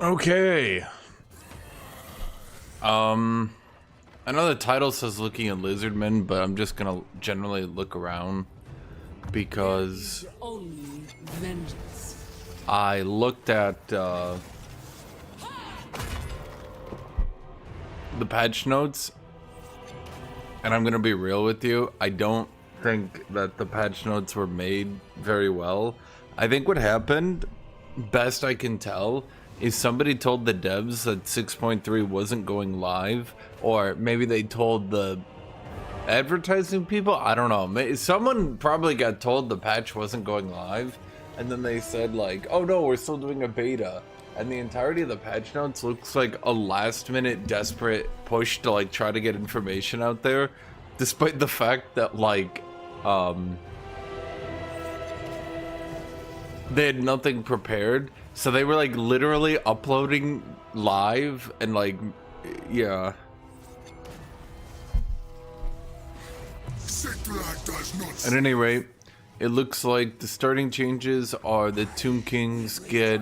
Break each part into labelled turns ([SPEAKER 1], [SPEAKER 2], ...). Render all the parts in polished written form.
[SPEAKER 1] Okay. I know the title says looking at Lizardmen, but I'm just gonna generally look around because
[SPEAKER 2] Only vengeance.
[SPEAKER 1] I looked at the patch notes, and I'm gonna be real with you. I don't think that the patch notes were made very well. I think what happened, best I can tell, is somebody told the devs that 6.3 wasn't going live, or maybe they told the advertising people. I don't know. Someone probably got told the patch wasn't going live, and then they said like, "Oh no, we're still doing a beta." And the entirety of the patch notes looks like a last-minute desperate push to like try to get information out there, despite the fact that like they had nothing prepared. So they were like literally uploading live and like, yeah. At any rate, it looks like the starting changes are the Tomb Kings get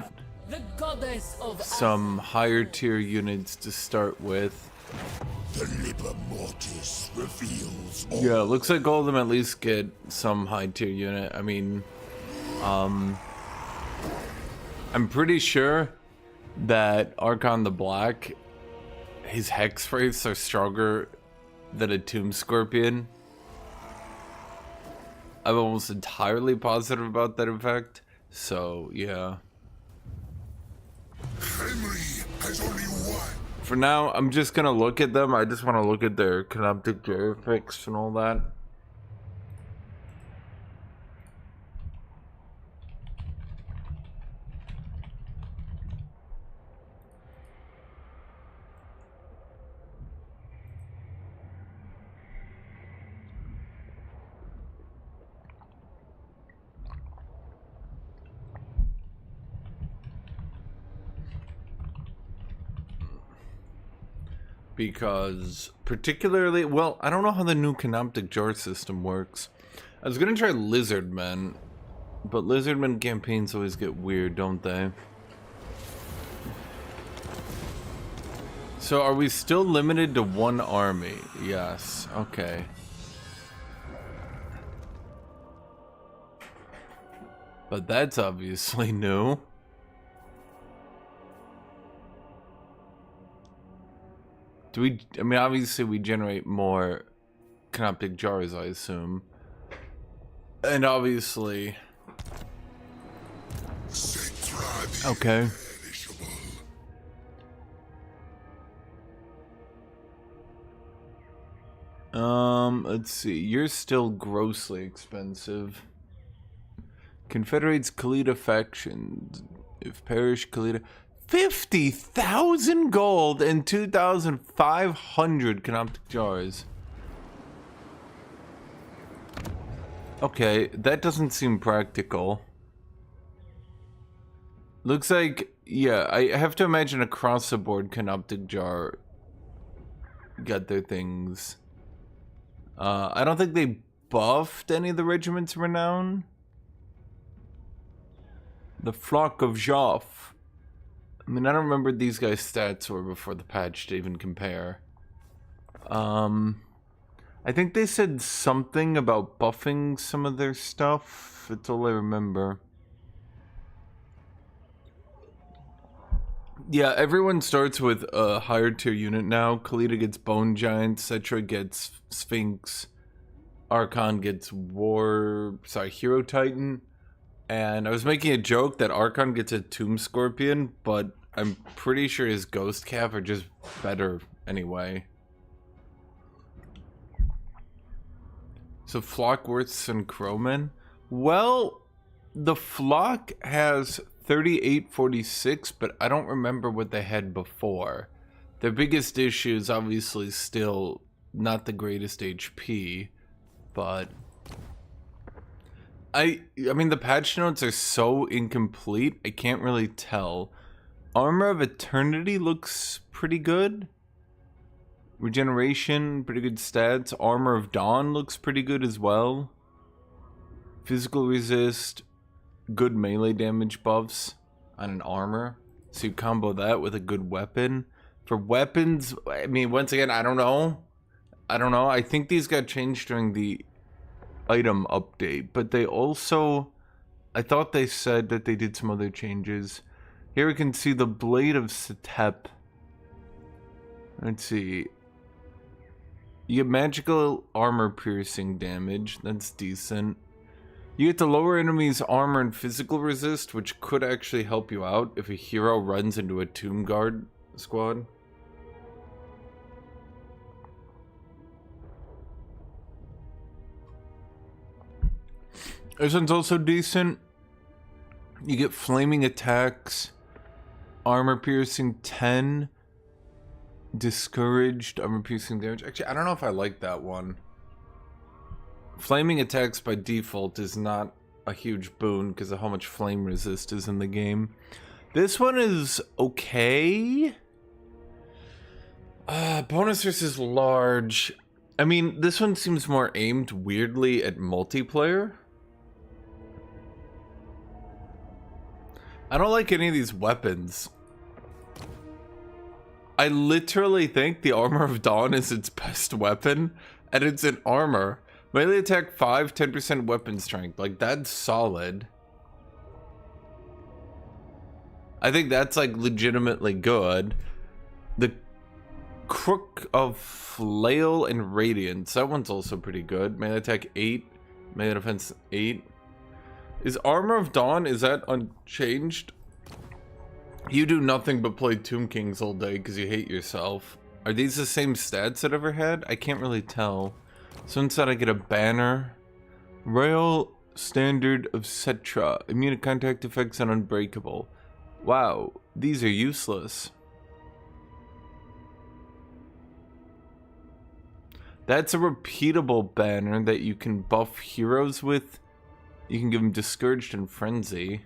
[SPEAKER 2] The goddess of
[SPEAKER 1] some higher tier units to start with.
[SPEAKER 3] The Liber Mortis reveals all.
[SPEAKER 1] Yeah, it looks like all of them at least get some high tier unit. I mean, I'm pretty sure that Archon the Black, his hex wraiths are stronger than a Tomb Scorpion. I'm almost entirely positive about that, in fact. So, yeah.
[SPEAKER 3] Henry has only one.
[SPEAKER 1] For now, I'm just gonna look at them. I just want to look at their Canoptic Gerifics and all that. Because particularly, well, I don't know how the new Canoptic Jar system works. I was gonna try Lizardmen, but Lizardmen campaigns always get weird, don't they? So are we still limited to one army? Yes, okay. But that's obviously new. Do we, I mean, obviously we generate more Canoptic Jars, I assume. And obviously... Okay. Let's see. You're still grossly expensive. Confederates Khalida factions. If perish Khalida... 50,000 gold and 2,500 Canoptic Jars. Okay, that doesn't seem practical. Looks like, yeah, I have to imagine across the board Canoptic Jar got their things. I don't think they buffed any of the regiments renown. The Flock of Joff. I mean, I don't remember what these guys' stats were before the patch to even compare. I think they said something about buffing some of their stuff. That's all I remember. Yeah, everyone starts with a higher tier unit now. Khalida gets Bone Giant, Cetra gets Sphinx, Archon gets Hero Titan. And I was making a joke that Archon gets a Tomb Scorpion, but I'm pretty sure his Ghost Calf are just better anyway. So Flockworths and Crowmen? Well, the Flock has 3846, but I don't remember what they had before. Their biggest issue is obviously still not the greatest HP, but... I mean, the patch notes are so incomplete, I can't really tell. Armor of Eternity looks pretty good. Regeneration, pretty good stats. Armor of Dawn looks pretty good as well. Physical resist, good melee damage buffs on an armor. So you combo that with a good weapon. For weapons, I mean, once again, I don't know. I think these got changed during the item update, but they also, I thought they said that they did some other changes. Here we can see the Blade of Setep. Let's see. You get magical armor piercing damage. That's decent. You get to lower enemies' armor and physical resist, which could actually help you out if a hero runs into a Tomb Guard squad. This one's also decent. You get flaming attacks, armor piercing 10, discouraged armor piercing damage. Actually, I don't know if I like that one. Flaming attacks by default is not a huge boon because of how much flame resist is in the game. This one is okay. Bonus versus large. I mean, this one seems more aimed weirdly at multiplayer. I don't like any of these weapons. I literally think the Armor of Dawn is its best weapon, and it's an armor. Melee attack 5, 10% weapon strength. Like, that's solid. I think that's, like, legitimately good. The Crook of Flail and Radiance. That one's also pretty good. Melee attack 8. Melee defense 8. Is Armor of Dawn, is that unchanged? You do nothing but play Tomb Kings all day because you hate yourself. Are these the same stats it ever had? I can't really tell. So instead I get a banner. Royal Standard of Cetra. Immune to contact effects and unbreakable. Wow, these are useless. That's a repeatable banner that you can buff heroes with. You can give them Discouraged and Frenzy.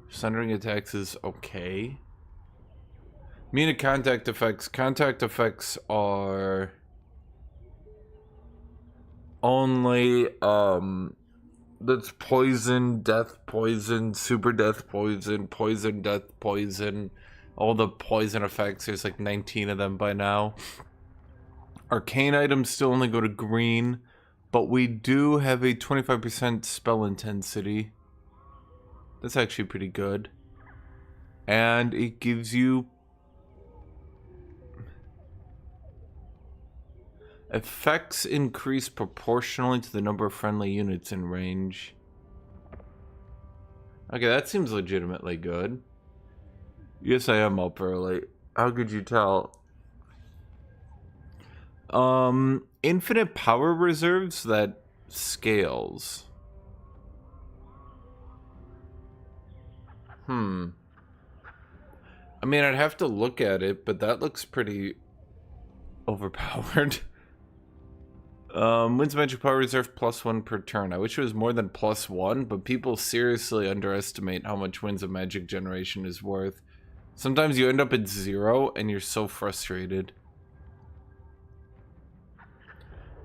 [SPEAKER 1] Sundering attacks is okay. Immune to contact effects. Contact effects are only that's poison, death, poison, super death, poison, poison, death, poison. All the poison effects, there's like 19 of them by now. Arcane items still only go to green, but we do have a 25% spell intensity. That's actually pretty good. And it gives you effects increase proportionally to the number of friendly units in range. Okay, that seems legitimately good. Yes, I am up early. How could you tell? Infinite power reserves that scales. I mean, I'd have to look at it, but that looks pretty overpowered. Wins magic power reserve +1 per turn. I wish it was more than +1, but people seriously underestimate how much Winds of Magic generation is worth. Sometimes you end up at 0 and you're so frustrated.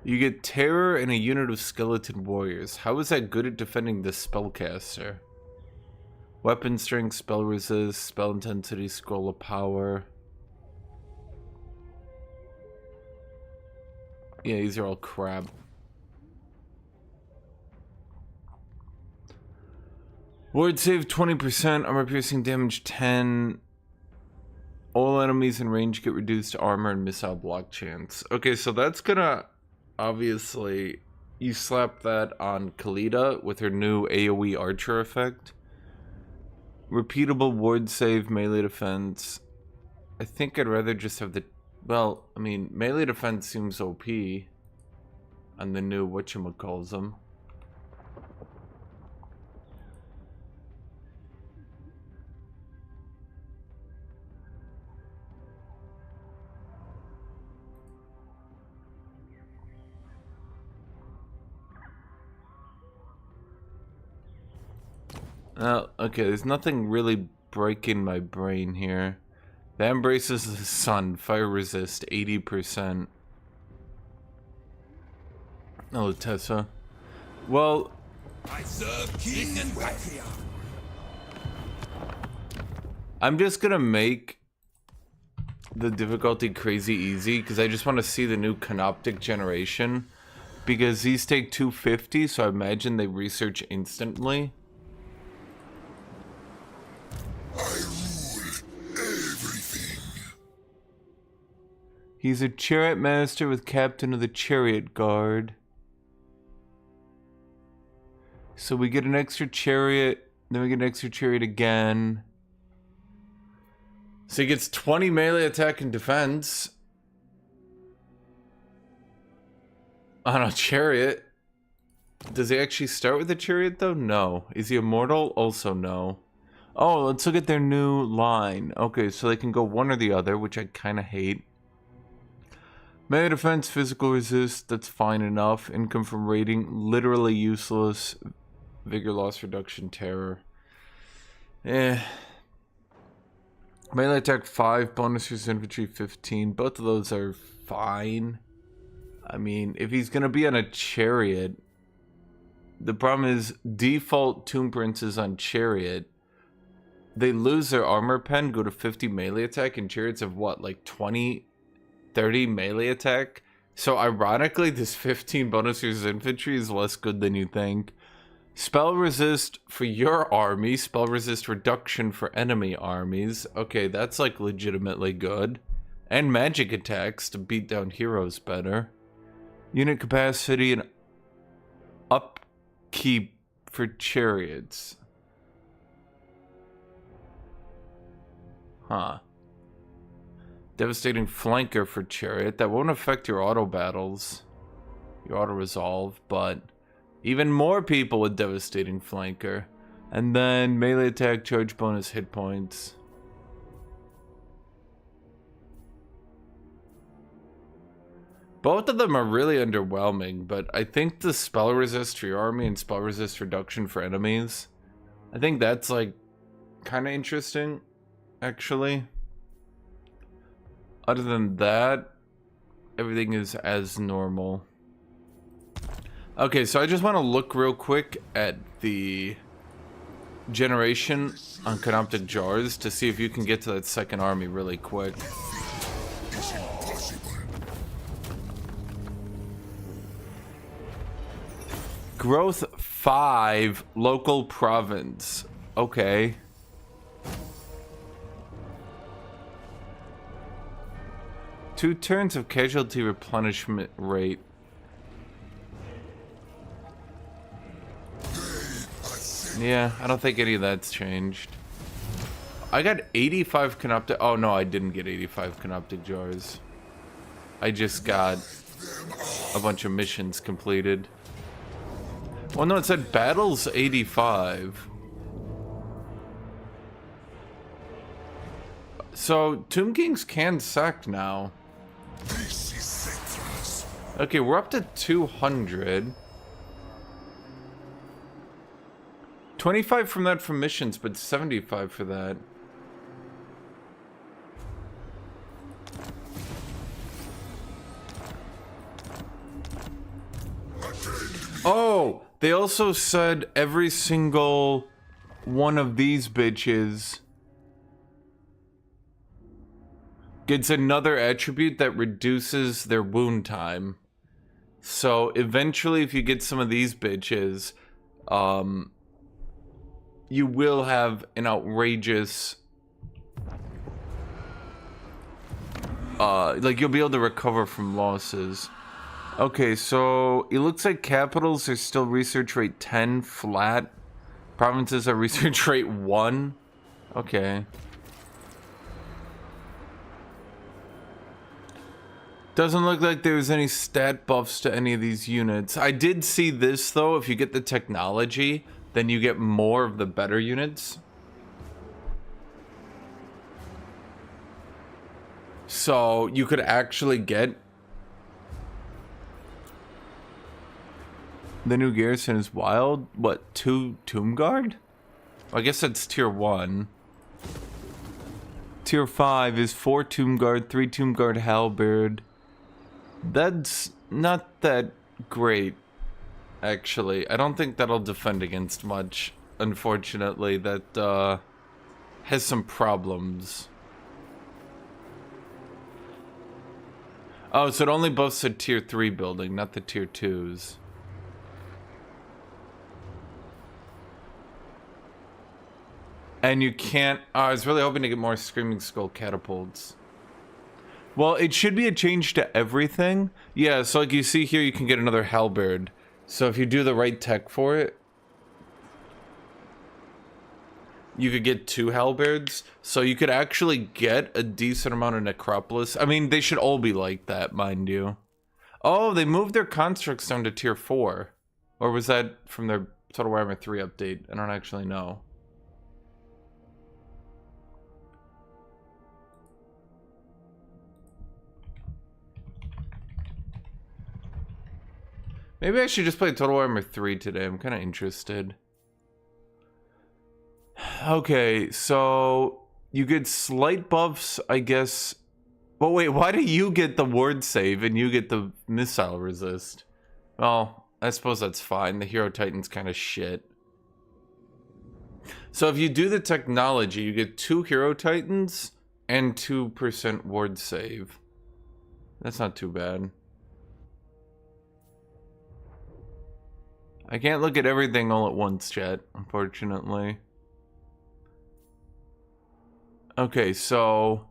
[SPEAKER 1] You get terror and a unit of skeleton warriors. How is that good at defending the spellcaster? Weapon strength, spell resist, spell intensity, scroll of power. Yeah, these are all crap. Ward save 20%, armor piercing damage 10. All enemies in range get reduced to armor and missile block chance. Okay, so that's gonna obviously, you slap that on Khalida with her new AoE archer effect. Repeatable ward save, melee defense. I think I'd rather just have the, well, I mean, melee defense seems OP on the new whatchamacalls'em. Okay, there's nothing really breaking my brain here. That embraces the sun, fire resist, 80%. Oh, Tessa. Well,
[SPEAKER 3] I serve king and patriarch.
[SPEAKER 1] I'm just gonna make the difficulty crazy easy because I just want to see the new canoptic generation. Because these take 250, so I imagine they research instantly.
[SPEAKER 3] I rule everything.
[SPEAKER 1] He's a chariot master with captain of the chariot guard. So we get an extra chariot, then we get an extra chariot again. So he gets 20 melee attack and defense on a chariot. Does he actually start with a chariot though? No. Is he immortal? Also no. Oh, let's look at their new line. Okay, so they can go one or the other, which I kind of hate. Melee defense, physical resist, that's fine enough. Income from raiding, literally useless. Vigor loss reduction, terror. Eh. Melee attack 5, bonus resist infantry 15. Both of those are fine. I mean, if he's gonna be on a chariot, the problem is default Tomb Princes on chariot, they lose their armor pen, go to 50 melee attack, and chariots have what, like 20, 30 melee attack? So ironically, this 15 bonus resist infantry is less good than you think. Spell resist for your army, spell resist reduction for enemy armies. Okay, that's like legitimately good. And magic attacks to beat down heroes better. Unit capacity and upkeep for chariots. Huh. Devastating flanker for chariot. That won't affect your auto battles. Your auto resolve, but even more people with devastating flanker. And then melee attack, charge bonus, hit points. Both of them are really underwhelming, but I think the spell resist for your army and spell resist reduction for enemies, I think that's like kind of interesting, actually. Other than that, everything is as normal. Okay, so I just want to look real quick at the generation on canoptic jars to see if you can get to that second army really quick.
[SPEAKER 3] It's impossible.
[SPEAKER 1] Growth 5, local province. Okay. Two turns of casualty replenishment rate. Yeah, I don't think any of that's changed. I got 85 canoptic. Oh no, I didn't get 85 canoptic jars. I just got a bunch of missions completed. Well, no, it said battles 85. So Tomb Kings can sack now.
[SPEAKER 3] This is senseless.
[SPEAKER 1] Okay, we're up to 200. 25 from that from missions, but 75 for that. Oh, they also said every single one of these bitches gets another attribute that reduces their wound time. So eventually, if you get some of these bitches, you will have an outrageous, like you'll be able to recover from losses. Okay, so it looks like capitals are still research rate 10 flat. Provinces are research rate 1. Okay. Doesn't look like there's any stat buffs to any of these units. I did see this though, if you get the technology, then you get more of the better units. So you could actually get the new garrison is wild. What, 2 Tomb Guard? I guess that's tier 1. Tier 5 is 4 Tomb Guard, 3 Tomb Guard Halberd. That's not that great, actually. I don't think that'll defend against much, unfortunately. That has some problems. Oh, so it only buffs a tier 3 building, not the tier 2s. And you can't... I was really hoping to get more Screaming Skull catapults. Well, it should be a change to everything. Yeah, so like you see here, you can get another halberd. So if you do the right tech for it, you could get 2 halberds. So you could actually get a decent amount of necropolis. I mean, they should all be like that, mind you. Oh, they moved their constructs down to tier 4. Or was that from their Total Warhammer 3 update? I don't actually know. Maybe I should just play Total Warhammer 3 today. I'm kind of interested. Okay, so you get slight buffs, I guess. Well, wait, why do you get the ward save and you get the missile resist? Well, I suppose that's fine. The Hero Titan's kind of shit. So if you do the technology, you get 2 Hero Titans and 2% ward save. That's not too bad. I can't look at everything all at once, chat, unfortunately. Okay, so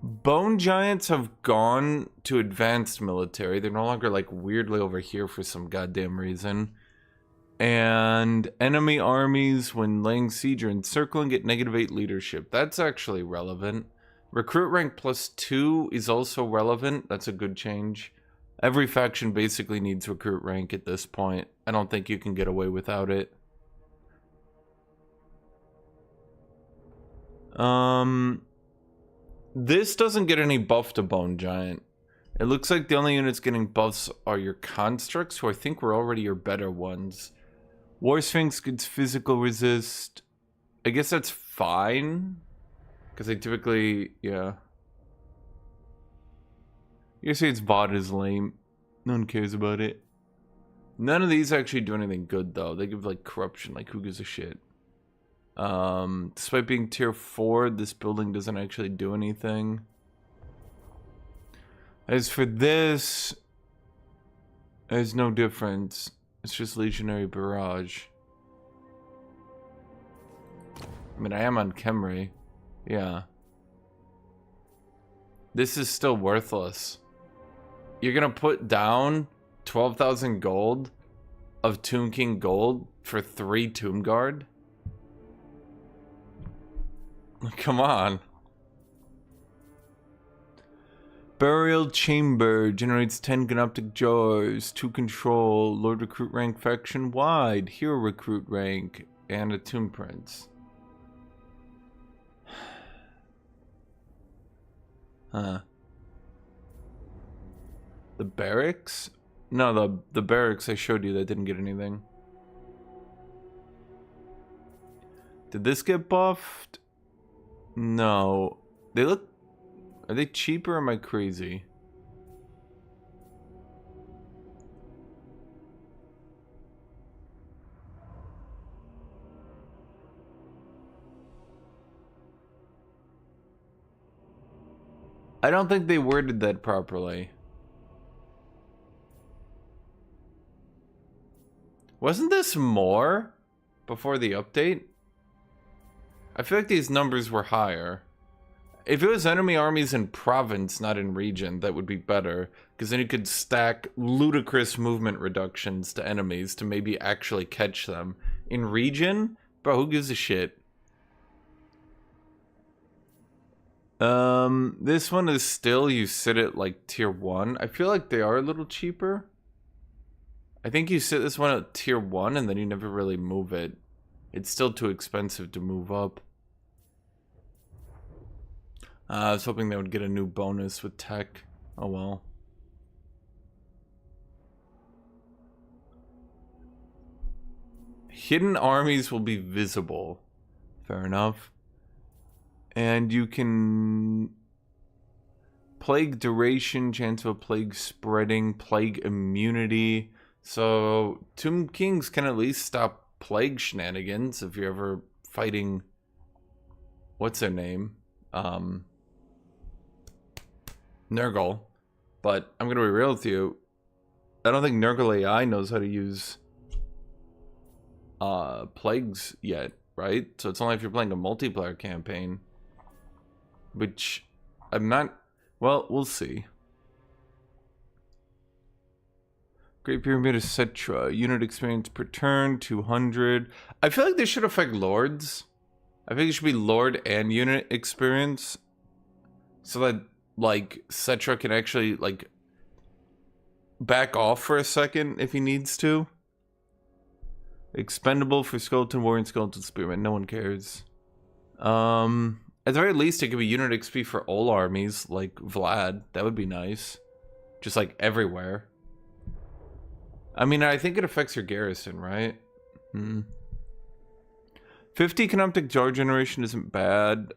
[SPEAKER 1] Bone Giants have gone to advanced military. They're no longer like weirdly over here for some goddamn reason. And enemy armies, when laying siege or encircling, get -8 leadership. That's actually relevant. Recruit rank +2 is also relevant. That's a good change. Every faction basically needs recruit rank at this point. I don't think you can get away without it. This doesn't get any buff to Bone Giant. It looks like the only units getting buffs are your constructs, who I think were already your better ones. War Sphinx gets physical resist. I guess that's fine. Because they typically, yeah. You say its VOD is lame. No one cares about it. None of these actually do anything good, though. They give, like, corruption. Like, who gives a shit? Despite being tier 4, this building doesn't actually do anything. As for this, there's no difference. It's just Legionary Barrage. I mean, I am on Khemri. Yeah. This is still worthless. You're gonna put down 12,000 gold of Tomb King gold for 3 Tomb Guard? Come on. Burial Chamber generates 10 Gnoptic Jars, 2 control, Lord Recruit rank faction wide, Hero Recruit rank, and a Tomb Prince. Huh. The barracks? No, the barracks I showed you that didn't get anything. Did this get buffed? No. They look... Are they cheaper or am I crazy? I don't think they worded that properly. Wasn't this more before the update? I feel like these numbers were higher. If it was enemy armies in province, not in region, that would be better. Because then you could stack ludicrous movement reductions to enemies to maybe actually catch them. In region? Bro, who gives a shit? This one is still, you sit at like tier 1. I feel like they are a little cheaper. I think you sit this one at tier 1 and then you never really move it. It's still too expensive to move up. I was hoping they would get a new bonus with tech. Oh well. Hidden armies will be visible. Fair enough. And you can Plague duration, chance of a plague spreading, plague immunity. So Tomb Kings can at least stop plague shenanigans if you're ever fighting. What's their name? Nurgle. But I'm gonna be real with you. I don't think Nurgle AI knows how to use plagues yet, right? So it's only if you're playing a multiplayer campaign. Which I'm not. Well, we'll see. Great Pyramid of Cetra. Unit experience per turn, 200. I feel like this should affect Lords. I think it should be Lord and unit experience. So that, like, Cetra can actually, like, back off for a second if he needs to. Expendable for Skeleton Warrior and Skeleton Spearman. No one cares. At the very least, it could be unit XP for all armies, like Vlad. That would be nice. Just, like, everywhere. I mean, I think it affects your garrison, right? 50 Canoptic Jar generation isn't bad.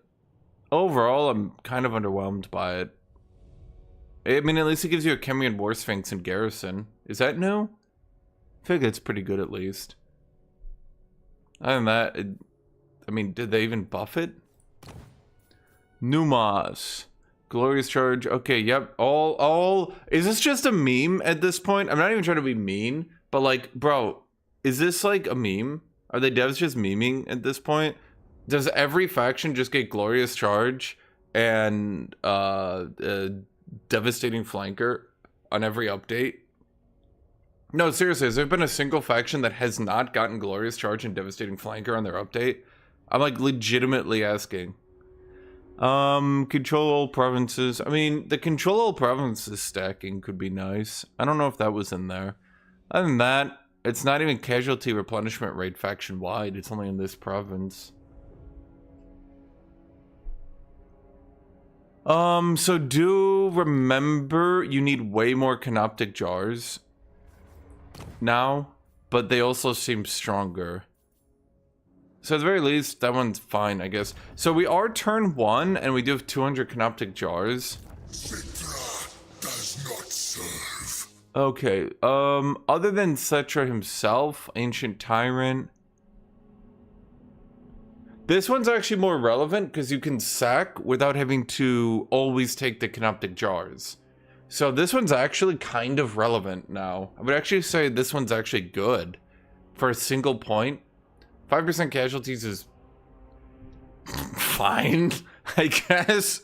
[SPEAKER 1] Overall, I'm kind of underwhelmed by it. I mean, at least it gives you a Chemian War Sphinx in garrison. Is that new? I feel like that's pretty good, at least. Other than that, I mean, did they even buff it? Numas. Glorious Charge. Okay, yep. All. Is this just a meme at this point? I'm not even trying to be mean, but like, bro, is this like a meme? Are the devs just memeing at this point? Does every faction just get Glorious Charge and Devastating Flanker on every update? No, seriously, has there been a single faction that has not gotten Glorious Charge and Devastating Flanker on their update? I'm like legitimately asking. Control all provinces. I mean, the control all provinces stacking could be nice. I don't know if that was in there. Other than that, it's not even casualty replenishment rate faction wide. It's only in this province. So do remember you need way more Canoptic Jars now, but they also seem stronger. So at the very least, that one's fine, I guess. So we are turn 1, and we do have 200 Canoptic Jars.
[SPEAKER 3] Cetra does not serve.
[SPEAKER 1] Okay, other than Cetra himself, Ancient Tyrant. This one's actually more relevant, because you can sack without having to always take the Canoptic Jars. So this one's actually kind of relevant now. I would actually say this one's actually good. For a single point. 5% casualties is fine, I guess.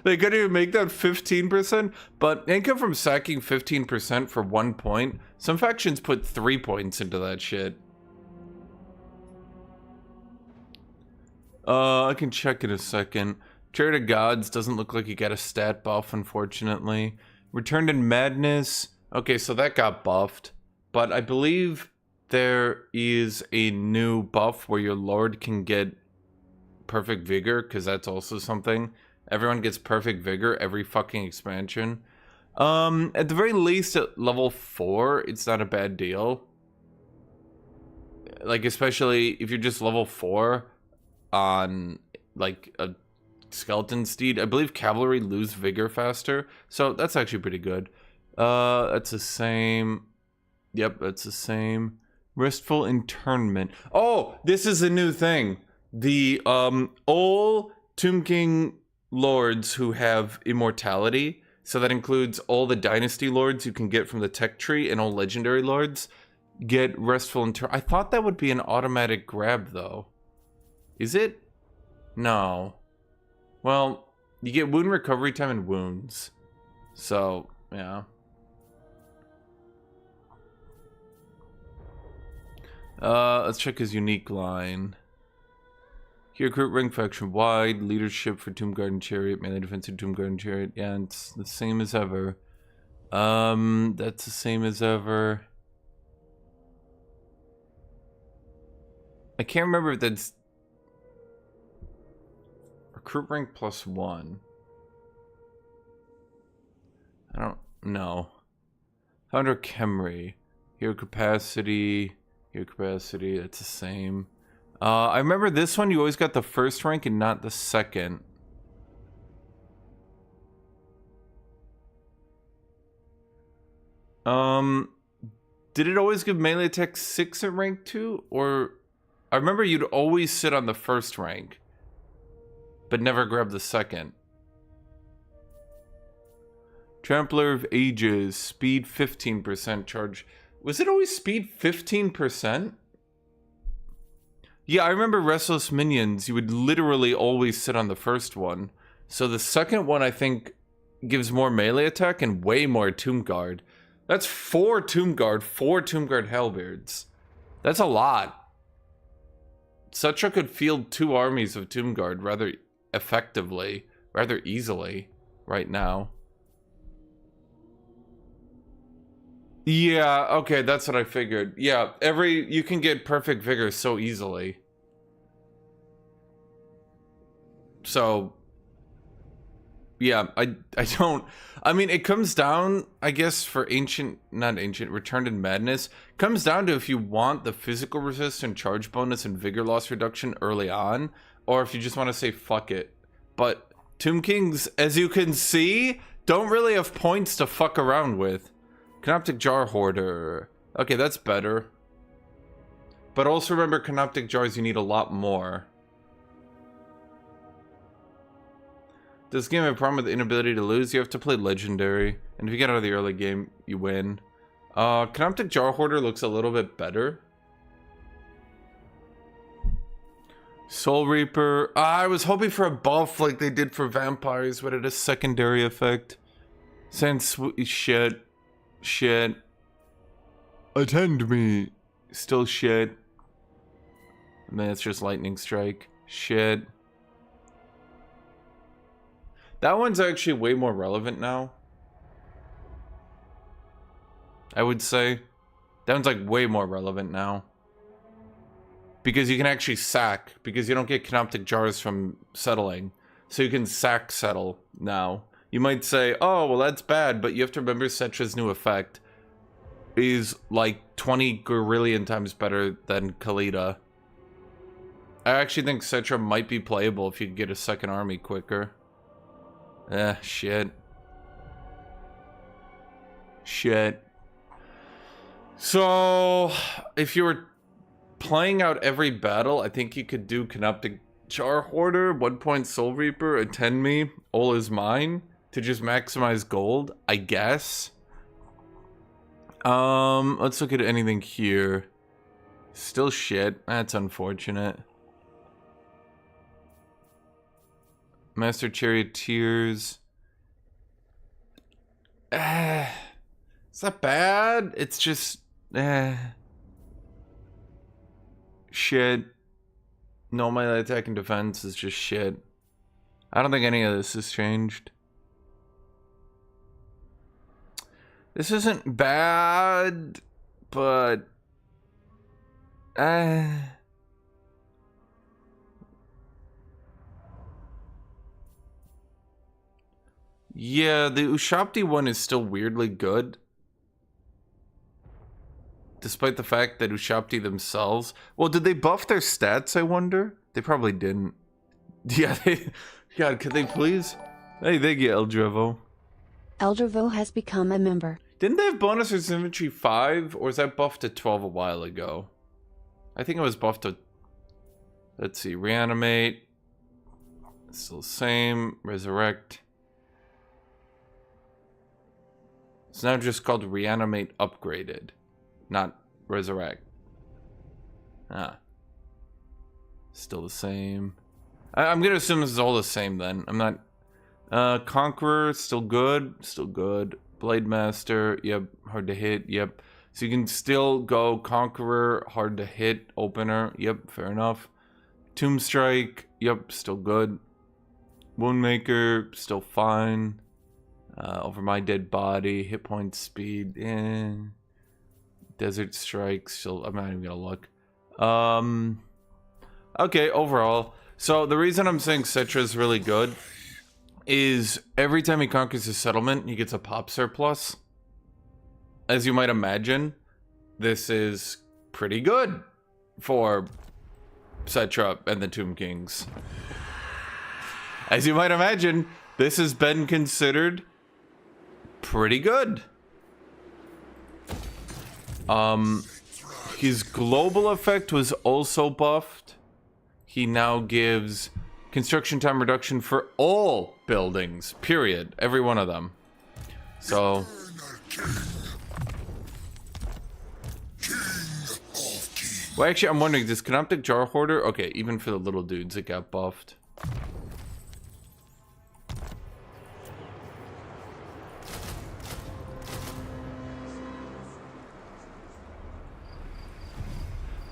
[SPEAKER 1] They couldn't even make that 15%, but income from sacking 15% for 1 point. Some factions put 3 points into that shit. I can check in a second. Chariot of Gods doesn't look like you got a stat buff, unfortunately. Returned in Madness. Okay, so that got buffed, but I believe there is a new buff where your Lord can get Perfect Vigor, because that's also something. Everyone gets Perfect Vigor every fucking expansion. At the very least, at level 4, it's not a bad deal. Like, especially if you're just level 4 on, like, a Skeleton Steed. I believe Cavalry lose Vigor faster, so that's actually pretty good. That's the same. Yep, that's the same. Restful Internment. Oh, this is a new thing. The all Tomb King lords who have immortality, so that includes all the dynasty lords you can get from the tech tree and all legendary lords, get Restful Internment. I thought that would be an automatic grab though. Is it? No. Well, you get wound recovery time and wounds. So, yeah. Let's check his unique line. Here, recruit rank faction wide, leadership for Tomb Garden Chariot, melee defense and Tomb Garden Chariot. Yeah, it's the same as ever. That's the same as ever. I can't remember if that's recruit rank +1. I don't know. Founder Khemri. Hero capacity. Hero capacity, that's the same. I remember this one, you always got the first rank and not the second. Did it always give melee attack 6 at rank 2? Or I remember you'd always sit on the first rank, but never grab the second. Trampler of Ages, speed 15% charge. Was it always speed 15%? Yeah, I remember Restless Minions, you would literally always sit on the first one. So the second one, I think, gives more melee attack and way more Tomb Guard. That's 4 Tomb Guard, 4 Tomb Guard Hellbeards. That's a lot. Sutra could field 2 armies of Tomb Guard rather effectively, rather easily right now. Yeah, okay, that's what I figured. Yeah, you can get Perfect Vigor so easily. So, yeah, I mean, it comes down, I guess, for Returned in Madness, comes down to if you want the physical resist and charge bonus and vigor loss reduction early on, or if you just want to say fuck it. But Tomb Kings, as you can see, don't really have points to fuck around with. Canoptic Jar Hoarder. Okay, that's better. But also remember, Canoptic Jars, you need a lot more. Does this game have a problem with the inability to lose? You have to play Legendary. And if you get out of the early game, you win. Canoptic Jar Hoarder looks a little bit better. Soul Reaper. I was hoping for a buff like they did for vampires, but it has secondary effect. Since shit. Shit. Attend me. Still shit. And then it's just Lightning Strike. Shit. That one's actually way more relevant now. I would say. That one's like way more relevant now. Because you can actually sack. Because you don't get Canoptic Jars from settling. So you can sack settle now. You might say, oh, well, that's bad, but you have to remember Cetra's new effect is like 20 gorillion times better than Kalita. I actually think Cetra might be playable if you could get a second army quicker. Shit. Shit. So, if you were playing out every battle, I think you could do Canoptic Jar Hoarder, 1 point Soul Reaper, Attend Me, All Is Mine. To just maximize gold, I guess. Let's look at anything here. Still shit. That's unfortunate. Master Charioteers. It's not bad. It's just shit. No melee attack and defense is just shit. I don't think any of this has changed. This isn't bad, but yeah, the Ushabti one is still weirdly good. Despite the fact that Ushabti themselves... Well, did they buff their stats, I wonder? They probably didn't. Yeah, God, could they please? Hey, thank you, Eldrevo.
[SPEAKER 4] Eldrevo has become a member.
[SPEAKER 1] Didn't they have bonus as infantry 5? Or was that buffed to 12 a while ago? I think it was buffed to... Let's see, reanimate. Still the same. Resurrect. It's now just called reanimate upgraded. Not resurrect. Ah. Still the same. I'm gonna assume this is all the same then. I'm not... Conqueror, still good. Still good. Blade Master, yep. Hard to hit, yep. So you can still go Conqueror, hard to hit, Opener, yep, fair enough. Tomb Strike, yep, still good. Woundmaker, still fine. Over My Dead Body, hit point speed, Desert Strike, still, I'm not even gonna look. Okay, overall. So the reason I'm saying Cetra is really good is every time he conquers a settlement, he gets a pop surplus. As you might imagine, this is pretty good for Cetra and the Tomb Kings. As you might imagine, this has been considered pretty good. His global effect was also buffed. He now gives construction time reduction for all buildings, period. Every one of them. So... Well, actually, I'm wondering, does Canoptic Jar Hoarder... Okay, even for the little dudes, it got buffed.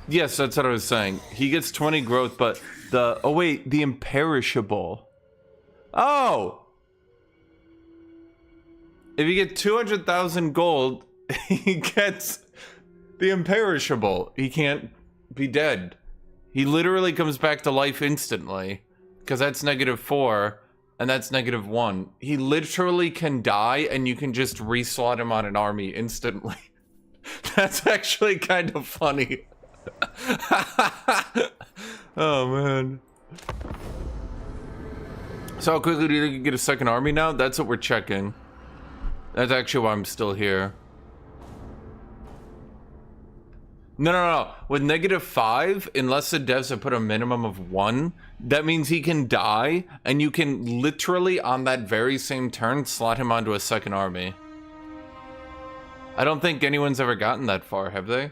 [SPEAKER 1] Yes, that's what I was saying. He gets 20 growth, but the... Oh, wait, the Imperishable. Oh! If you get 200,000 gold, he gets the Imperishable. He can't be dead. He literally comes back to life instantly. Because that's -4, and that's -1. He literally can die, and you can just reslot him on an army instantly. That's actually kind of funny. Oh, man. So how quickly do you think you get a second army now? That's what we're checking. That's actually why I'm still here. No. With -5, unless the devs have put a minimum of 1, that means he can die, and you can literally, on that very same turn, slot him onto a second army. I don't think anyone's ever gotten that far, have they?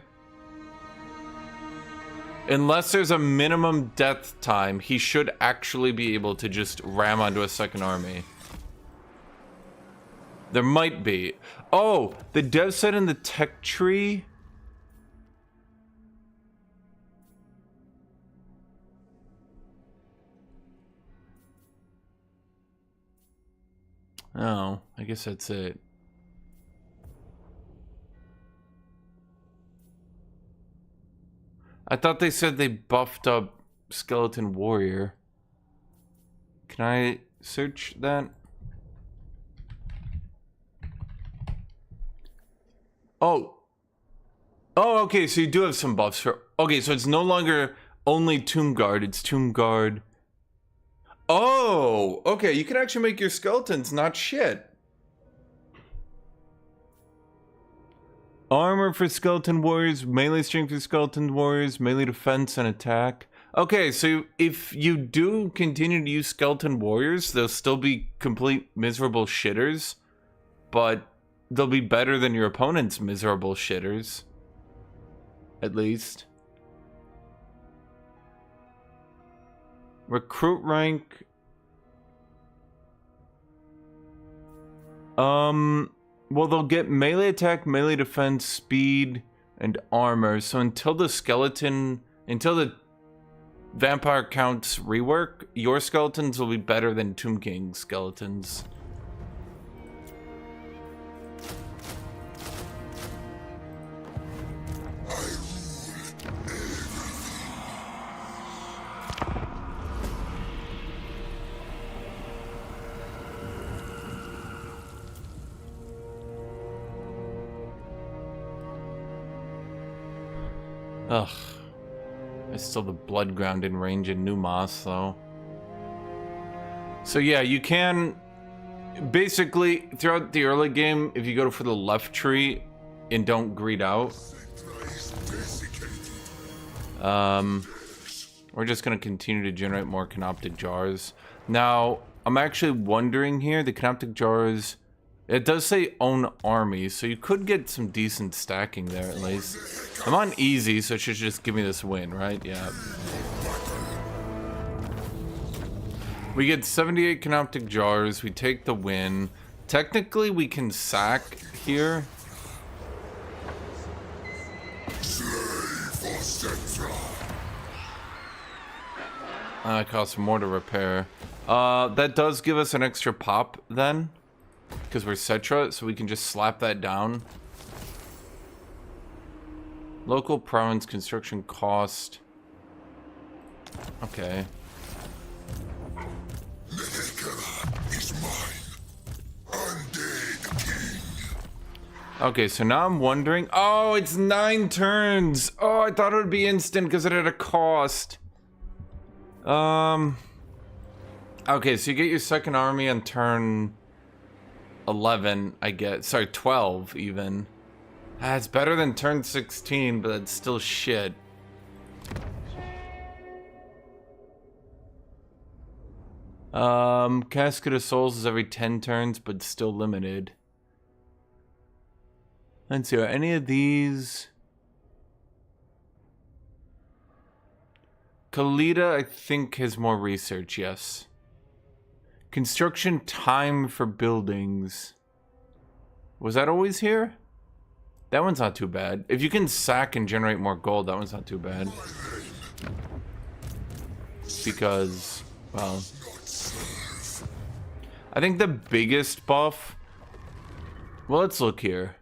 [SPEAKER 1] Unless there's a minimum death time, he should actually be able to just ram onto a second army. There might be. Oh, the dev said in the tech tree... Oh, I guess that's it. I thought they said they buffed up Skeleton Warrior. Can I search that? Oh. Oh, okay, so you do have some buffs for... Okay, so it's no longer only Tomb Guard, it's Tomb Guard. Oh, okay, you can actually make your skeletons not shit. Armor for Skeleton Warriors, melee strength for Skeleton Warriors, melee defense and attack. Okay, so if you do continue to use Skeleton Warriors, they'll still be complete miserable shitters, but they'll be better than your opponent's miserable shitters. At least. Recruit rank. Well, they'll get melee attack, melee defense, speed, and armor. So until the vampire counts rework, your skeletons will be better than Tomb King skeletons. Ugh. There's still the blood ground in range in New Moss, though. So yeah, you can... Basically, throughout the early game, if you go for the left tree and don't greed out... we're just going to continue to generate more Canoptic Jars. Now, I'm actually wondering here, the Canoptic Jars... It does say own army, so you could get some decent stacking there at least. I'm on easy, so it should just give me this win, right? Yeah. We get 78 Canoptic Jars, we take the win. Technically, we can sack here. It costs more to repair. That does give us an extra pop then. Because we're Cetra, so we can just slap that down. Local province construction cost. Okay. Okay, so now I'm wondering. Oh, it's 9 turns. Oh, I thought it would be instant because it had a cost. Okay, so you get your second army on turn 11, I guess. Sorry, 12 even. It's better than turn 16, but it's still shit. Casket of Souls is every 10 turns, but still limited. Let's see, are any of these... Kalita, I think, has more research, yes. Construction time for buildings. Was that always here? That one's not too bad. If you can sack and generate more gold, that one's not too bad. Because, well... I think the biggest buff... Well, let's look here.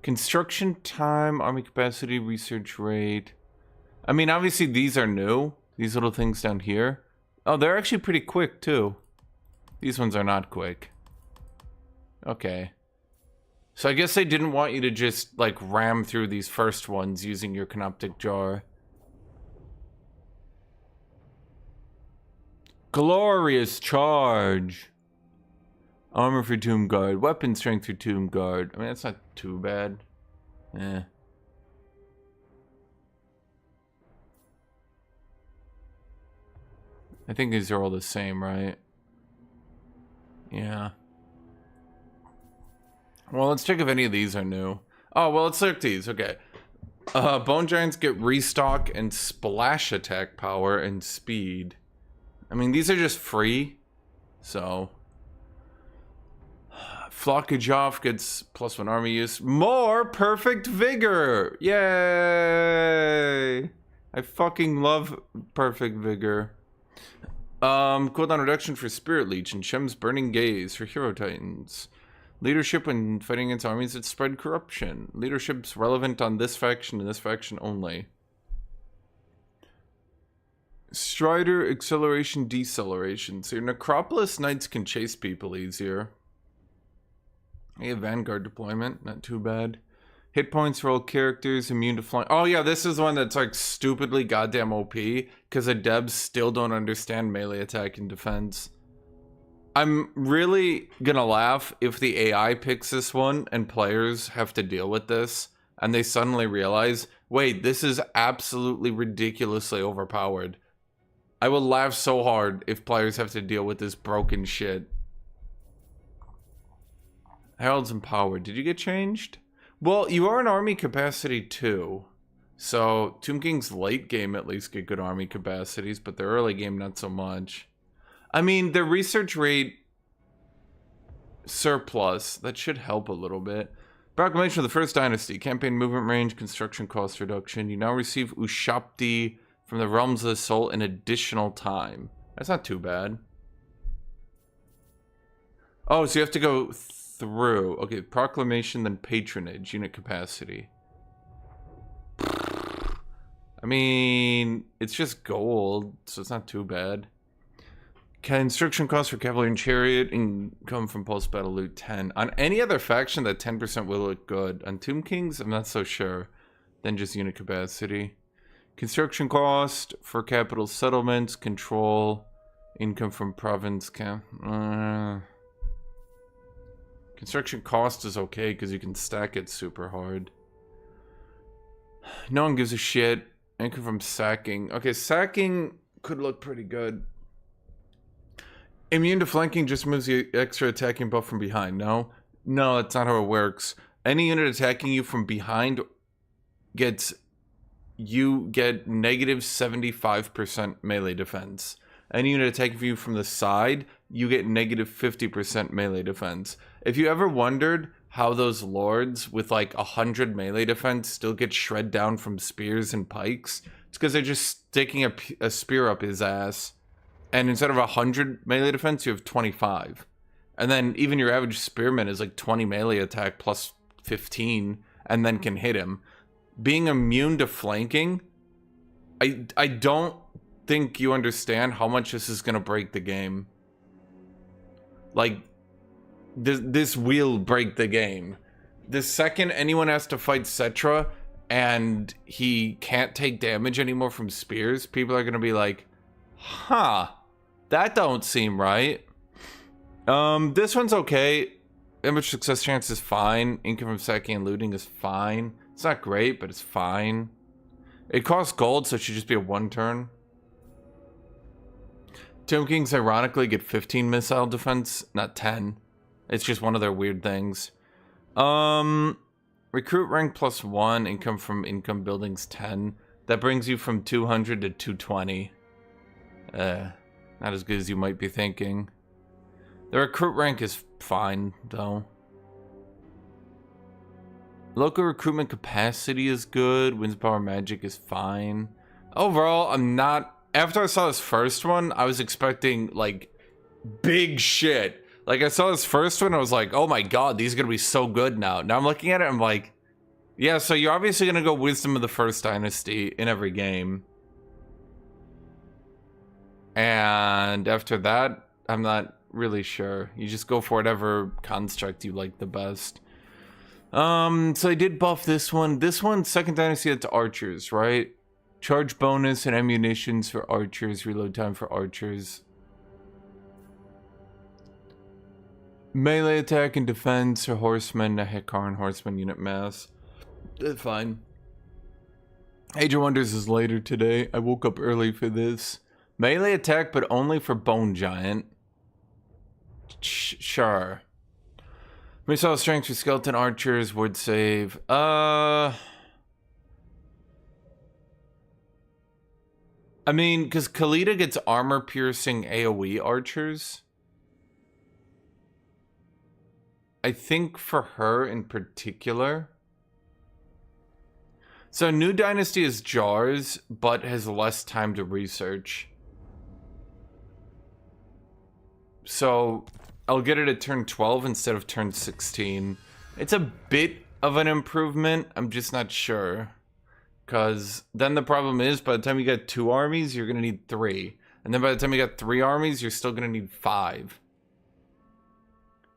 [SPEAKER 1] Construction time, army capacity, research rate. I mean, obviously these are new. These little things down here. Oh, they're actually pretty quick, too. These ones are not quick. Okay. So I guess they didn't want you to just, like, ram through these first ones using your Canoptic Jar. Glorious Charge. Armor for Tomb Guard. Weapon strength for Tomb Guard. I mean, that's not too bad. Eh. I think these are all the same, right? Yeah. Well, let's check if any of these are new. Oh, well, let's look these. Okay. Bone Giants get restock and splash attack power and speed. I mean, these are just free. So... Flockage off gets +1 army use. More perfect vigor! Yay! I fucking love perfect vigor. Cooldown reduction for Spirit Leech and Shem's Burning Gaze for Hero Titans. Leadership when fighting against armies that spread corruption. Leadership's relevant on this faction and this faction only. Strider acceleration deceleration. So your Necropolis Knights can chase people easier. Yeah, Vanguard deployment, not too bad. Hit points for all characters, immune to flying. Oh yeah, this is the one that's like stupidly goddamn OP because the devs still don't understand melee attack and defense. I'm really gonna laugh if the AI picks this one and players have to deal with this and they suddenly realize, wait, this is absolutely ridiculously overpowered. I will laugh so hard if players have to deal with this broken shit. Herald's Empowered. Did you get changed? Well, you are in army capacity too. So, Tomb King's late game at least get good army capacities, but their early game not so much. I mean, their research rate surplus, that should help a little bit. Proclamation of the First Dynasty. Campaign movement range, construction cost reduction. You now receive Ushapti from the Realms of the Soul in additional time. That's not too bad. Oh, so you have to go through. Okay, proclamation, then patronage, unit capacity. I mean, it's just gold, so it's not too bad. Construction cost for cavalry and chariot, income from post battle loot 10. On any other faction, that 10% will look good. On Tomb Kings, I'm not so sure. Then just unit capacity. Construction cost for capital settlements, control, income from province camp. Construction cost is okay because you can stack it super hard. No one gives a shit. Income from sacking. Okay, sacking could look pretty good. Immune to flanking just moves the extra attacking buff from behind. No? No, that's not how it works. Any unit attacking you from behind gets... You get negative 75% melee defense. Any unit attacking you from the side, you get negative 50% melee defense. If you ever wondered how those lords with like 100 melee defense still get shred down from spears and pikes, it's because they're just sticking a spear up his ass. And instead of 100 melee defense, you have 25. And then even your average spearman is like 20 melee attack plus 15, and then can hit him. Being immune to flanking, I don't think you understand how much this is going to break the game. Like, this will break the game. The second anyone has to fight Cetra and he can't take damage anymore from spears, people are going to be like, huh, that don't seem right. This one's okay. Image success chance is fine. Income from sacking and looting is fine. It's not great, but it's fine. It costs gold, so it should just be a 1 turn. Tomb Kings ironically get 15 missile defense, not 10. It's just one of their weird things. Recruit rank +1, income from income buildings 10. That brings you from 200 to 220. Not as good as you might be thinking. The recruit rank is fine, though. Local recruitment capacity is good. Winds Power Magic is fine. Overall, I'm not... After I saw this first one, I was expecting, like, big shit. Like, I saw this first one, I was like, oh my god, these are gonna be so good now. Now I'm looking at it, I'm like, yeah, so you're obviously gonna go Wisdom of the First Dynasty in every game. And after that, I'm not really sure. You just go for whatever construct you like the best. So they did buff this one. This one, Second Dynasty, that's archers, right? Charge bonus and ammunitions for archers, reload time for archers. Melee attack and defense for horsemen, a Hekar and horseman unit mass. That's fine. Age of Wonders is later today. I woke up early for this. Melee attack, but only for Bone Giant. Sure. Missile strength for skeleton archers would save. I mean, because Khalida gets armor piercing AoE archers. I think for her in particular. So New Dynasty is Jars, but has less time to research. So I'll get it at turn 12 instead of turn 16. It's a bit of an improvement. I'm just not sure. Because then the problem is, by the time you get 2 armies, you're going to need 3. And then by the time you get 3 armies, you're still going to need 5.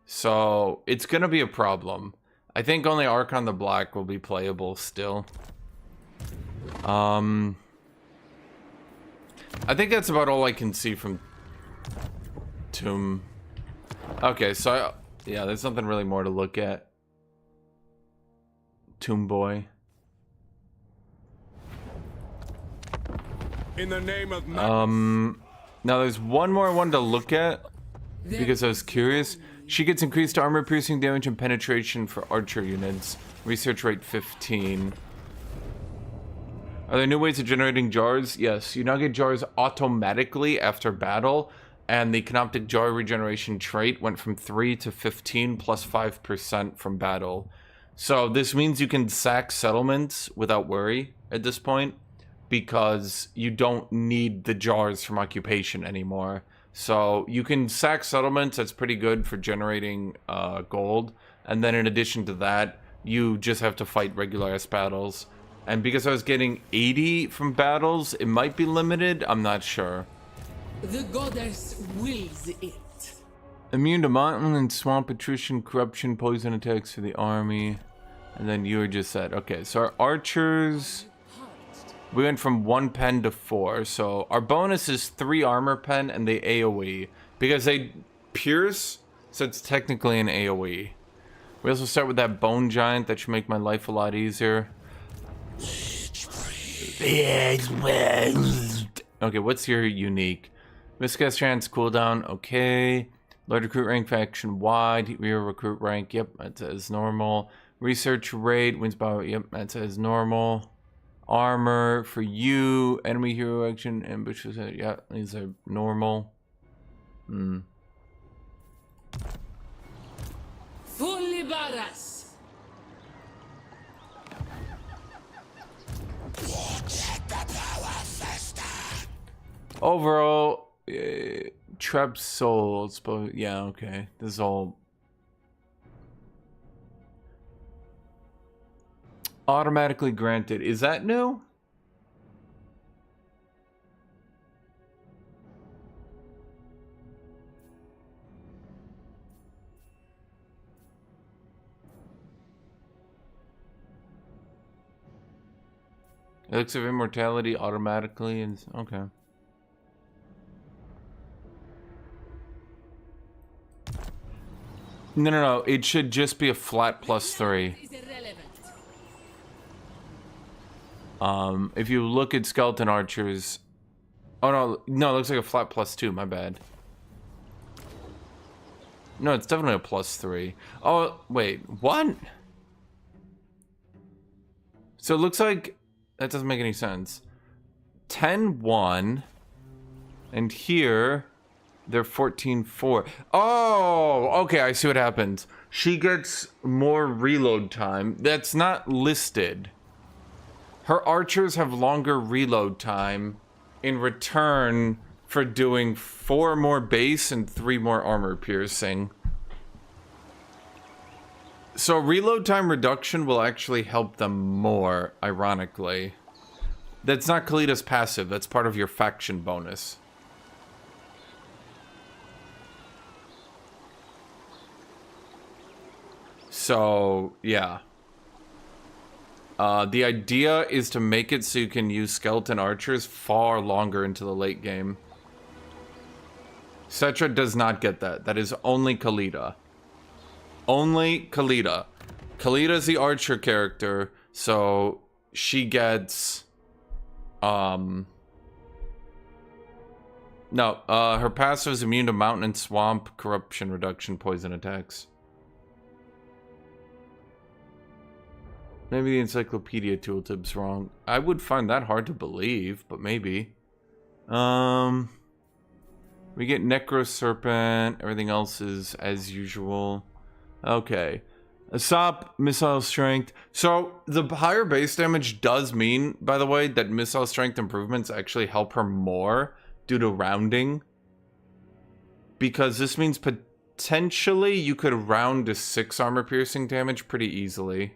[SPEAKER 1] So it's going to be a problem. I think only Archon the Black will be playable still. I think that's about all I can see from Tomb. Okay, so yeah, there's nothing really more to look at. Tomb Boy.
[SPEAKER 3] In the name of
[SPEAKER 1] Now there's one more I wanted to look at because I was curious. She gets increased armor piercing damage and penetration for archer units. Research rate 15. Are there new ways of generating jars? Yes, you now get jars automatically after battle, and the Canoptic Jar regeneration trait went from 3 to 15 plus 5% from battle. So this means you can sack settlements without worry at this point, because you don't need the jars from occupation anymore. So you can sack settlements, that's pretty good for generating gold, and then in addition to that, you just have to fight regular ass battles. And because I was getting 80 from battles, it might be limited, I'm not sure.
[SPEAKER 2] The goddess wills it.
[SPEAKER 1] Immune to mountain and swamp attrition, corruption, poison attacks for the army. And then you were just said, okay, so our archers, we went from 1 pen to 4. So our bonus is 3 armor pen and they AoE. Because they pierce, so it's technically an AoE. We also start with that bone giant, that should make my life a lot easier. Okay, what's your unique? Miscast chance cooldown, okay. Large recruit rank faction wide, rear recruit rank, yep, that says normal. Research rate, wins power, yep, that says normal. Armor for you, enemy hero action, ambushes, yeah, these are normal.
[SPEAKER 2] Fully badass.
[SPEAKER 1] Overall, Trap Souls, but yeah, okay. This is all automatically granted. Is that new? Elixir of Immortality automatically is okay. No. It should just be a flat +3.
[SPEAKER 2] Is irrelevant.
[SPEAKER 1] If you look at skeleton archers... Oh, no, it looks like a flat +2, my bad. No, it's definitely a +3. Oh, wait, what? So it looks like... That doesn't make any sense. 10-1. And here, they're 14-4. Oh, okay, I see what happens. She gets more reload time. That's not listed. Her archers have longer reload time in return for doing 4 more base and 3 more armor piercing. So reload time reduction will actually help them more, ironically. That's not Khalidah's passive, that's part of your faction bonus. So, yeah. The idea is to make it so you can use skeleton archers far longer into the late game. Cetra does not get that. That is only Khalidah. Only Khalidah. Khalidah's the archer character, so she gets... No, her passive is immune to mountain and swamp, corruption reduction, poison attacks. Maybe the encyclopedia tooltip's wrong. I would find that hard to believe, but maybe. We get Necro Serpent. Everything else is as usual. Okay. Asop, missile strength. So, the higher base damage does mean, by the way, that missile strength improvements actually help her more due to rounding. Because this means potentially you could round to 6 armor piercing damage pretty easily.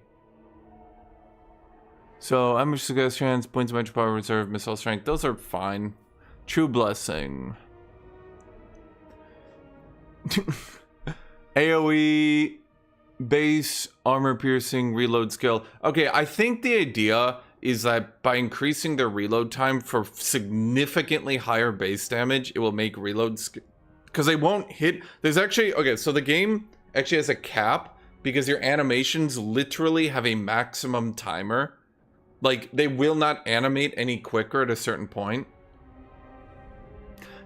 [SPEAKER 1] So, ambush suggestions, points of magic power, reserve, missile strength, those are fine. True blessing. AoE, base, armor piercing, reload skill. Okay, I think the idea is that by increasing their reload time for significantly higher base damage, it will make reload because they won't hit. There's actually, okay, so the game actually has a cap because your animations literally have a maximum timer. Like, they will not animate any quicker at a certain point.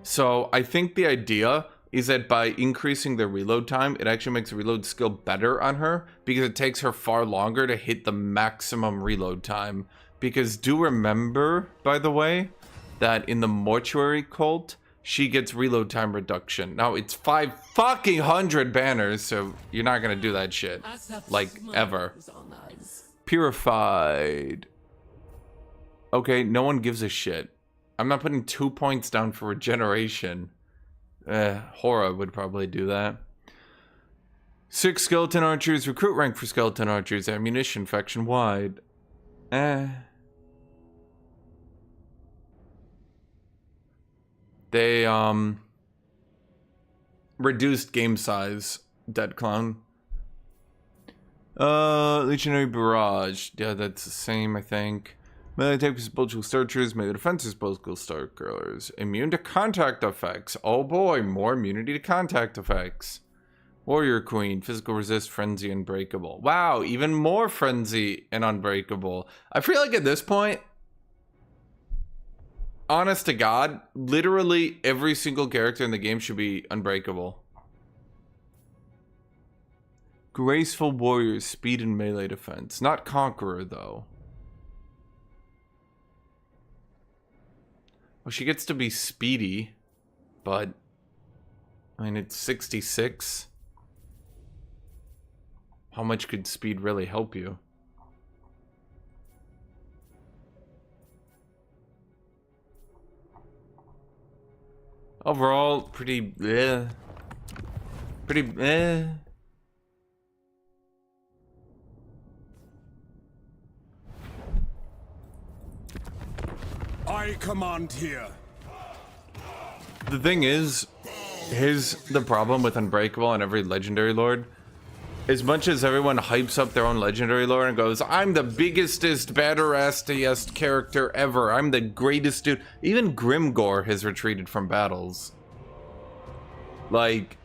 [SPEAKER 1] So, I think the idea is that by increasing the reload time, it actually makes the reload skill better on her, because it takes her far longer to hit the maximum reload time. Because do remember, by the way, that in the mortuary cult, she gets reload time reduction. Now, it's 500 banners, so you're not gonna do that shit. Like, ever. Purified. Okay, no one gives a shit. I'm not putting 2 points down for regeneration. Hora would probably do that. 6 skeleton archers. Recruit rank for skeleton archers. Ammunition faction wide. They, reduced game size. Dead clown. Legionary barrage. Yeah, that's the same, I think. Melee attack is bulging starchers. Melee defense is bulging starkers. Immune to contact effects. Oh boy, more immunity to contact effects. Warrior Queen. Physical resist, frenzy, unbreakable. Wow, even more frenzy and unbreakable. I feel like at this point, honest to God, literally every single character in the game should be unbreakable. Graceful warriors, speed and melee defense. Not conqueror though. Well, she gets to be speedy, but I mean, it's 66. How much could speed really help you? Overall, pretty eh. Pretty eh.
[SPEAKER 5] I command here.
[SPEAKER 1] The thing is, here's the problem with Unbreakable and every legendary lord. As much as everyone hypes up their own legendary lord and goes, I'm the biggestest, badderasstiest character ever. I'm the greatest dude. Even Grimgore has retreated from battles. Like,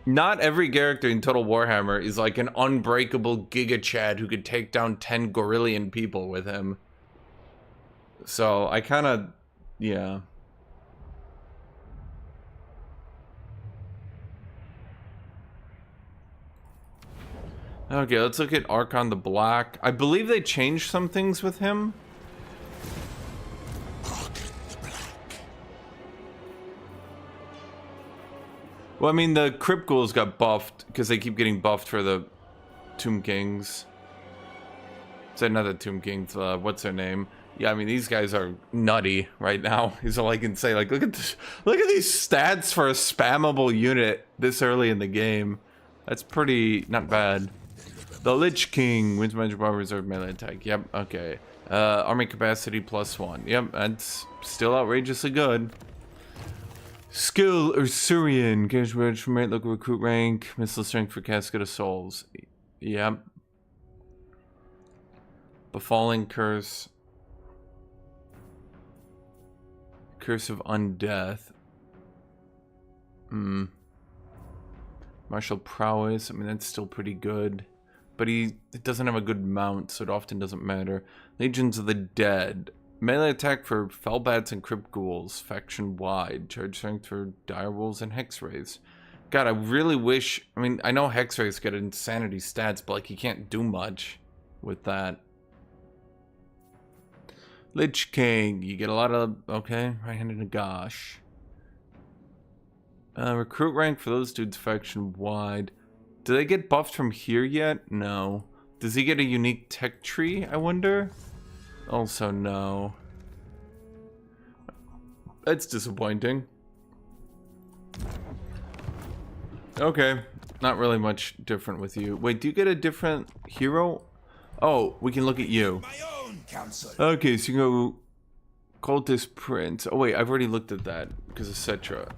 [SPEAKER 1] Not every character in Total Warhammer is like an unbreakable Giga Chad who could take down 10 gorillion people with him. So I kind of, yeah. Okay, let's look at Archon the Black. I believe they changed some things with him. Well, I mean, the Crypt Ghouls got buffed because they keep getting buffed for the Tomb Kings. It's another Tomb Kings. What's their name? Yeah, I mean, these guys are nutty right now. Is all I can say. Like, look at this, look at these stats for a spammable unit this early in the game. That's pretty not bad. The Lich King wins magic power reserve melee attack. Yep. Okay. Army capacity +1. Yep. That's still outrageously good. Skill Ursurian. Cash wedge from local recruit rank. Missile strength for Casket of Souls. Yep. Befalling Curse. Curse of Undeath. Martial Prowess. I mean, that's still pretty good. But it doesn't have a good mount, so it often doesn't matter. Legions of the Dead. Melee attack for Fellbats and Crypt Ghouls. Faction wide. Charge strength for Direwolves and Hexrays. God, I really wish... I mean, I know Hexrays get insanity stats, but like, you can't do much with that. Lich King. You get a lot of... Okay, right-handed Nagash. Recruit rank for those dudes faction wide. Do they get buffed from here yet? No. Does he get a unique tech tree, I wonder? Also, no. That's disappointing. Okay. Not really much different with you. Wait, do you get a different hero? Oh, we can look at you. Okay, so you go... Cultist Prince. Oh wait, I've already looked at that because of Cetra.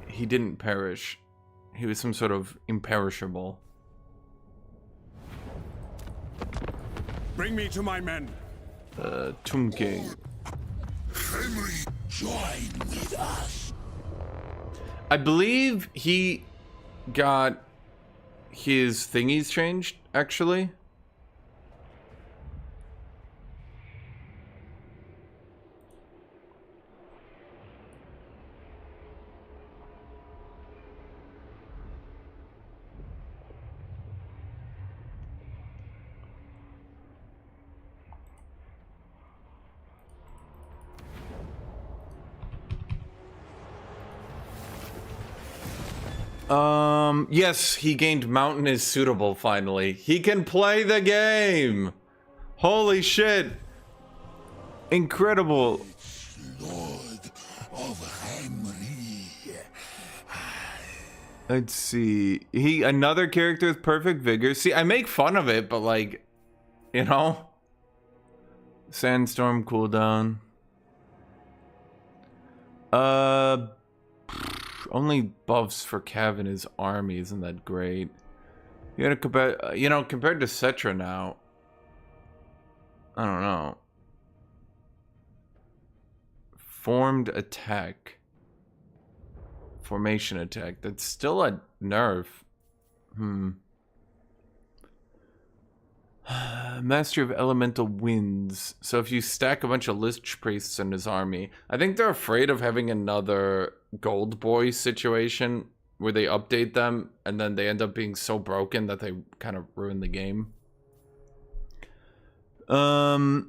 [SPEAKER 1] He didn't perish. He was some sort of imperishable.
[SPEAKER 5] Bring me to my men.
[SPEAKER 1] Tomb King.
[SPEAKER 3] Henry, join with us.
[SPEAKER 1] I believe he got his thingies changed, actually. Yes, he gained Mountain is suitable finally. He can play the game. Holy shit. Incredible.
[SPEAKER 3] Lord of Henry.
[SPEAKER 1] Let's see. Another character with perfect vigor. See, I make fun of it, but like, you know. Sandstorm cooldown. Only buffs for Cav and his army. Isn't that great? You gotta compare, you know, compared to Cetra now. I don't know. Formed attack. Formation attack. That's still a nerf. Mastery of Elemental Winds. So if you stack a bunch of Lich Priests in his army, I think they're afraid of having another Gold Boy situation where they update them and then they end up being so broken that they kind of ruin the game. Right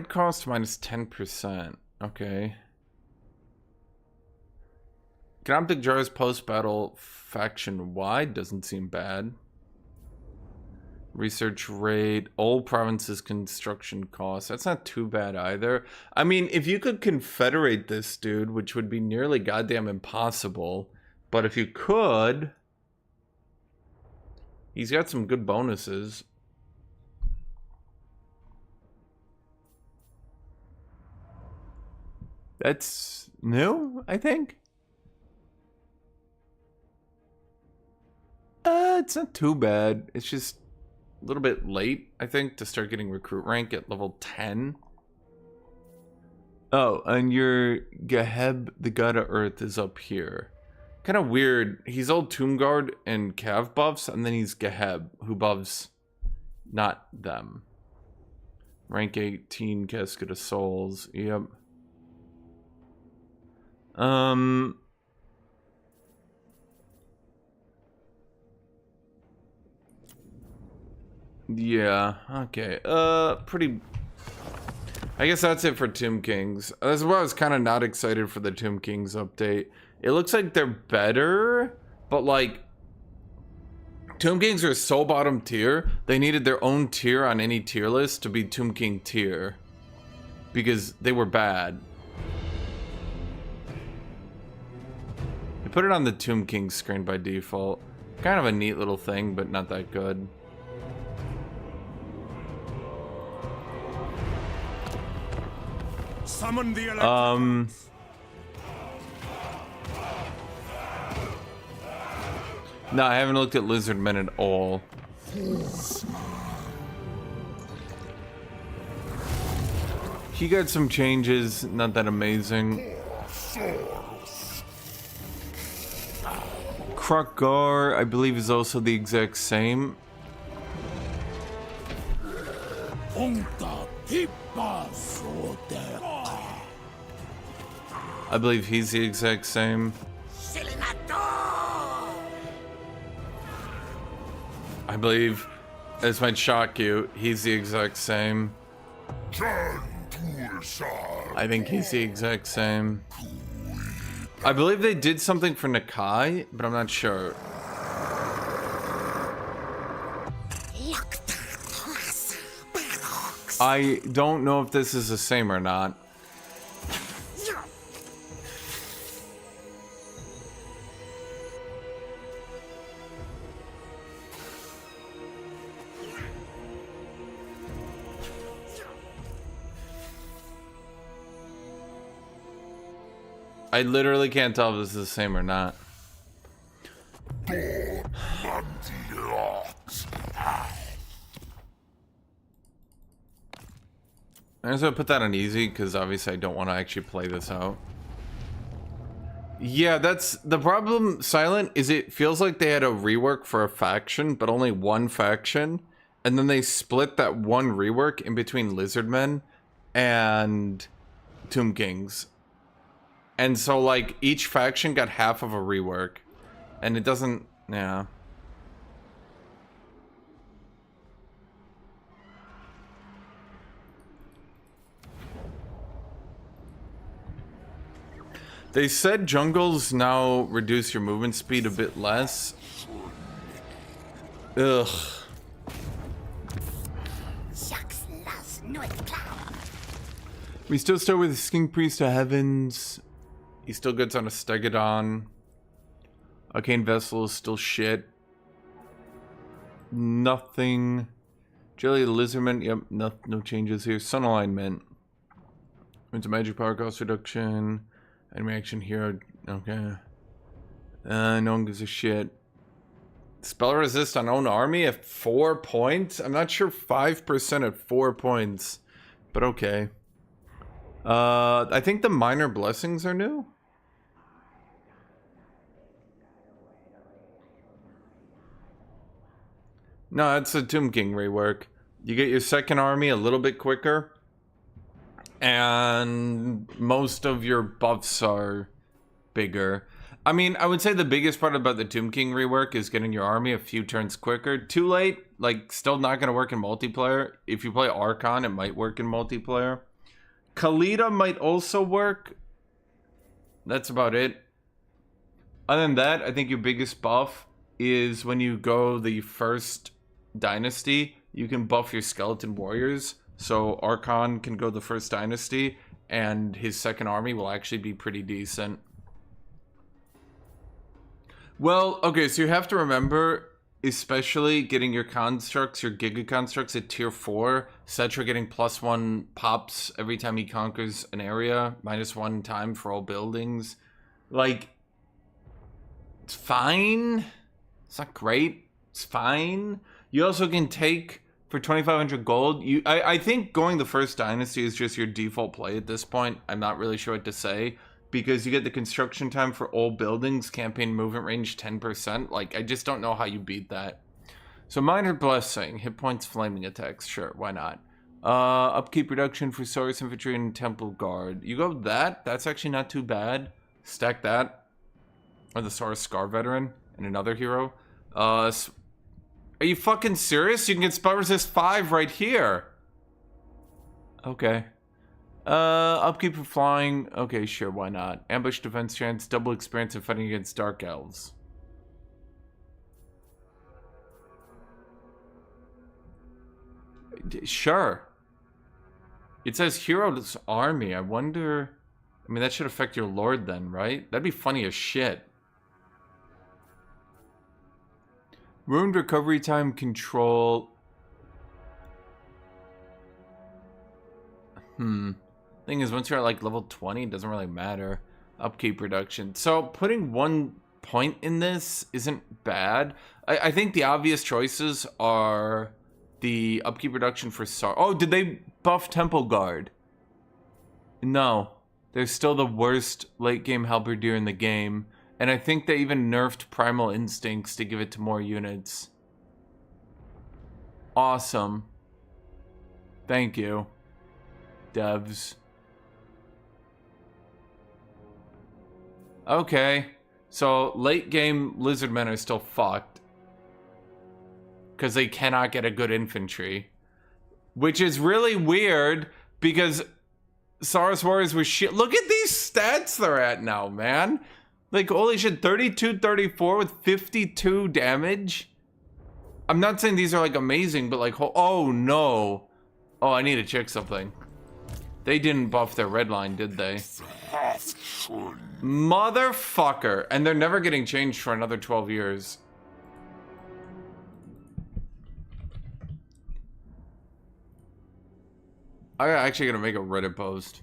[SPEAKER 1] cost minus 10%. Okay. Canoptic Jars post-battle faction wide doesn't seem bad. Research rate, all provinces construction costs. That's not too bad either. I mean, if you could confederate this dude, which would be nearly goddamn impossible, but if you could, he's got some good bonuses. That's new, I think. It's not too bad. It's just a little bit late, I think, to start getting recruit rank at level 10. Oh, and your Geheb, the god of Earth, is up here. Kind of weird. He's old Tomb Guard and Cav buffs, and then he's Geheb, who buffs not them. Rank 18, Casket of Souls. Yep. Yeah, okay. Pretty... I guess that's it for Tomb Kings. That's why I was kind of not excited for the Tomb Kings update. It looks like they're better, but like... Tomb Kings are so bottom tier, they needed their own tier on any tier list to be Tomb King tier. Because they were bad. They put it on the Tomb King screen by default. Kind of a neat little thing, but not that good.
[SPEAKER 5] Summon the electrons.
[SPEAKER 1] No, I haven't looked at Lizardmen at all. He got some changes, not that amazing. Krokgar, I believe, is also the exact same. I believe he's the exact same. I believe, this might shock you, he's the exact same. I think he's the exact same. I believe they did something for Nakai, but I'm not sure. I don't know if this is the same or not. I literally can't tell if this is the same or not. I'm just gonna put that on easy because obviously I don't want to actually play this out. Yeah, that's the problem, Silent, is it feels like they had a rework for a faction, but only one faction, and then they split that one rework in between Lizardmen and Tomb Kings. And so, like, each faction got half of a rework. And it doesn't... Yeah. They said jungles now reduce your movement speed a bit less. Ugh. We still start with Skink Priest to Heavens. He still gets on a Stegodon. Arcane Vessel is still shit. Nothing. Jelly the Lizardman. Yep, no changes here. Sun Alignment. It's a magic power cost reduction. Enemy action hero. Okay. No one gives a shit. Spell resist on own army at 4 points? I'm not sure 5% at 4 points. But okay. I think the minor blessings are new. No, that's a Tomb King rework. You get your second army a little bit quicker. And most of your buffs are bigger. I mean, I would say the biggest part about the Tomb King rework is getting your army a few turns quicker. Too late, like, still not going to work in multiplayer. If you play Archon, it might work in multiplayer. Khalida might also work. That's about it. Other than that, I think your biggest buff is when you go the first dynasty, you can buff your skeleton warriors. So Archon can go the first dynasty, and his second army will actually be pretty decent. Well, okay, so you have to remember, especially getting your constructs, your Giga constructs at tier 4, Cetra getting +1 pops every time he conquers an area, -1 time for all buildings. Like, it's fine. It's not great. It's fine. You also can take, for 2,500 gold, I think going the first dynasty is just your default play at this point. I'm not really sure what to say. because you get the construction time for old buildings, campaign movement range 10%. Like, I just don't know how you beat that. So minor blessing, hit points, flaming attacks. Sure, why not? Upkeep reduction for Saurus Infantry and Temple Guard. You go that? That's actually not too bad. Stack that. Or the Saurus Scar Veteran and another hero. Are you fucking serious? You can get spell resist 5 right here. Okay. Upkeep for flying. Okay, sure, why not? Ambush defense chance, double experience of fighting against Dark Elves. Sure. It says Hero's Army. I wonder... I mean, that should affect your Lord then, right? That'd be funny as shit. Ruined recovery time control... Thing is, once you're at like level 20, it doesn't really matter. Upkeep reduction. So putting 1 point in this isn't bad. I think the obvious choices are the upkeep reduction for Oh, did they buff Temple Guard? No. They're still the worst late game halberdier in the game. And I think they even nerfed Primal Instincts to give it to more units. Awesome. Thank you, devs. Okay, so late game Lizardmen are still fucked. Because they cannot get a good infantry. Which is really weird, because Saurus Warriors was shit. Look at these stats they're at now, man. Like, holy shit, 32, 34 with 52 damage. I'm not saying these are, like, amazing, but, like, oh, no. Oh, I need to check something. They didn't buff their red line, did they? Motherfucker. And they're never getting changed for another 12 years. I'm actually gonna make a Reddit post.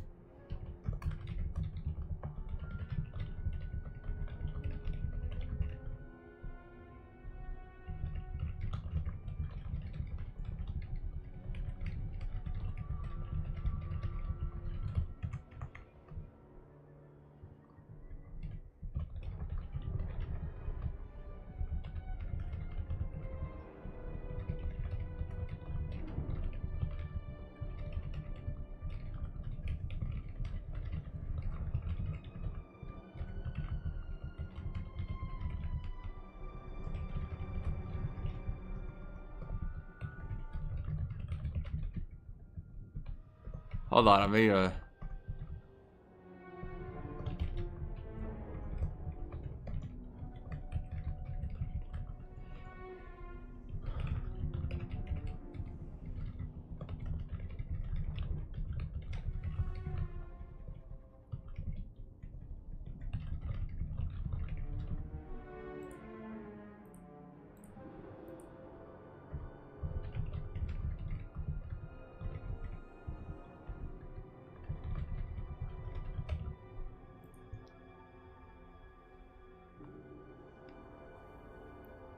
[SPEAKER 1] Hold on, I'm gonna...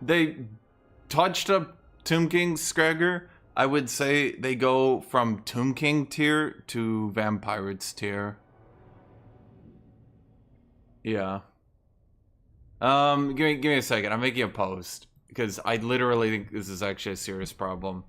[SPEAKER 1] They touched up Tomb King Scragger. I would say they go from Tomb King tier to Vampirates tier. Yeah. Give me a second. I'm making a post because I literally think this is actually a serious problem.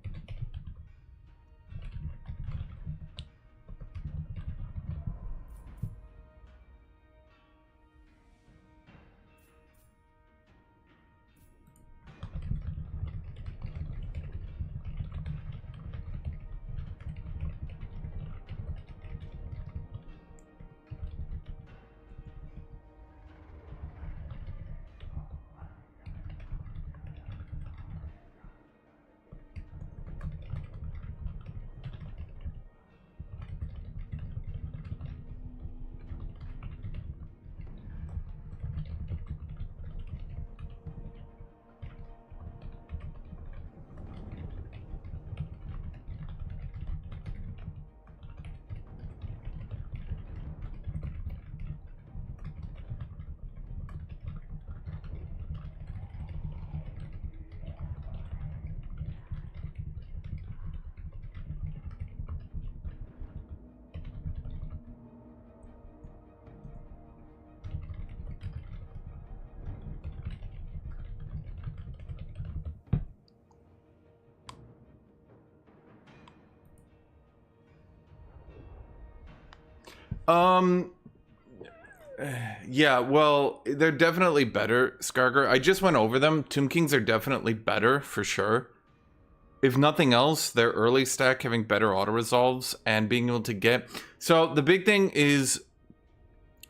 [SPEAKER 1] Um, yeah, well, they're definitely better, Skarger. I just went over them. Tomb Kings are definitely better, for sure. If nothing else, their early stack having better auto-resolves and being able to get... So, the big thing is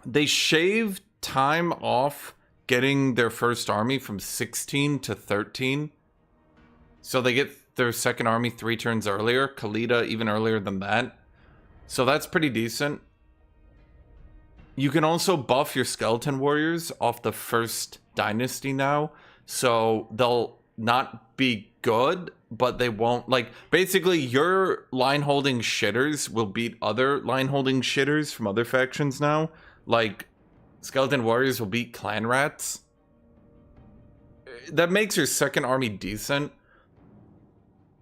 [SPEAKER 1] they shaved time off getting their first army from 16 to 13. So they get their second army 3 turns earlier. Khalida even earlier than that. So that's pretty decent. You can also buff your skeleton warriors off the first dynasty now. So they'll not be good, but they won't... Like, basically, your line-holding shitters will beat other line-holding shitters from other factions now. Like, skeleton warriors will beat clan rats. That makes your second army decent.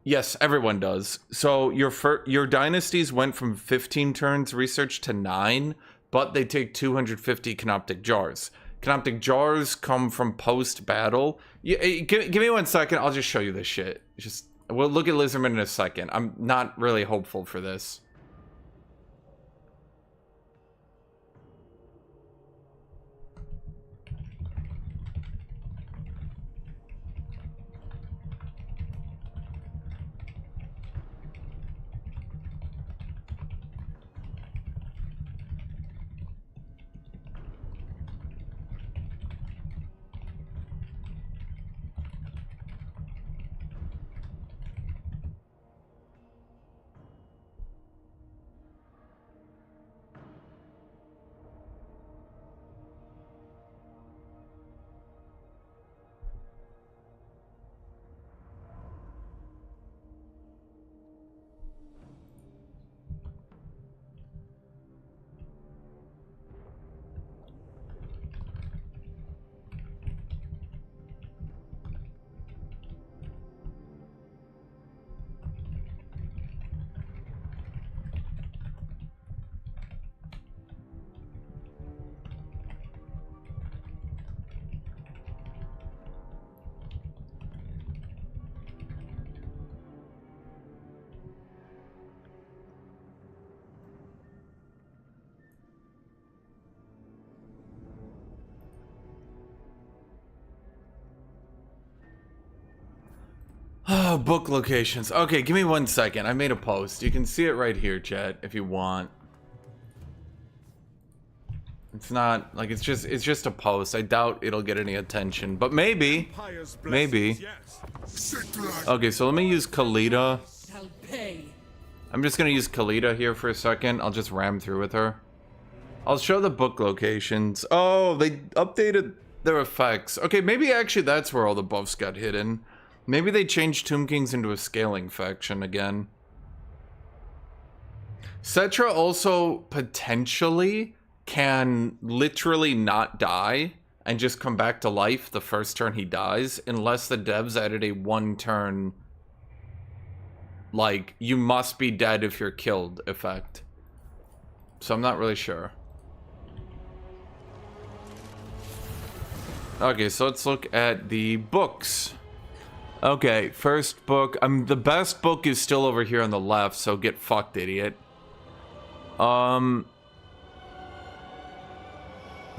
[SPEAKER 1] Yes, everyone does. So your dynasties went from 15 turns research to 9, but they take 250 Canoptic Jars. Canoptic Jars come from post-battle. Give me 1 second, I'll just show you this shit. We'll look at Lizardmen in a second. I'm not really hopeful for this. Oh, book locations. Okay, give me 1 second. I made a post. You can see it right here, chat, if you want. It's not like it's just a post. I doubt it'll get any attention, but maybe. Maybe. Okay, so let me use Khalida.
[SPEAKER 2] Shall pay.
[SPEAKER 1] I'm just gonna use Khalida here for a second. I'll just ram through with her. I'll show the book locations. Oh, they updated their effects. Okay, maybe actually that's where all the buffs got hidden. Maybe they changed Tomb Kings into a scaling faction again. Cetra also potentially can literally not die and just come back to life the first turn he dies, unless the devs added a 1 turn, like, you must be dead if you're killed effect. So I'm not really sure. Okay, so let's look at the books. Okay, first book. The best book is still over here on the left, so get fucked, idiot. SARS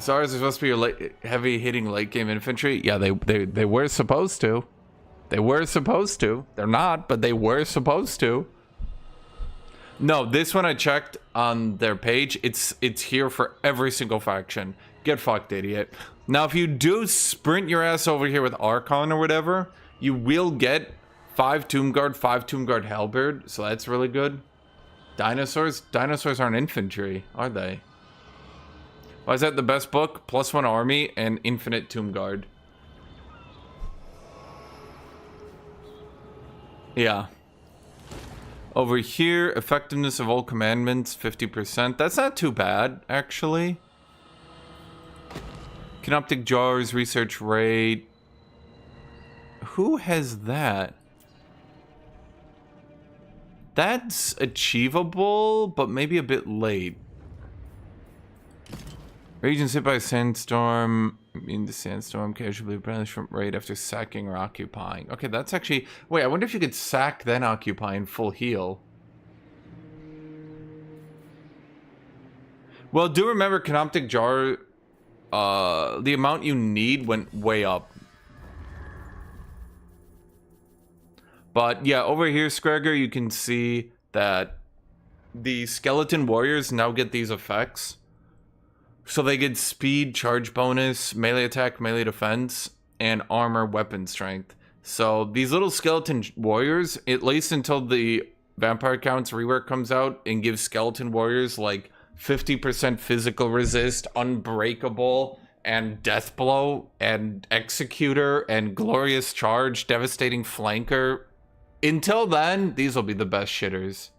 [SPEAKER 1] are supposed to be your heavy hitting late game infantry. Yeah, they were supposed to. They were supposed to. They're not, but they were supposed to. No, this one I checked on their page. It's here for every single faction. Get fucked, idiot. Now, if you do sprint your ass over here with Archon or whatever, you will get 5 Tomb Guard, 5 Tomb Guard Halberd, so that's really good. Dinosaurs? Dinosaurs aren't infantry, are they? Why is that the best book? +1 army and infinite Tomb Guard. Yeah. Over here, effectiveness of all commandments, 50%. That's not too bad, actually. Canoptic Jars, research rate. Who has that? That's achievable, but maybe a bit late. Regions hit by a sandstorm. In the sandstorm, casually replenishment rate after sacking or occupying. Okay, that's actually... Wait, I wonder if you could sack, then occupy, and full heal. Well, do remember Canoptic Jar, the amount you need went way up. But yeah, over here, Scragger, you can see that the skeleton warriors now get these effects. So they get speed, charge bonus, melee attack, melee defense, and armor, weapon strength. So these little skeleton warriors, at least until the Vampire Counts rework comes out and gives skeleton warriors like 50% physical resist, unbreakable, and death blow, and executor, and glorious charge, devastating flanker. Until then, these will be the best shitters.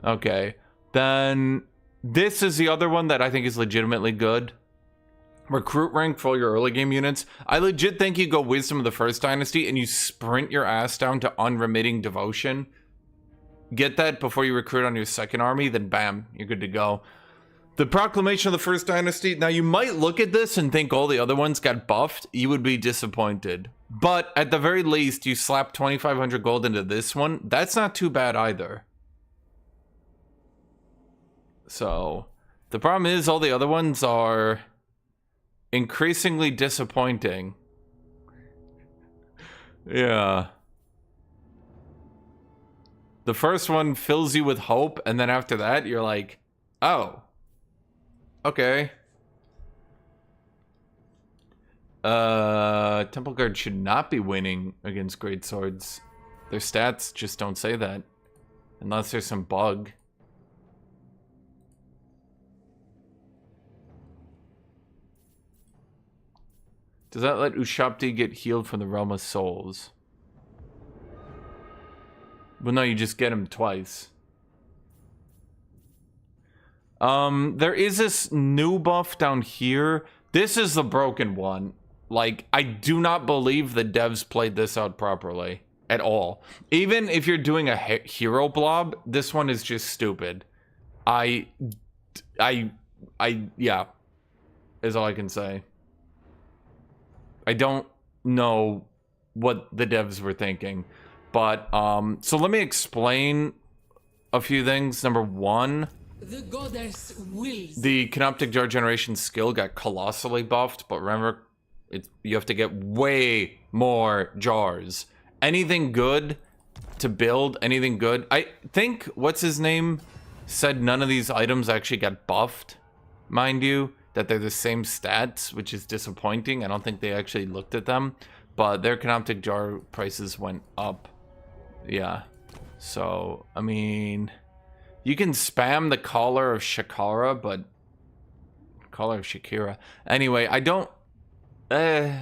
[SPEAKER 1] Okay, then this is the other one that I think is legitimately good. Recruit rank for all your early game units. I legit think you go Wisdom of the First Dynasty and you sprint your ass down to Unremitting Devotion. Get that before you recruit on your second army, then bam, you're good to go. The Proclamation of the First Dynasty. Now you might look at this and think all the other ones got buffed. You would be disappointed. But at the very least, you slap 2,500 gold into this one. That's not too bad either. So, the problem is all the other ones are increasingly disappointing. Yeah. The first one fills you with hope, and then after that, you're like, oh. Okay. Temple Guard should not be winning against Great Swords. Their stats just don't say that. Unless there's some bug. Does that let Ushabti get healed from the Realm of Souls? Well, no, you just get him twice. There is this new buff down here. This is the broken one. Like, I do not believe the devs played this out properly at all. Even if you're doing a hero blob, this one is just stupid. Yeah, is all I can say. I don't know what the devs were thinking. But, so let me explain a few things. Number one,
[SPEAKER 2] The goddess wills.
[SPEAKER 1] the Canoptic Jar Generation skill got colossally buffed, but remember, you have to get way more jars. Anything good to build, anything good. I think, what's his name, said none of these items actually got buffed, mind you. That they're the same stats, which is disappointing. I don't think they actually looked at them. But their Canoptic Jar prices went up. Yeah. So, I mean, you can spam the Collar of Shakara, but... Collar of Shakira. Anyway, I don't... You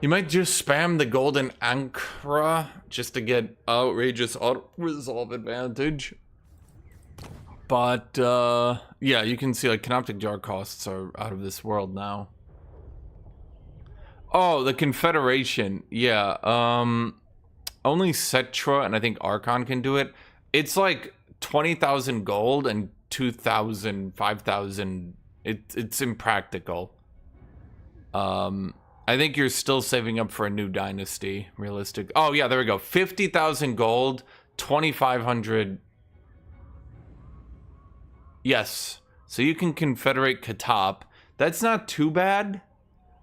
[SPEAKER 1] might just spam the Golden Ankra just to get outrageous auto-resolve advantage. But, yeah, you can see, like, Canoptic Jar costs are out of this world now. Oh, the Confederation. Yeah, only Cetra and I think Archon can do it. It's like 20,000 gold and 2,000, 5,000. It's impractical. I think you're still saving up for a new dynasty, realistic. Oh, yeah, there we go. 50,000 gold, 2,500... Yes. So you can confederate Katop. That's not too bad.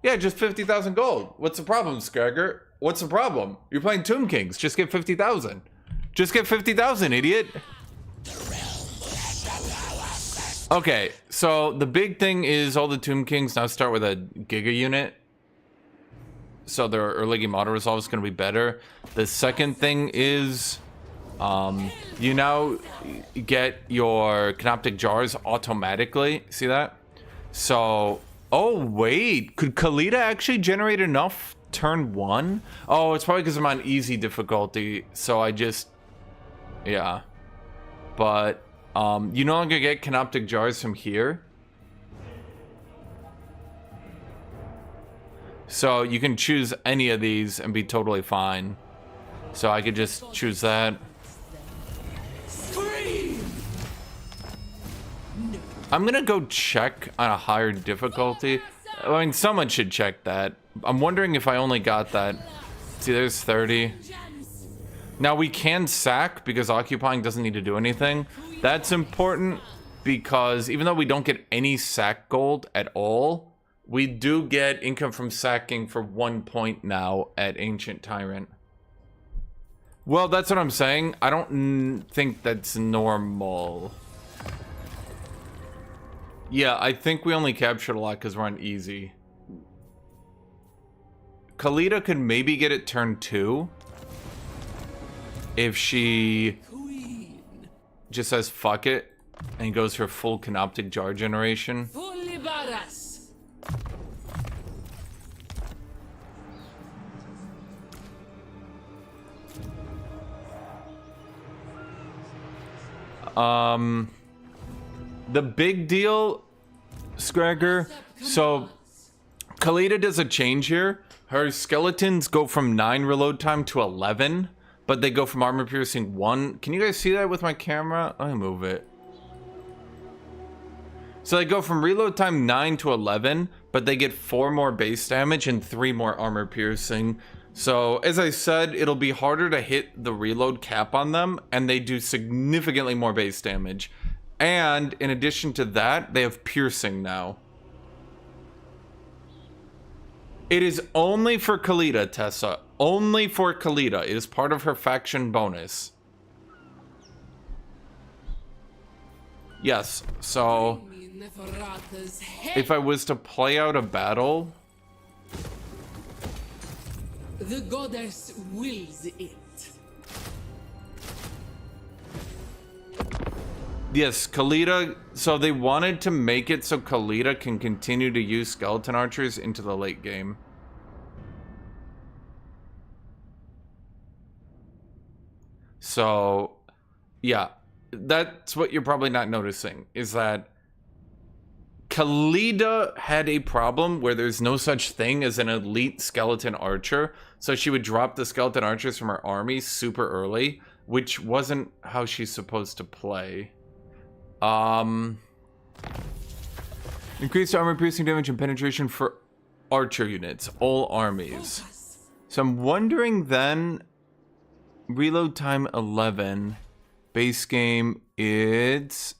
[SPEAKER 1] Yeah, just 50,000 gold. What's the problem, Scragger? What's the problem? You're playing Tomb Kings. Just get 50,000. Just get 50,000, idiot. Okay, so the big thing is all the Tomb Kings now start with a Giga unit. So their early game auto resolve is going to be better. The second thing is... you now get your Canoptic Jars automatically. See that? So, oh wait, could Kalita actually generate enough turn one? Oh, it's probably because I'm on easy difficulty. So I just, yeah. But, you no longer get Canoptic Jars from here. So you can choose any of these and be totally fine. So I could just choose that. I'm gonna go check on a higher difficulty. I mean, someone should check that. I'm wondering if I only got that. See, there's 30. Now we can sack because occupying doesn't need to do anything. That's important because even though we don't get any sack gold at all, we do get income from sacking for 1 point now at Ancient Tyrant. Well, that's what I'm saying. I don't think that's normal. Yeah, I think we only captured a lot because we're on easy. Khalida could maybe get it turn 2. If she just says fuck it and goes for full Canoptic Jar generation.
[SPEAKER 2] Fully badass.
[SPEAKER 1] The big deal, Scragger, so Khalida does a change here. Her skeletons go from 9 reload time to 11, but they go from armor piercing 1. Can you guys see that with my camera? Let me move it. So they go from reload time 9 to 11, but they get 4 more base damage and 3 more armor piercing. So, as I said, it'll be harder to hit the reload cap on them, and they do significantly more base damage. And, in addition to that, they have piercing now. It is only for Khalida, Tessa. Only for Khalida. It is part of her faction bonus. Yes, so if I was to play out a battle,
[SPEAKER 2] the goddess wills it.
[SPEAKER 1] yes, Khalida, so they wanted to make it so Khalida can continue to use skeleton archers into the late game. So, yeah, that's what you're probably not noticing, is that Khalida had a problem where there's no such thing as an elite skeleton archer, so she would drop the skeleton archers from her army super early, which wasn't how she's supposed to play. Increased armor piercing damage and penetration for archer units, all armies. So I'm wondering then, reload time 11, base game it's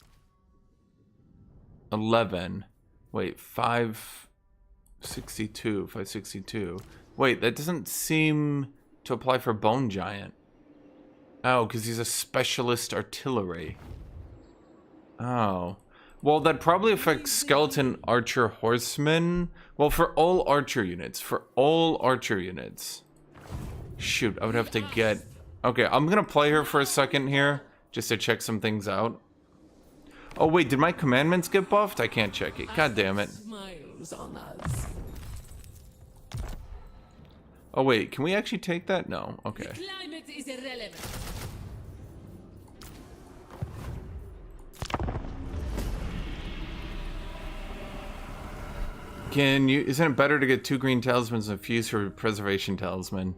[SPEAKER 1] 11. Wait, 562. Wait, that doesn't seem to apply for Bone Giant. Oh, because he's a specialist artillery. Oh. Well, that probably affects Skeleton Archer Horsemen. Well, for all archer units. Shoot, I would have to get... Okay, I'm gonna play her for a second here, just to check some things out. Oh wait, did my commandments get buffed? I can't check it. God damn it.
[SPEAKER 2] Smiles on us.
[SPEAKER 1] Oh wait, can we actually take that? No. Okay.
[SPEAKER 2] The climate is irrelevant.
[SPEAKER 1] Isn't it better to get 2 green talismans and fuse for preservation talisman?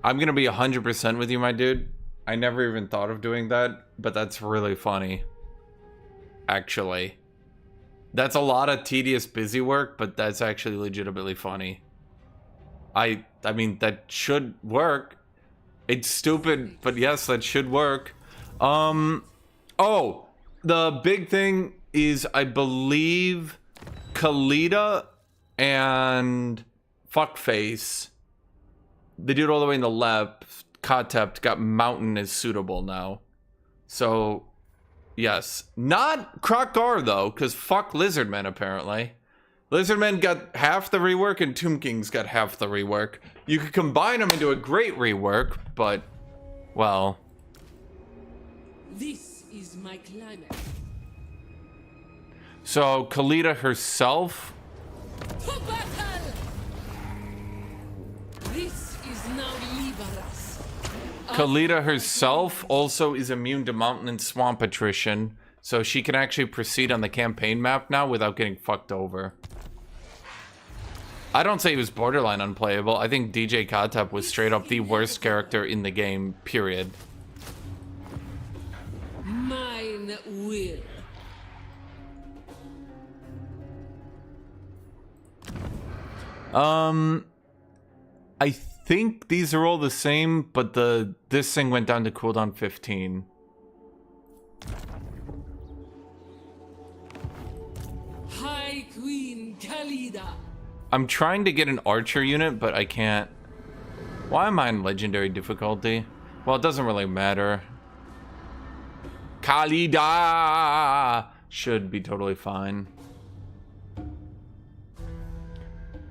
[SPEAKER 1] I'm gonna be 100% with you, my dude. I never even thought of doing that, but that's really funny. Actually. That's a lot of tedious busy work, but that's actually legitimately funny. I mean, that should work. It's stupid, but yes, that should work. Oh, the big thing is, I believe Khalida and Fuckface, the dude all the way in the left, Katept, got Mountain as suitable now. So, yes. Not Krokgar, though, because fuck Lizardmen, apparently. Lizardmen got half the rework, and Tomb Kings got half the rework. You could combine them into a great rework, but, well...
[SPEAKER 2] This is my climate.
[SPEAKER 1] So, Khalida herself...
[SPEAKER 2] To battle! This is now Liberas.
[SPEAKER 1] Khalida herself also is immune to mountain and swamp attrition, so she can actually proceed on the campaign map now without getting fucked over. I don't say he was borderline unplayable. I think DJ Katept was straight up the worst character in the game, period.
[SPEAKER 2] Mine will.
[SPEAKER 1] I think these are all the same, but this thing went down to cooldown 15.
[SPEAKER 2] High Queen Khalida.
[SPEAKER 1] I'm trying to get an archer unit, but I can't. Why am I in legendary difficulty? Well, it doesn't really matter. Khalida should be totally fine.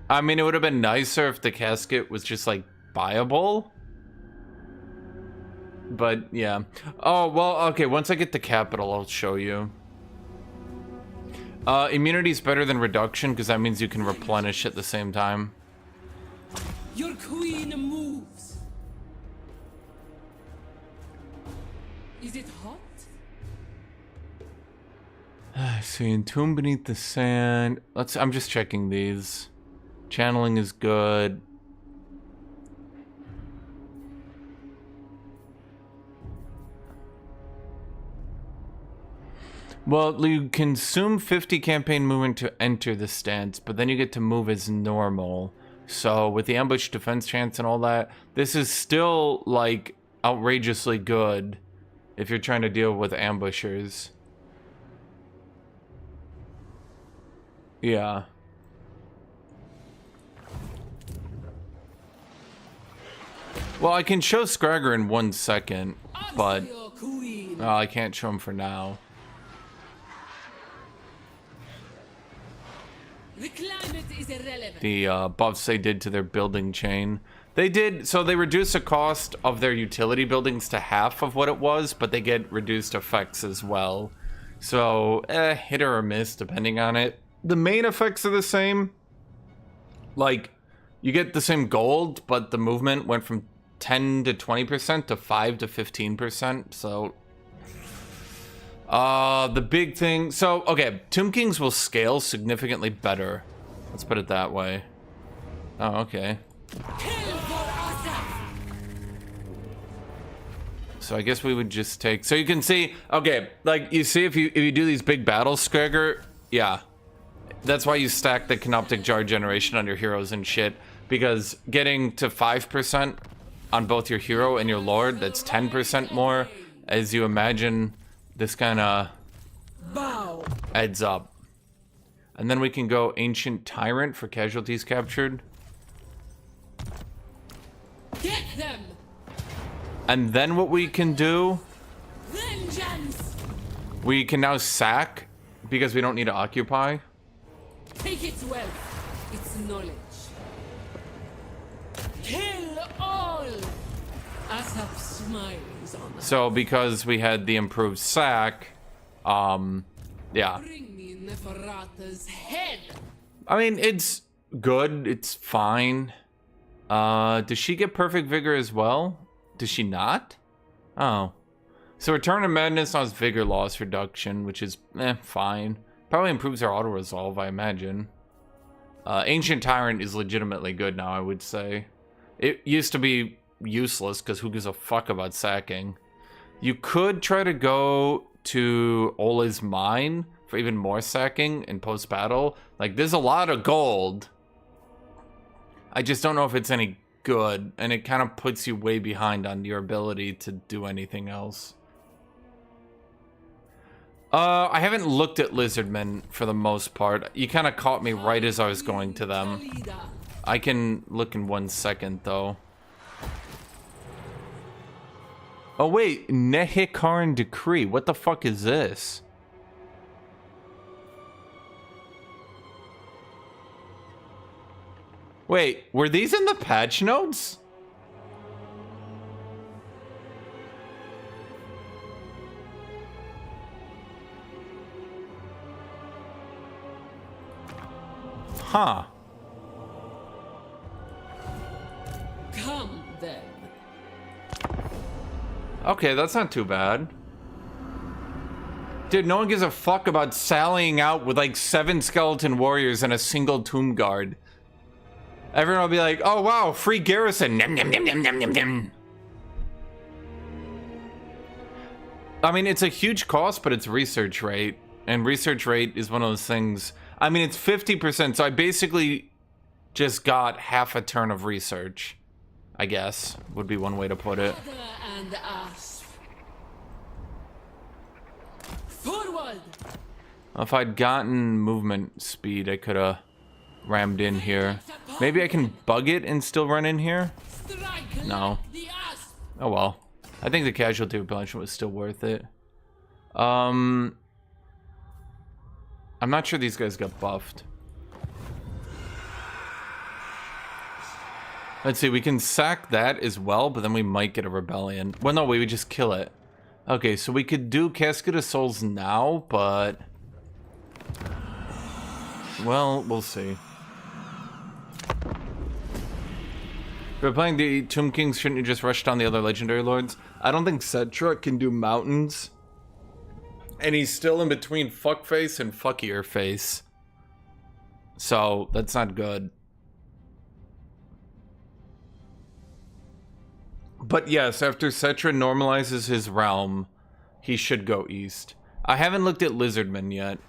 [SPEAKER 1] I mean, it would have been nicer if the casket was just, like, buyable. But, yeah. Oh, well, okay, once I get the capital, I'll show you. Immunity is better than reduction, because that means you can replenish at the same time.
[SPEAKER 2] Your queen moves. Is it hot?
[SPEAKER 1] See, Entomb Beneath the Sand. I'm just checking these. Channeling is good. Well, you consume 50 campaign movement to enter the stance, but then you get to move as normal. So with the ambush defense chance and all that, this is still, like, outrageously good if you're trying to deal with ambushers. Yeah. Well, I can show Scragger in 1 second, but
[SPEAKER 2] Your queen.
[SPEAKER 1] I can't show him for now.
[SPEAKER 2] The climate is irrelevant.
[SPEAKER 1] The buffs they did to their building chain. They did, so they reduced the cost of their utility buildings to half of what it was, but they get reduced effects as well. So, hit or miss depending on it. The main effects are the same. Like, you get the same gold, but the movement went from 10 to 20% to 5 to 15%, so... the big thing... So, okay, Tomb Kings will scale significantly better. Let's put it that way. Oh, okay.
[SPEAKER 2] Kill for Asaf.
[SPEAKER 1] So I guess we would just take... So you can see... Okay, like, you see if you do these big battles, Scragger... Yeah. That's why you stack the Canoptic Jar generation on your heroes and shit. Because getting to 5% on both your hero and your lord, that's 10% more. As you imagine, this kind of adds up. And then we can go Ancient Tyrant for casualties captured.
[SPEAKER 2] Get them.
[SPEAKER 1] And then what we can do,
[SPEAKER 2] Vengeance.
[SPEAKER 1] we can now sack because we don't need to occupy.
[SPEAKER 2] Take its wealth, its knowledge. Kill all. Asap smiles on us.
[SPEAKER 1] So because we had the improved sack, yeah.
[SPEAKER 2] Bring me Neferata's head.
[SPEAKER 1] I mean, it's good. It's fine. Does she get perfect vigor as well? Does she not? Oh. So Return of Madness has vigor loss reduction, which is, fine. Probably improves her auto-resolve, I imagine. Ancient Tyrant is legitimately good now, I would say. It used to be useless, because who gives a fuck about sacking? You could try to go to Ola's Mine for even more sacking in post-battle. Like, there's a lot of gold. I just don't know if it's any good, and it kind of puts you way behind on your ability to do anything else. I haven't looked at Lizardmen for the most part. You kind of caught me right as I was going to them. I can look in 1 second, though. Oh, wait. Nehikaran Decree. What the fuck is this? Wait, were these in the patch notes? Huh.
[SPEAKER 2] Come then.
[SPEAKER 1] Okay, that's not too bad. Dude, no one gives a fuck about sallying out with like 7 skeleton warriors and a single tomb guard. Everyone will be like, oh wow, free garrison. Nom, nom, nom, nom, nom, nom, nom. I mean, it's a huge cost, but it's research rate. And research rate is one of those things. I mean, it's 50%, so I basically just got half a turn of research. I guess, would be one way to put it.
[SPEAKER 2] Father and us. Forward.
[SPEAKER 1] If I'd gotten movement speed, I could have rammed in here. Maybe I can bug it and still run in here?
[SPEAKER 2] Strike
[SPEAKER 1] No.
[SPEAKER 2] like the asp.
[SPEAKER 1] Oh well. I think the casualty replenishment was still worth it. I'm not sure these guys got buffed. Let's see, we can sack that as well, but then we might get a rebellion. Well, no, we would just kill it. Okay, so we could do Casket of Souls now, but... well, we'll see. If we're playing the Tomb Kings, shouldn't you just rush down the other Legendary Lords? I don't think Cetra can do mountains. And he's still in between fuckface and fuckier face. So, that's not good. But yes, after Cetra normalizes his realm, he should go east. I haven't looked at Lizardmen yet.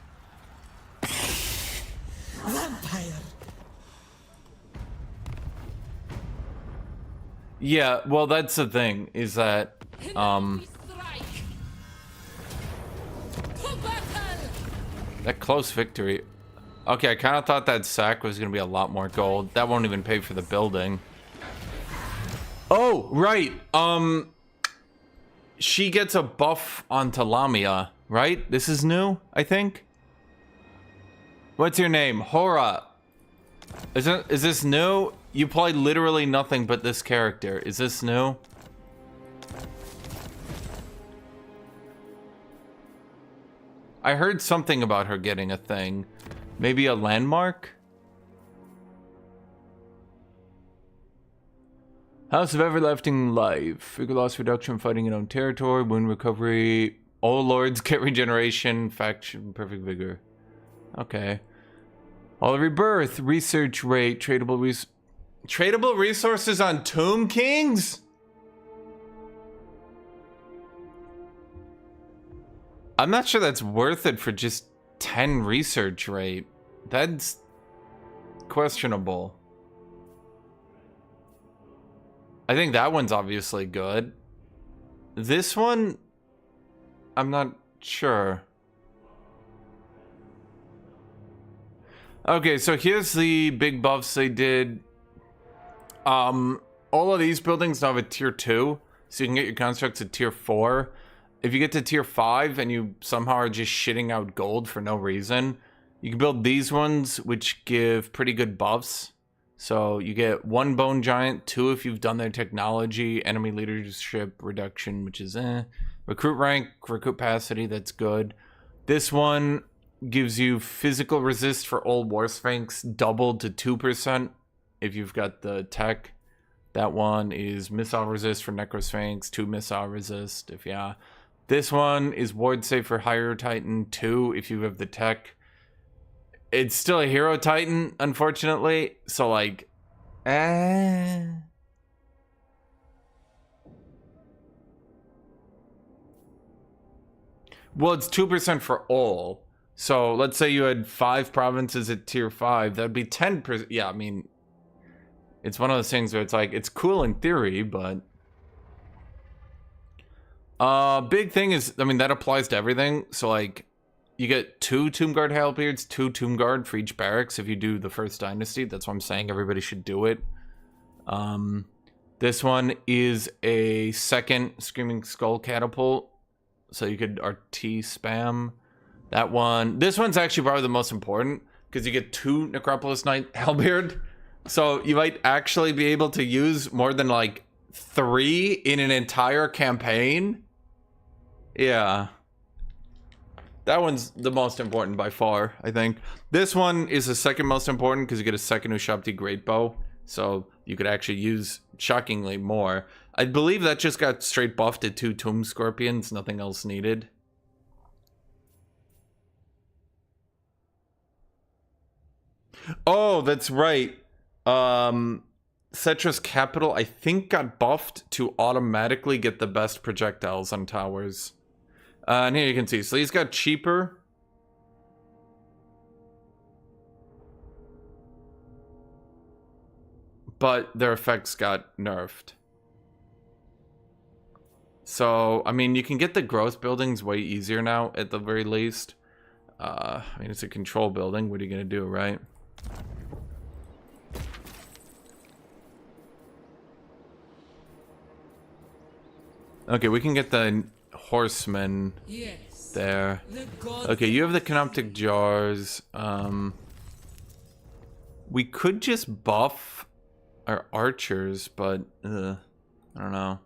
[SPEAKER 6] Vampire.
[SPEAKER 1] Yeah, well, that's the thing, is that,
[SPEAKER 2] Strike. To battle.
[SPEAKER 1] that close victory... Okay, I kind of thought that sack was going to be a lot more gold. That won't even pay for the building. Oh, right. She gets a buff onto Lamia, right? This is new, I think. What's your name? Hora. Is this new? You play literally nothing but this character. Is this new? I heard something about her getting a thing. Maybe a landmark? House of Everlasting Life. Figure loss reduction, fighting in own territory, wound recovery. All lords get regeneration, faction, perfect vigor. Okay. All rebirth, research rate, tradable resources on Tomb Kings? I'm not sure that's worth it for just 10 research rate. That's questionable. I think that one's obviously good. This one, I'm not sure. Okay, so here's the big buffs they did. All of these buildings now have a tier 2, so you can get your constructs at tier 4. If you get to tier 5 and you somehow are just shitting out gold for no reason, you can build these ones, which give pretty good buffs. So you get 1 bone giant, 2 if you've done their technology, enemy leadership reduction, which is recruit rank, recruit capacity, that's good. This one gives you physical resist for old war sphinx doubled to 2% if you've got the tech. That one is missile resist for necrosphinx, 2 missile resist if yeah. This one is ward save for higher titan 2 if you have the tech. It's still a hero titan, unfortunately. So like, well, it's 2% for all. So let's say you had 5 provinces at tier 5, that'd be 10%. Yeah, I mean, it's one of those things where it's like, it's cool in theory, but big thing is, I mean, that applies to everything. So like, you get 2 Tomb Guard Halberds, 2 Tomb Guard for each barracks if you do the first dynasty. That's why I'm saying everybody should do it. This one is a 2nd Screaming Skull Catapult, so you could RT spam that one. This one's actually probably the most important because you get 2 Necropolis Knight Halberd, so you might actually be able to use more than like 3 in an entire campaign. Yeah. That one's the most important by far, I think. This one is the 2nd most important because you get a 2nd Ushabti Great Bow. So you could actually use, shockingly, more. I believe that just got straight buffed to 2 Tomb Scorpions, nothing else needed. Oh, that's right. Cetra's Capital, I think, got buffed to automatically get the best projectiles on towers. And here you can see, so he's got cheaper. but their effects got nerfed. So, I mean, you can get the growth buildings way easier now, at the very least. I mean, it's a control building. What are you going to do, right? Okay, we can get the horsemen there. Okay, you have the canoptic jars. We could just buff our archers, but I don't know.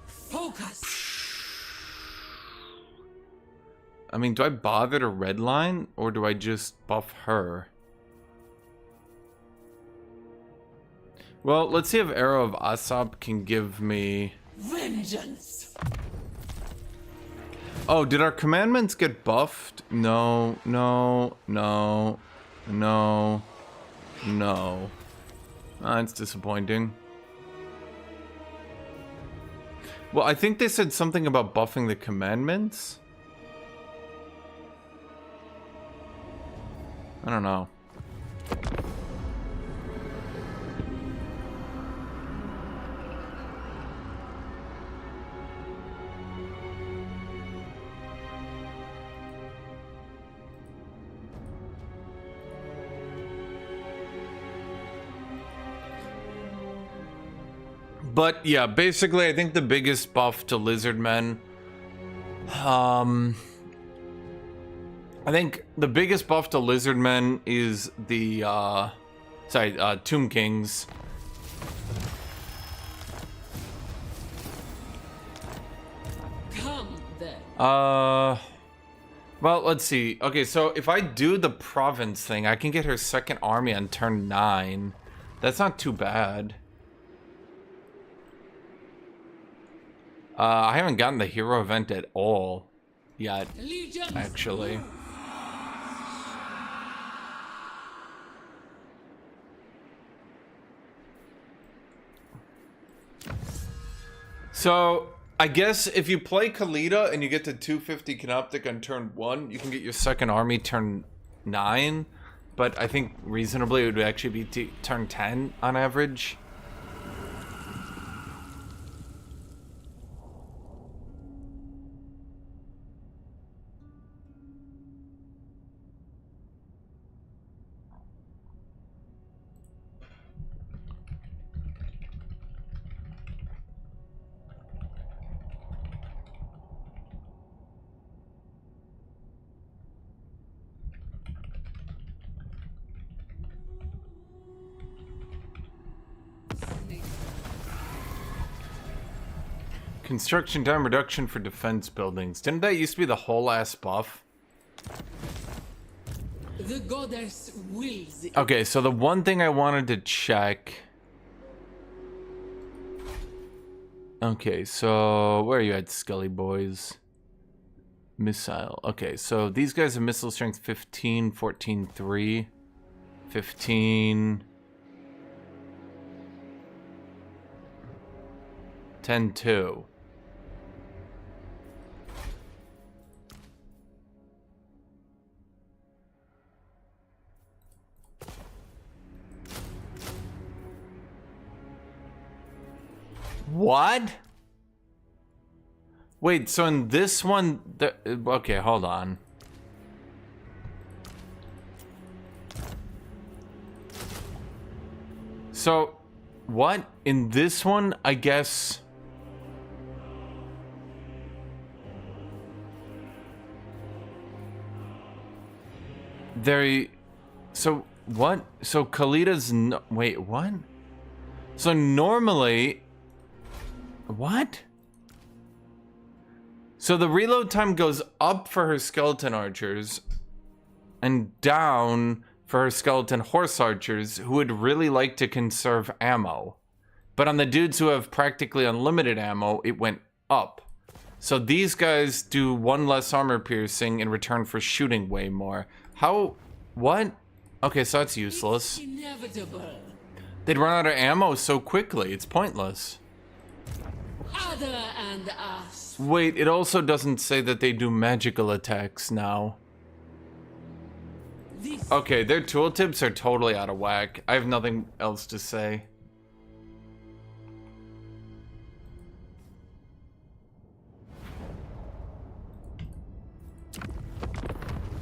[SPEAKER 2] Focus.
[SPEAKER 1] I mean, do I bother to redline, or do I just buff her? Well, let's see if Arrow of Asap can give me...
[SPEAKER 2] Vengeance.
[SPEAKER 1] Oh, did our commandments get buffed? No, no, no, no, no. That's disappointing. Well, I think they said something about buffing the commandments. I don't know. But yeah, basically I think the biggest buff to Lizardmen, I think the biggest buff to Lizardmen is the Tomb Kings.
[SPEAKER 2] Come then.
[SPEAKER 1] Well, let's see. Okay, so if I do the province thing, I can get her second army on turn 9. That's not too bad. I haven't gotten the hero event at all yet, actually. So, I guess if you play Kalita and you get to 250 Canoptic on turn 1, you can get your second army turn 9. But I think reasonably it would actually be turn 10 on average. Construction time reduction for defense buildings. Didn't that used to be the whole ass buff?
[SPEAKER 2] The goddess wills it.
[SPEAKER 1] Okay, so the one thing I wanted to check. Okay, so where are you at, Scully boys? Missile. Okay, so these guys have missile strength 15, 14, 3, 15, 10, 2. What? Wait, so in this one, okay, hold on. So, what? In this one, I guess... They... So, what? So, Kalita's... No, wait, what? So, normally... What? So, the reload time goes up for her skeleton archers and down for her skeleton horse archers who would really like to conserve ammo. But on the dudes who have practically unlimited ammo, it went up. So these guys do 1 less armor piercing in return for shooting way more. How? What? Okay, so that's useless.
[SPEAKER 2] Inevitable.
[SPEAKER 1] They'd run out of ammo so quickly, it's pointless.
[SPEAKER 2] Other and us.
[SPEAKER 1] Wait, it also doesn't say that they do magical attacks now.
[SPEAKER 2] This
[SPEAKER 1] Okay, their tooltips are totally out of whack. I have nothing else to say.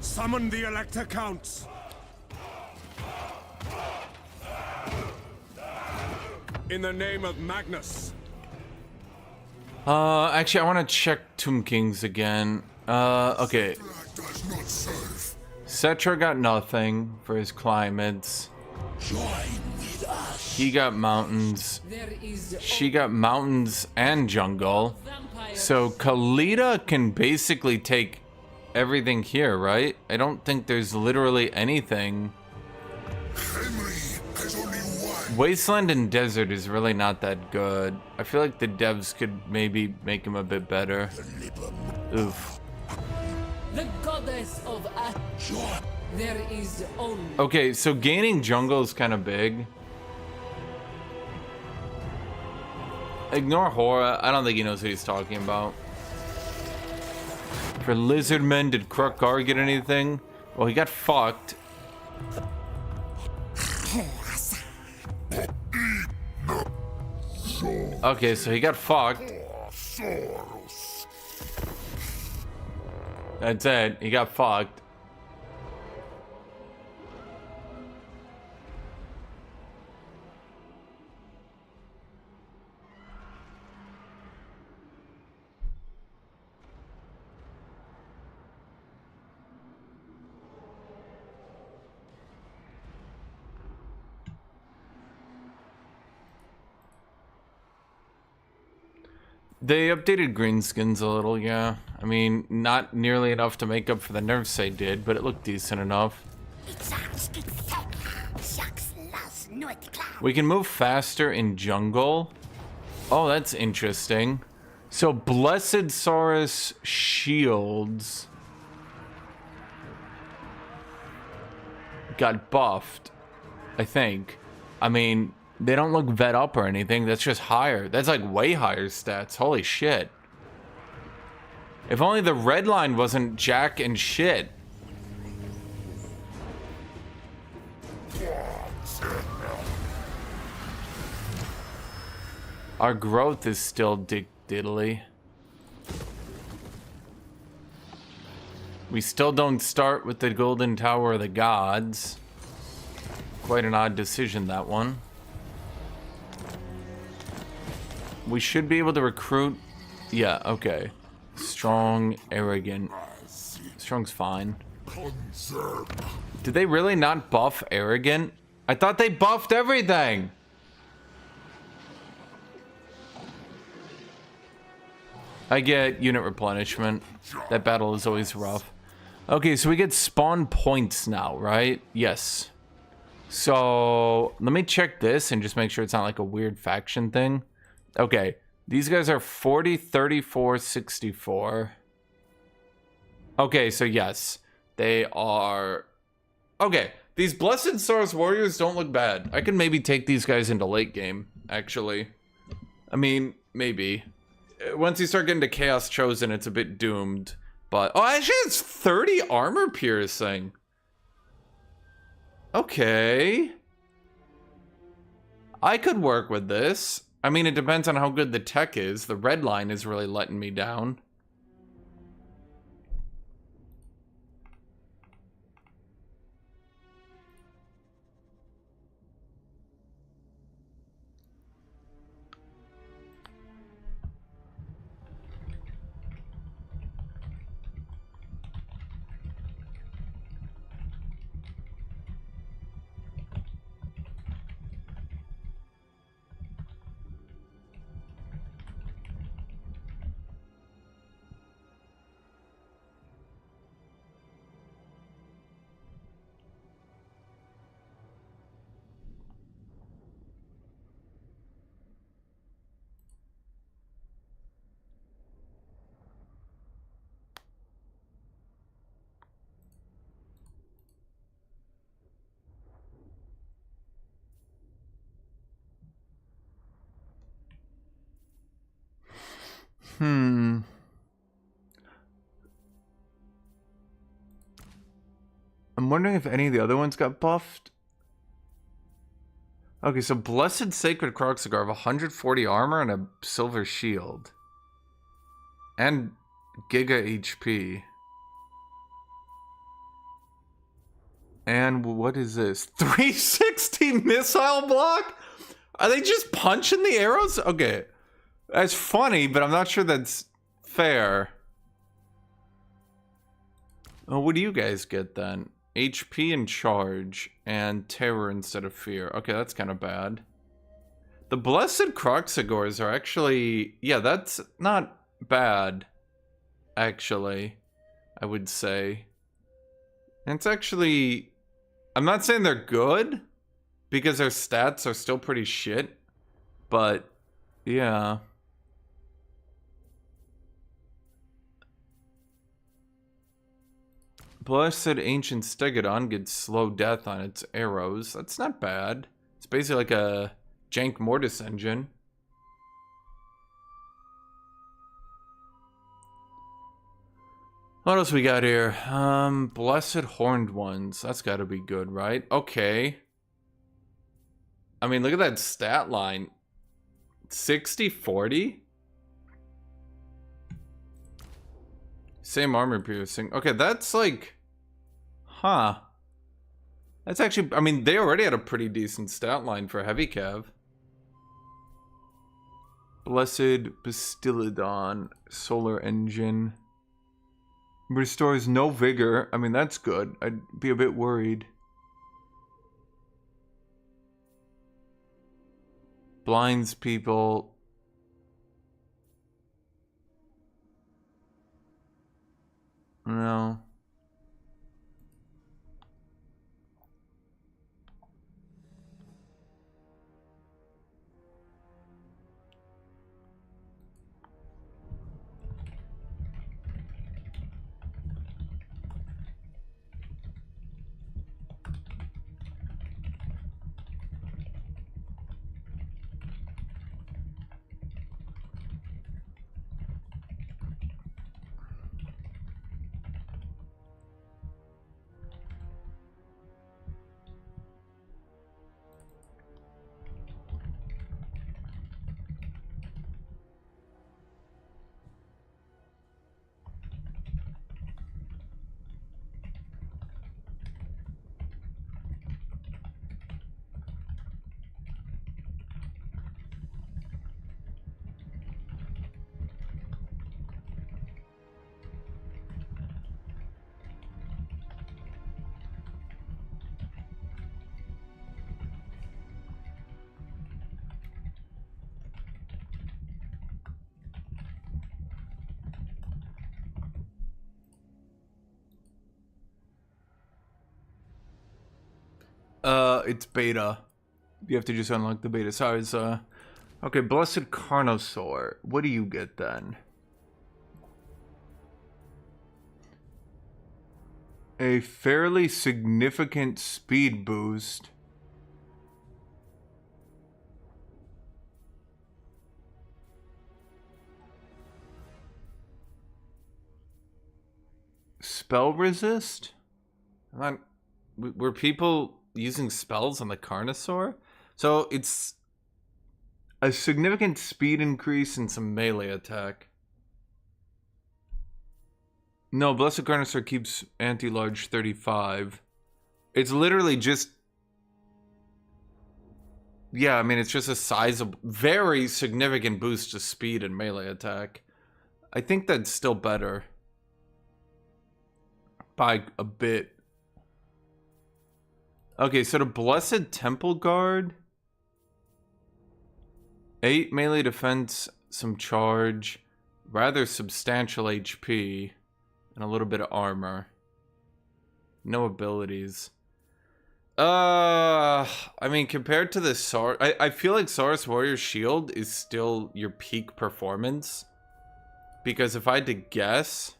[SPEAKER 5] Summon the Elector Counts. In the name of Magnus.
[SPEAKER 1] Actually, I want to check Tomb Kings again. Okay.
[SPEAKER 3] Flag does not serve.
[SPEAKER 1] Cetra got nothing for his climates.
[SPEAKER 3] Join with us.
[SPEAKER 1] He got mountains.
[SPEAKER 2] there is
[SPEAKER 1] She got mountains and jungle.
[SPEAKER 2] vampire.
[SPEAKER 1] So Kalita can basically take everything here, right? I don't think there's literally anything.
[SPEAKER 3] Henry has only one.
[SPEAKER 1] Wasteland and Desert is really not that good. I feel like the devs could maybe make him a bit better. Oof.
[SPEAKER 2] The goddess of
[SPEAKER 3] Join.
[SPEAKER 2] there is only
[SPEAKER 1] Okay, so gaining jungle is kind of big. Ignore Hora. I don't think he knows what he's talking about. For Lizardmen, did Krukar get anything? Well, he got fucked. Okay, so he got fucked. That's it. He got fucked. They updated greenskins a little, yeah. I mean, not nearly enough to make up for the nerfs they did, but it looked decent enough. We can move faster in jungle. Oh, that's interesting. So, Blessed Saurus shields got buffed, I think. I mean, they don't look vet up or anything. That's just higher. That's like way higher stats. Holy shit. If only the red line wasn't jack and shit. Our growth is still diddly. We still don't start with the Golden Tower of the Gods. Quite an odd decision, that one. We should be able to recruit. Yeah, okay. Strong, arrogant. Strong's fine.
[SPEAKER 3] Conserve.
[SPEAKER 1] Did they really not buff arrogant? I thought they buffed everything. I get unit replenishment. That battle is always rough. Okay, so we get spawn points now, right? Yes. So let me check this and just make sure it's not like a weird faction thing. Okay, these guys are 40, 34, 64. Okay, so yes, they are... Okay, these Blessed Saurus warriors don't look bad. I can maybe take these guys into late game, actually. I mean, maybe. Once you start getting to Chaos Chosen, it's a bit doomed. But, oh, actually it's 30 armor piercing. Okay. I could work with this. I mean, it depends on how good the tech is. The red line is really letting me down. I'm wondering if any of the other ones got buffed. Okay, so Blessed Sacred Kroxagar have 140 armor and a silver shield. And Giga HP. And what is this? 360 missile block? Are they just punching the arrows? Okay. That's funny, but I'm not sure that's fair. Oh, what do you guys get then? HP and charge, and terror instead of fear. Okay, that's kind of bad. The Blessed Kroxagors are actually... Yeah, that's not bad, actually, I would say. And it's actually... I'm not saying they're good, because their stats are still pretty shit, but, yeah. Blessed Ancient Stegodon gets slow death on its arrows. That's not bad. It's basically like a jank Mortis engine. What else we got here? Blessed Horned Ones. That's gotta be good, right? Okay. I mean, look at that stat line. 60-40? Same armor piercing. Okay, that's like... Huh. That's actually... I mean, they already had a pretty decent stat line for heavy cav. Blessed Bastillodon. Solar Engine. Restores no vigor. I mean, that's good. I'd be a bit worried. Blinds people. No. It's beta. You have to just unlock the beta. Sorry, it's, okay, Blessed Carnosaur. What do you get then? A fairly significant speed boost. Spell resist? Were people using spells on the Carnosaur? So it's a significant speed increase and some melee attack. No, Blessed Carnosaur keeps anti-large 35. It's literally just... Yeah, I mean, it's just a sizable, very significant boost to speed and melee attack. I think that's still better. By a bit. Okay, so the Blessed Temple Guard. 8 melee defense, some charge, rather substantial HP, and a little bit of armor. No abilities. I mean, compared to the I feel like Saurus Warrior Shield is still your peak performance. Because if I had to guess...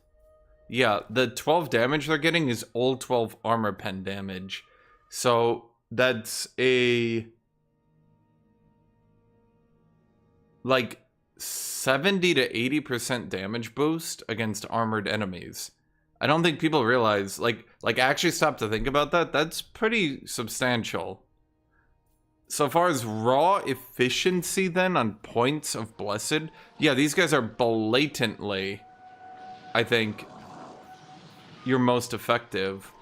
[SPEAKER 1] Yeah, the 12 damage they're getting is all 12 armor pen damage. So that's a... like 70 to 80% damage boost against armored enemies. I don't think people realize, like actually stop to think about that. That's pretty substantial. So far as raw efficiency then on points of Blessed, yeah, these guys are blatantly, I think, your most effective.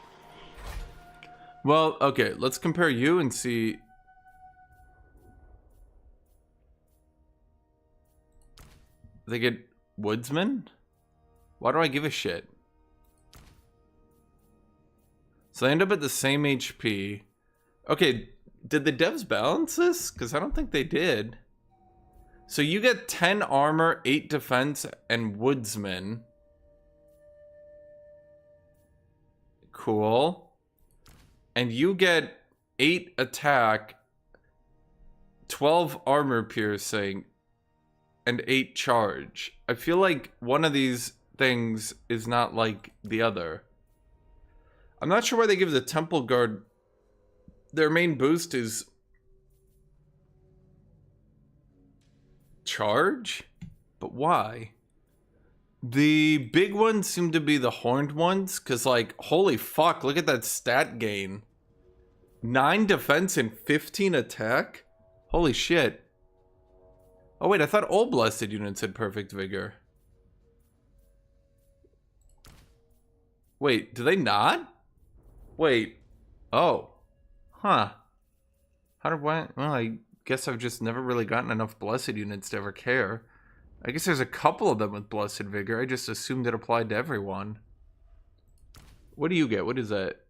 [SPEAKER 1] Well, okay, let's compare you and see. They get Woodsman? Why do I give a shit? So they end up at the same HP. Okay, did the devs balance this? Because I don't think they did. So you get 10 armor, 8 defense, and Woodsman. Cool. And you get 8 attack, 12 armor piercing, and 8 charge. I feel like one of these things is not like the other. I'm not sure why they give the Temple Guard. Their main boost is charge? But why? The big ones seem to be the horned ones, because, like, holy fuck, look at that stat gain. 9 defense and 15 attack? Holy shit. Oh wait, I thought all Blessed units had perfect vigor. Wait, do they not? Wait. Oh. Huh. How did why? Well, I guess I've just never really gotten enough Blessed units to ever care. I guess there's a couple of them with Blessed Vigor. I just assumed it applied to everyone. What do you get? What is that?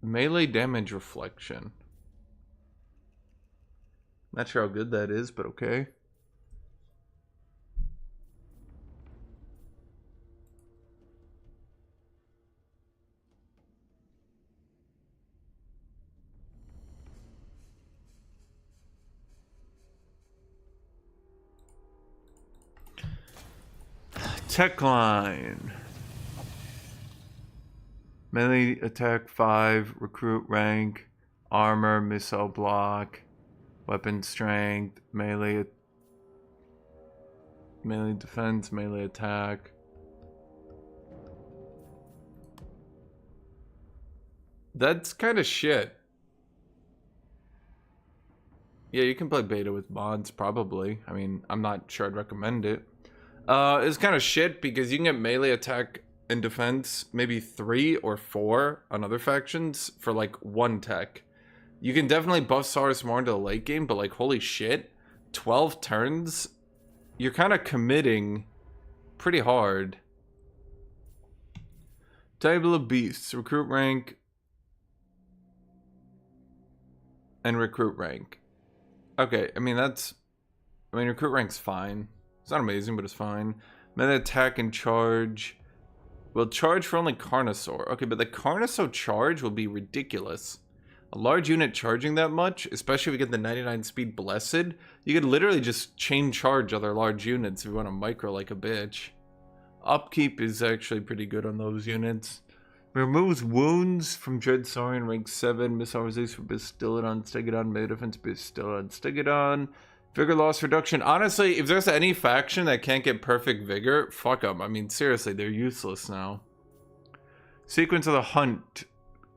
[SPEAKER 1] Melee damage reflection. Not sure how good that is, but okay. Tech line. Melee attack 5, recruit rank, armor, missile block, weapon strength, melee defense, melee attack. That's kind of shit. Yeah, you can play beta with mods, probably. I mean, I'm not sure I'd recommend it. It's kind of shit because you can get melee attack and defense maybe 3 or 4 on other factions for like 1 tech. You can definitely buff Saurus more into the late game, but like holy shit, 12 turns, you're kind of committing pretty hard. Table of Beasts, recruit rank, and recruit rank. Okay, I mean recruit rank's fine. It's not amazing, but it's fine. Melee attack and charge. Will charge for only Carnosaur. Okay, but the Carnosaur charge will be ridiculous. A large unit charging that much, especially if we get the 99 speed Blessed, you could literally just chain charge other large units if you want to micro like a bitch. Upkeep is actually pretty good on those units. Removes wounds from Dread Saurian rank 7. Missile resist for Bastillodon, Stegodon, melee defense, Bastillodon, Stegodon. Vigor loss reduction. Honestly, if there's any faction that can't get perfect vigor, fuck them. I mean, seriously, they're useless now. Sequence of the Hunt.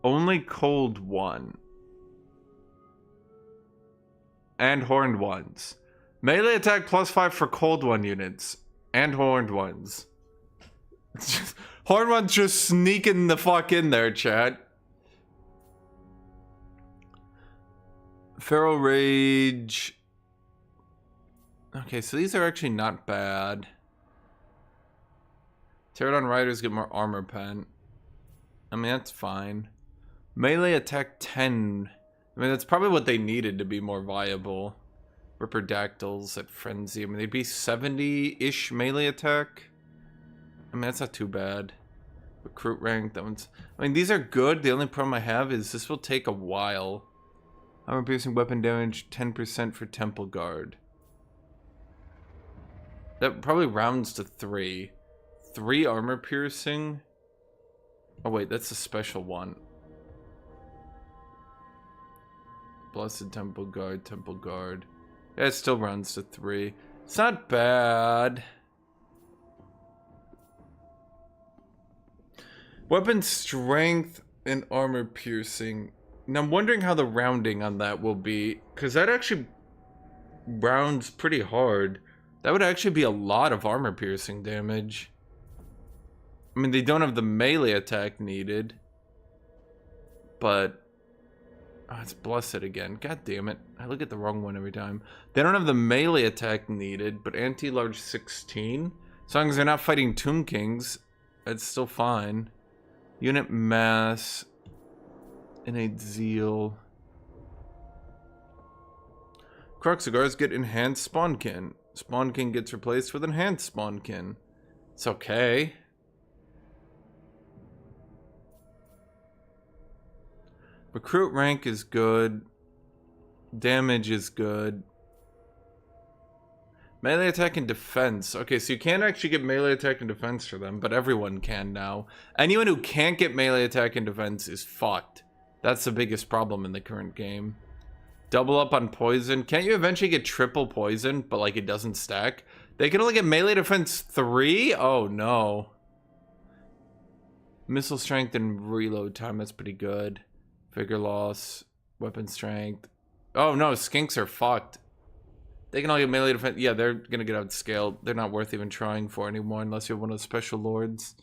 [SPEAKER 1] Only cold one. And horned ones. Melee attack +5 for cold one units. And horned ones. Horned ones just sneaking the fuck in there, chat. Feral Rage. Okay, so these are actually not bad. Pterodon Riders get more armor pen. I mean, that's fine. Melee attack 10. I mean, that's probably what they needed to be more viable. Ripperdactyls at Frenzy. I mean, they'd be 70-ish melee attack. I mean, that's not too bad. Recruit rank, that one's... I mean, these are good. The only problem I have is this will take a while. Armor piercing weapon damage, 10% for Temple Guard. That probably rounds to 3. 3 armor piercing. Oh wait, that's a special one. Blessed Temple Guard, Temple Guard. Yeah, it still rounds to 3. It's not bad. Weapon strength and armor piercing. Now I'm wondering how the rounding on that will be, because that actually rounds pretty hard. That would actually be a lot of armor piercing damage. I mean, they don't have the melee attack needed. But... oh, it's blessed again. God damn it. I look at the wrong one every time. They don't have the melee attack needed, but anti-large 16? As long as they're not fighting Tomb Kings, it's still fine. Unit mass. Innate zeal. Croxagars get enhanced spawnkin. Spawnkin gets replaced with enhanced spawnkin. It's okay. Recruit rank is good. Damage is good. Melee attack and defense. Okay, so you can't actually get melee attack and defense for them, but everyone can now. Anyone who can't get melee attack and defense is fucked. That's the biggest problem in the current game. Double up on poison. Can't you eventually get triple poison, but like it doesn't stack? They can only get melee defense 3? Oh no. Missile strength and reload time, that's pretty good. Figure loss, weapon strength. Oh no, skinks are fucked. They can only get melee defense. Yeah, they're gonna get outscaled. They're not worth even trying for anymore unless you have one of the special lords.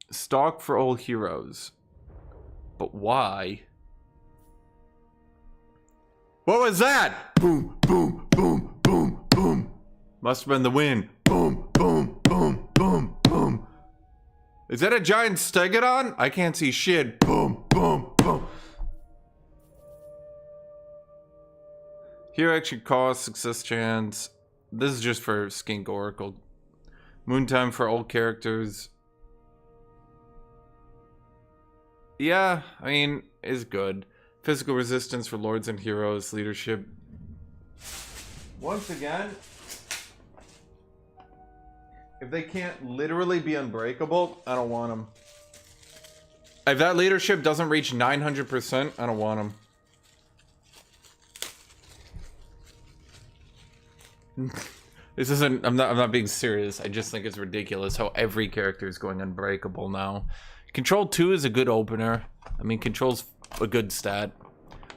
[SPEAKER 1] Stock for all heroes. But why? What was that? Boom, boom, boom, boom, boom. Must have been the wind. Boom, boom, boom, boom, boom. Is that a giant stegodon? I can't see shit. Boom, boom, boom. Here actually cost, success chance. This is just for Skink Oracle. Moon time for all characters. Yeah, I mean, is good. Physical resistance for lords and heroes, leadership. Once again, if they can't literally be unbreakable, I don't want them. If that leadership doesn't reach 900%, I don't want them. This isn't, I'm not being serious. I just think it's ridiculous how every character is going unbreakable now. Control 2 is a good opener. I mean, Control's a good stat.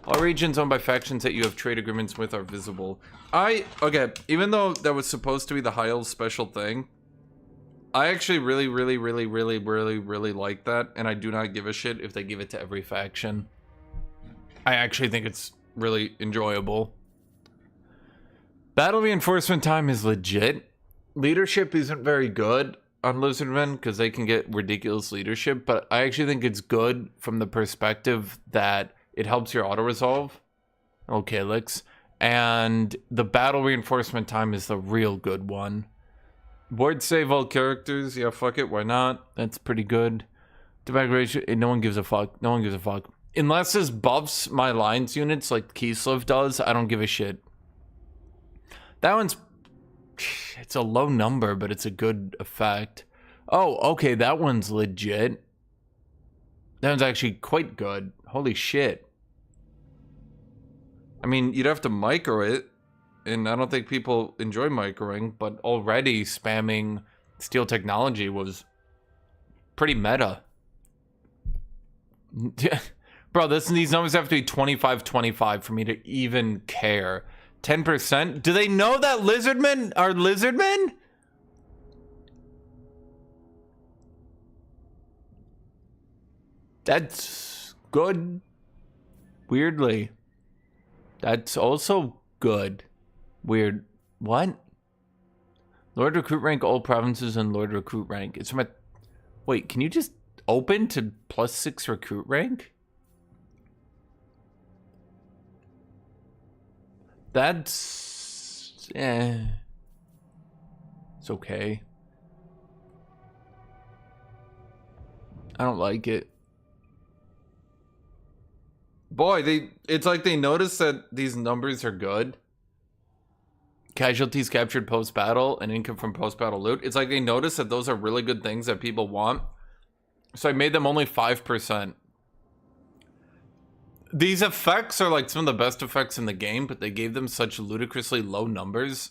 [SPEAKER 1] All regions owned by factions that you have trade agreements with are visible. Okay, even though that was supposed to be the High Elves special thing, I actually really like that, and I do not give a shit if they give it to every faction. I actually think it's really enjoyable. Battle reinforcement time is legit. Leadership isn't very good on Lizardmen because they can get ridiculous leadership, but I actually think it's good from the perspective that it helps your auto-resolve. Okay, Lix. And the battle reinforcement time is the real good one. Board save all characters. Yeah, fuck it. Why not? That's pretty good. Debug ratio. No one gives a fuck. No one gives a fuck. Unless this buffs my lines units like Kislev does, I don't give a shit. That one's... it's a low number, but it's a good effect. Oh, okay. That one's legit. That one's actually quite good. Holy shit. I mean, you'd have to micro it. And I don't think people enjoy microing, but already spamming steel technology was pretty meta. Bro, these numbers have to be 25-25 for me to even care. 10%? Do they know that Lizardmen are Lizardmen? That's good. Weirdly. That's also good. Weird. What? Lord Recruit rank all provinces and Lord Recruit rank. It's from a... wait, can you just open to +6 recruit rank? That's... it's okay. I don't like it. Boy, it's like they noticed that these numbers are good. Casualties captured post-battle and income from post-battle loot. It's like they noticed that those are really good things that people want. So I made them only 5%. These effects are like some of the best effects in the game, but they gave them such ludicrously low numbers.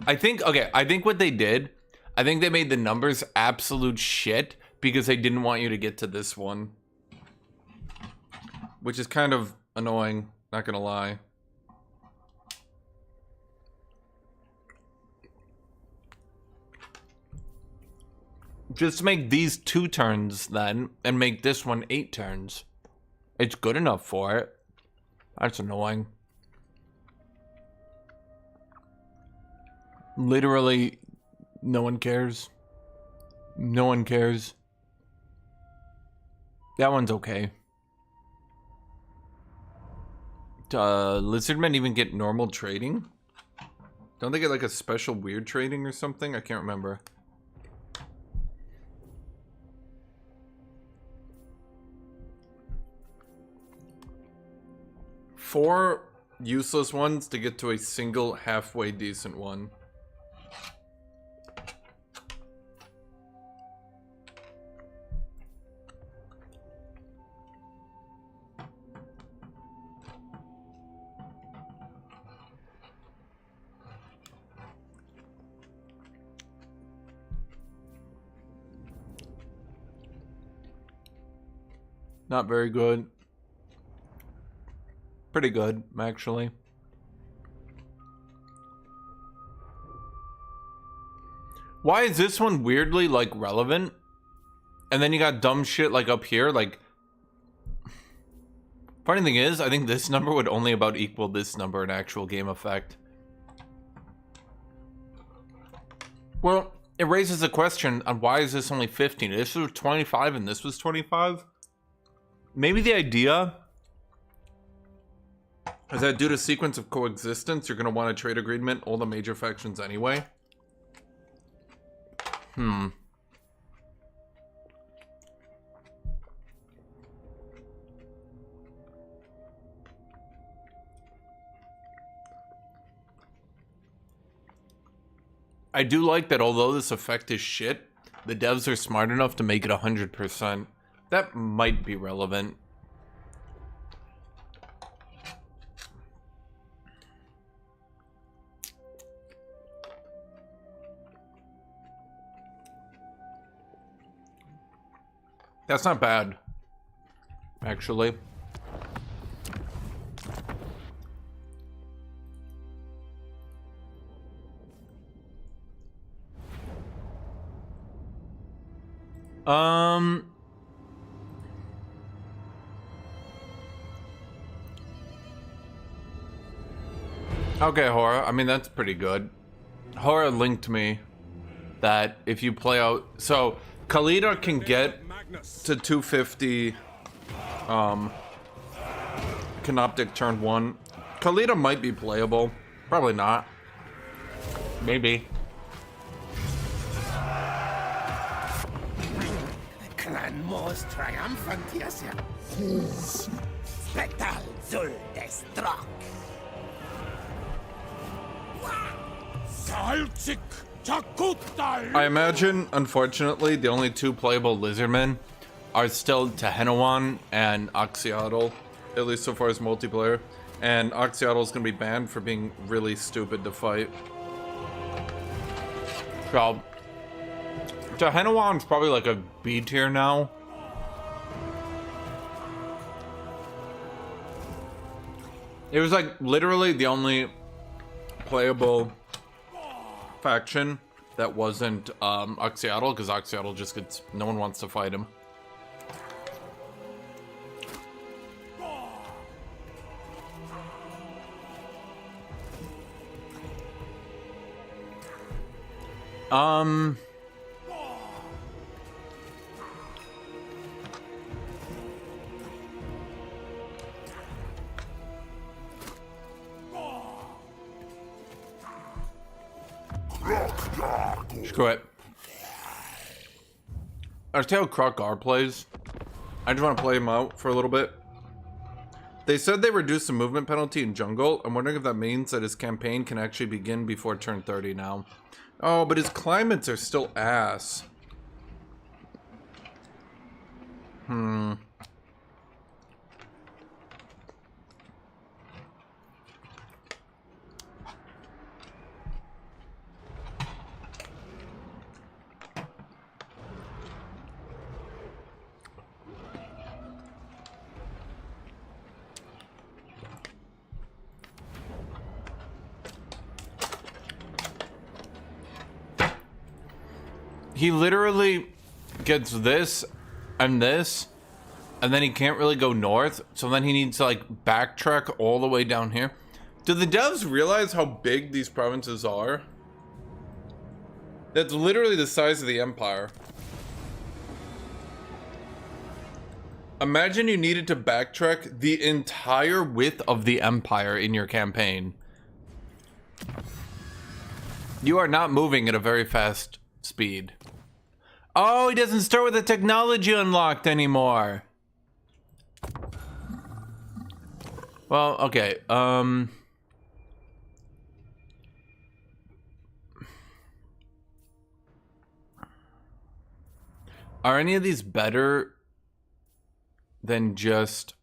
[SPEAKER 1] I think what they did I think they made the numbers absolute shit because they didn't want you to get to this one. Which is kind of annoying, not gonna lie. Just make these 2 turns then, and make this one 8 turns. It's good enough for it. That's annoying. Literally, no one cares. No one cares. That one's okay. Lizardmen even get normal trading? Don't they get like a special weird trading or something? I can't remember. Four useless ones to get to a single halfway decent one. Not very good. Pretty good, actually. Why is this one weirdly, like, relevant? And then you got dumb shit, like, up here, like... Funny thing is, I think this number would only about equal this number in actual game effect. Well, it raises a question on why is this only 15? This was 25 and this was 25? Maybe the idea is that due to sequence of coexistence, you're going to want a trade agreement, all the major factions anyway. I do like that although this effect is shit, the devs are smart enough to make it 100%. That might be relevant. That's not bad, actually. Okay, Horror. I mean, that's pretty good. Horror linked me that if you play out... So, Khalida can get to 250 Canoptic turn 1. Khalida might be playable. Probably not. Maybe.
[SPEAKER 3] Clan most triumphant, yes, yeah. Spectral Zul Destruct.
[SPEAKER 1] I imagine, unfortunately, the only 2 playable Lizardmen are still Tehenawan and Oxyotl, at least so far as multiplayer. And Oxyotl is going to be banned for being really stupid to fight. So, Tehenawan's probably like a B tier now. It was like literally the only playable faction that wasn't Oxyotl, because Oxyotl just gets... no one wants to fight him. Screw it. I see how Krokgar plays. I just want to play him out for a little bit. They said they reduced the movement penalty in jungle. I'm wondering if that means that his campaign can actually begin before turn 30 now. Oh, but his climates are still ass. He literally gets this, and then he can't really go north, so then he needs to like backtrack all the way down here. Do the devs realize how big these provinces are? That's literally the size of the empire. Imagine you needed to backtrack the entire width of the empire in your campaign. You are not moving at a very fast speed. Oh, he doesn't start with the technology unlocked anymore. Well, okay. Are any of these better than just...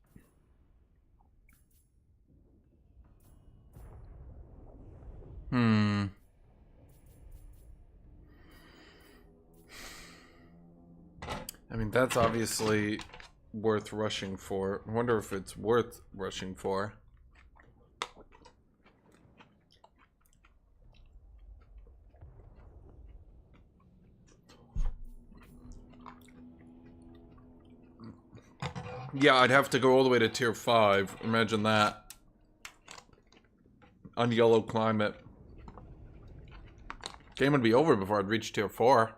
[SPEAKER 1] I mean, that's obviously worth rushing for. I wonder if it's worth rushing for. Yeah, I'd have to go all the way to tier 5. Imagine that. On yellow climate. Game would be over before I'd reach tier 4.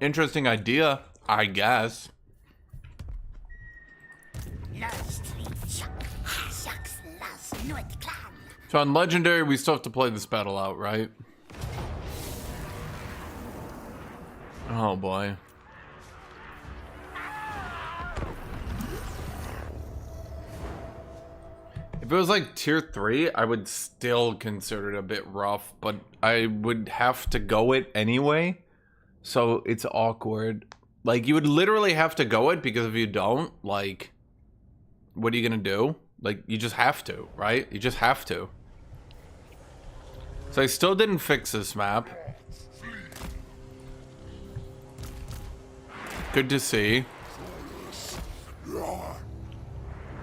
[SPEAKER 1] Interesting idea, I guess. So on Legendary, we still have to play this battle out, right? Oh boy. If it was like tier 3, I would still consider it a bit rough, but I would have to go it anyway. So it's awkward. Like, you would literally have to go it, because if you don't, like, what are you gonna do? Like, you just have to, right? You just have to. So I still didn't fix this map. Good to see.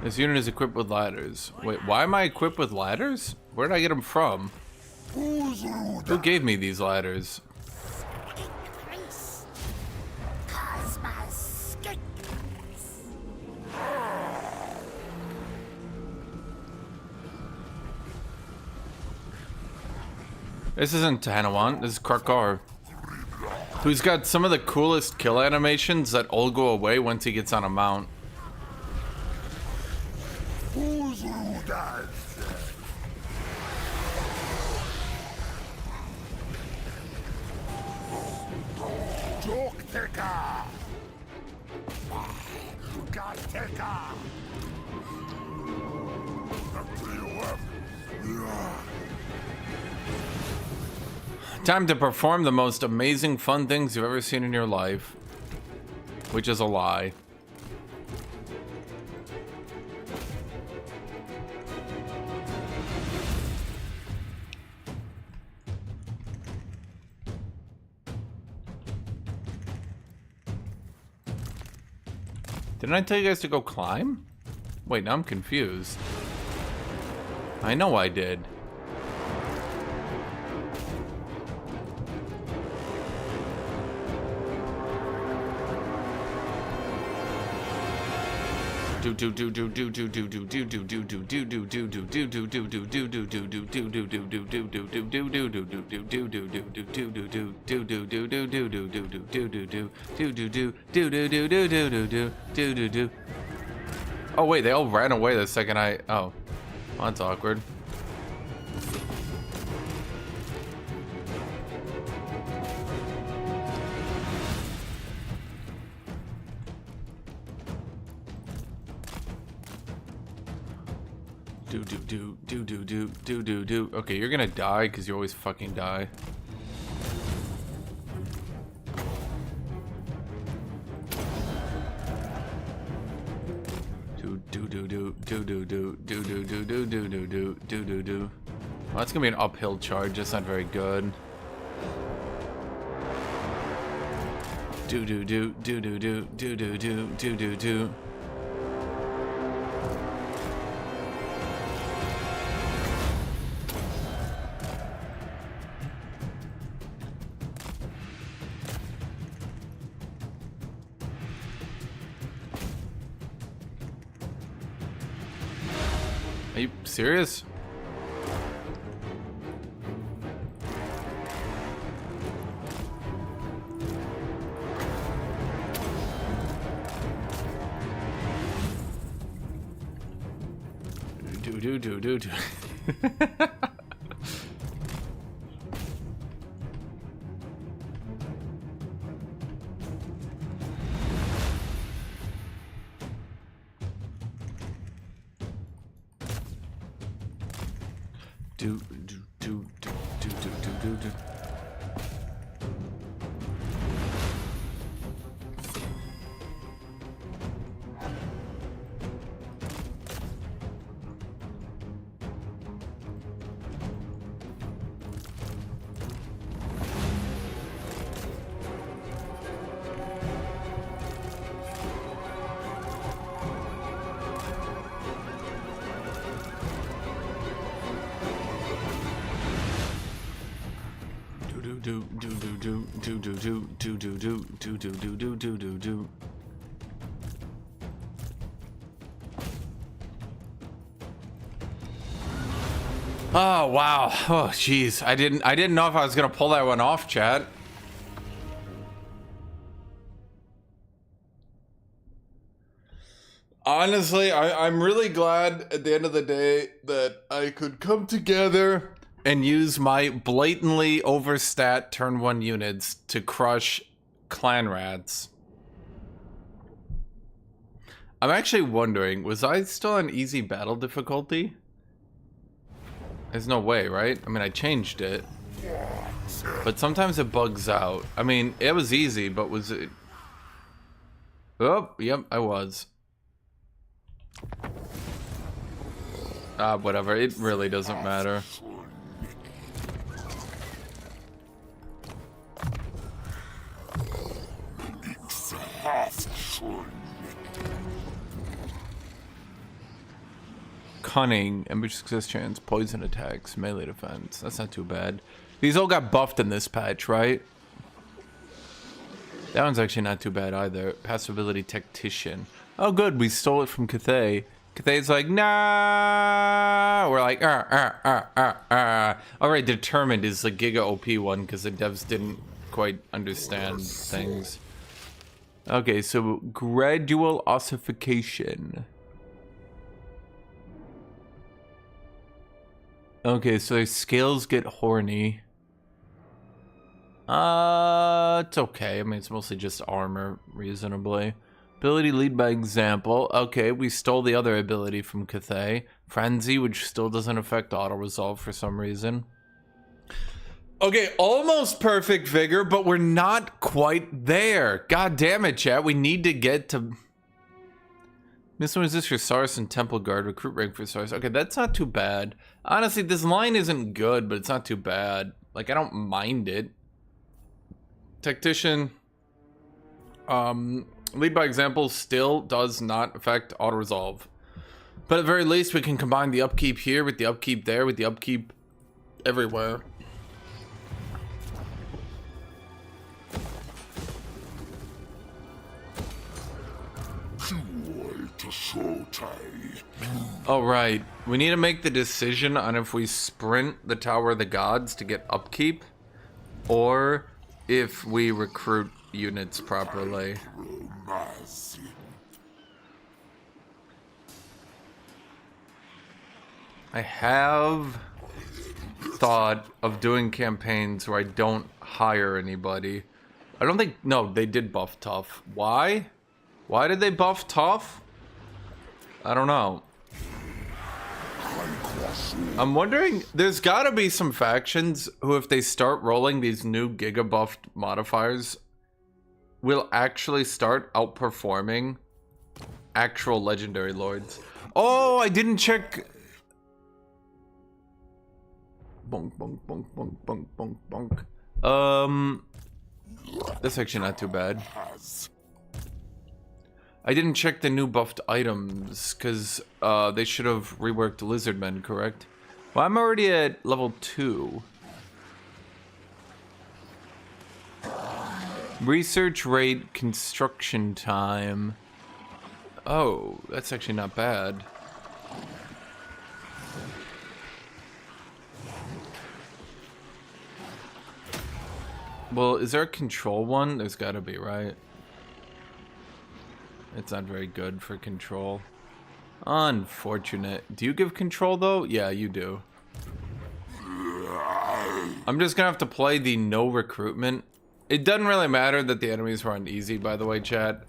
[SPEAKER 1] This unit is equipped with ladders. Wait, why am I equipped with ladders? Where did I get them from? Who gave me these ladders? This isn't Tanawan, this is Krakar. Who's got some of the coolest kill animations that all go away once he gets on a mount. Time to perform the most amazing fun things you've ever seen in your life. Which is a lie. Didn't I tell you guys to go climb? Wait, now I'm confused. I know I did. Oh wait, they all ran away the second I... Oh, well, that's awkward. Do. Okay, you're gonna die because you always fucking die. Well, that's gonna be an uphill charge. That's not very good. Do. Are you serious? Do. Do. Oh wow. Oh jeez. I didn't know if I was gonna pull that one off, chat. Honestly, I'm really glad at the end of the day that I could come together and use my blatantly overstat turn 1 units to crush clan rats. I'm actually wondering, was I still on easy battle difficulty? There's no way, right? I mean, I changed it. But sometimes it bugs out. I mean, it was easy, but was it... Oh, yep, I was. Whatever. It really doesn't matter. Cunning, ambush success chance, poison attacks, melee defense. That's not too bad. These all got buffed in this patch, right? That one's actually not too bad either. Passive ability tactician. Oh good, we stole it from Guthuk. Guthuk's like, nah. We're like, Alright, determined is the Giga OP one because the devs didn't quite understand things. Okay, so gradual ossification. Okay, so their scales get horny. It's okay. I mean, it's mostly just armor, reasonably. Ability lead by example. Okay, we stole the other ability from Guthuk. Frenzy, which still doesn't affect auto-resolve for some reason. Okay, almost perfect vigor, but we're not quite there. God damn it, chat. We need to get to... This one is this for Sars and Temple Guard. Recruit rank for Sars. Okay, that's not too bad. Honestly, this line isn't good, but it's not too bad. Like, I don't mind it. Tactician. Lead by example still does not affect auto-resolve. But at the very least, we can combine the upkeep here with the upkeep there with the upkeep everywhere. All right, we need to make the decision on if we sprint the Tower of the Gods to get upkeep or if we recruit units properly. I have thought of doing campaigns where I don't hire anybody. I don't think... No, they did buff tough. Why? Why did they buff tough? I don't know. I'm wondering, there's gotta be some factions who, if they start rolling these new Giga buffed modifiers, will actually start outperforming actual legendary lords. Oh, I didn't check. Bonk, bonk, bonk, bonk, bonk, bonk, bonk. That's actually not too bad. I didn't check the new buffed items, because they should have reworked Lizardmen, correct? Well, I'm already at level 2. Research rate, construction time. Oh, that's actually not bad. Well, is there a control one? There's gotta be, right? It's not very good for control. Unfortunate. Do you give control though? Yeah, you do. I'm just gonna have to play the no recruitment. It doesn't really matter that the enemies were on easy, by the way, chat.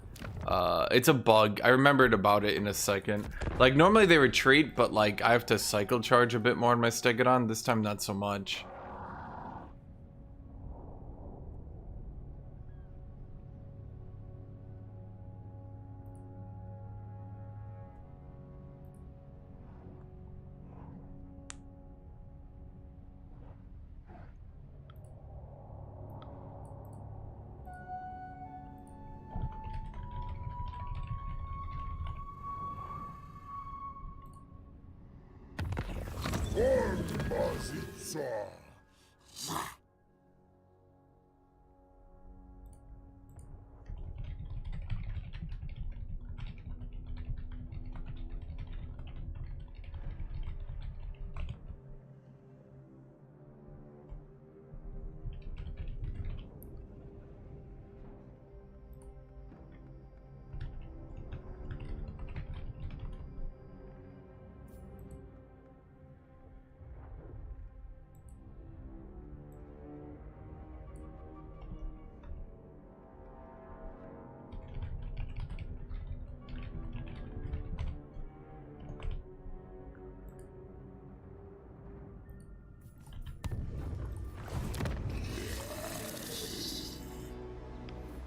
[SPEAKER 1] It's a bug. I remembered about it in a second. Like, normally they retreat, but like, I have to cycle charge a bit more on my Stegodon. This time, not so much.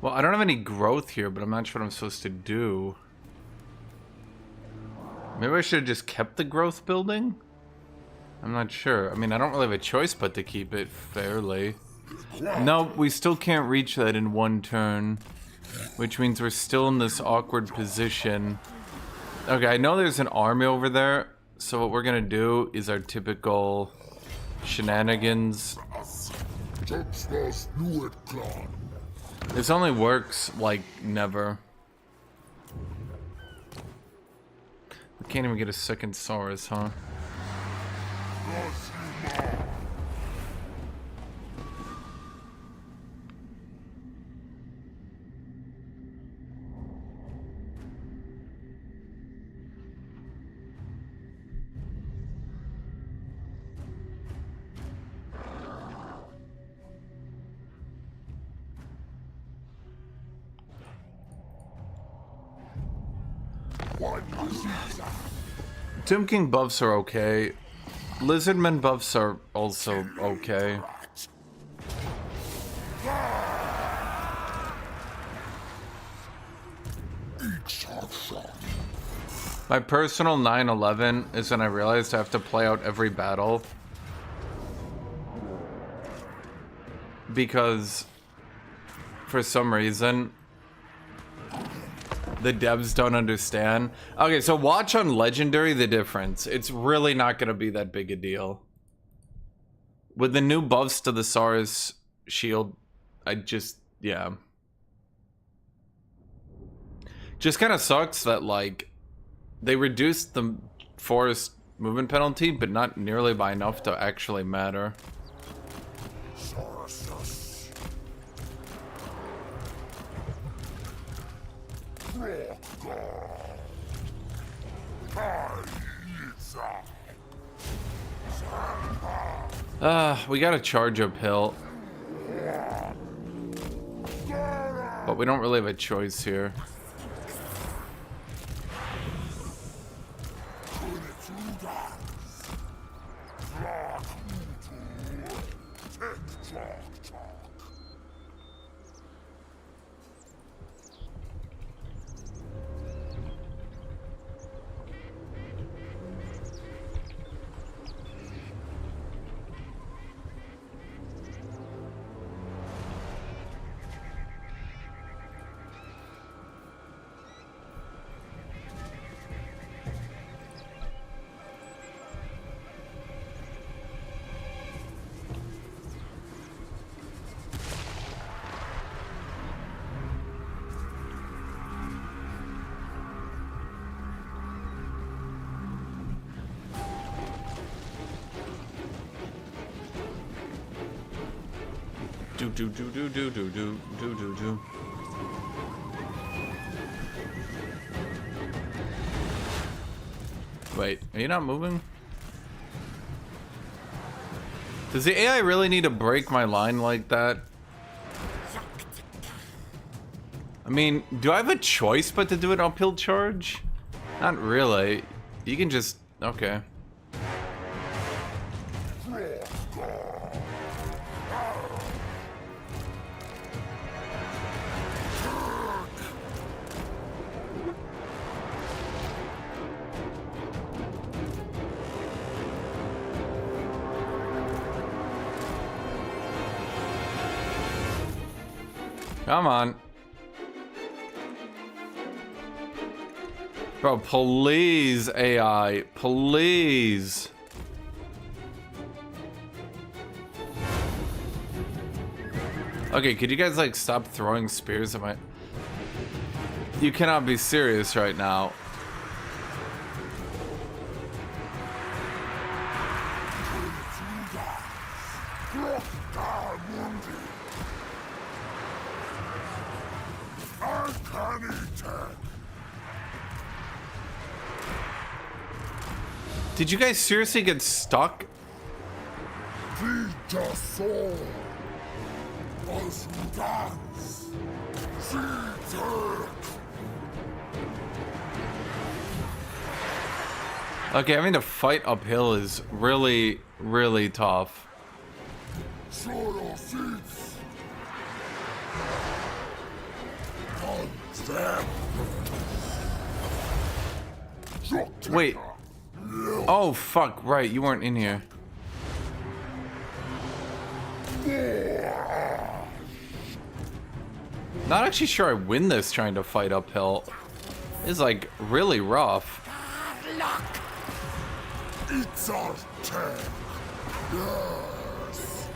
[SPEAKER 1] Well, I don't have any growth here, but I'm not sure what I'm supposed to do. Maybe I should have just kept the growth building? I'm not sure. I mean, I don't really have a choice but to keep it fairly. No, we still can't reach that in one turn, which means we're still in this awkward position. Okay, I know there's an army over there, so what we're gonna do is our typical shenanigans. This only works, like, never. We can't even get a second Saurus, huh? Tomb King buffs are okay. Lizardmen buffs are also okay. My personal 9/11 is when I realized I have to play out every battle. Because for some reason the devs don't understand. Okay, so watch on Legendary the difference. It's really not going to be that big a deal. With the new buffs to the Saurus shield, yeah. Just kind of sucks that, like, they reduced the forest movement penalty, but not nearly by enough to actually matter. We gotta charge uphill. But we don't really have a choice here. Do do do do do do do do do do. Wait, are you not moving? Does the AI really need to break my line like that? I mean, do I have a choice but to do an uphill charge? Not really. You can just... okay. Come on. Bro, please, AI. Please. Okay, could you guys, like, stop throwing spears at my... You cannot be serious right now. Did you guys seriously get stuck? Okay, having to fight uphill is really, really tough. Wait. Oh, fuck, right, you weren't in here. Not actually sure I win this trying to fight uphill. It's like really rough.
[SPEAKER 3] It's our turn. Yes.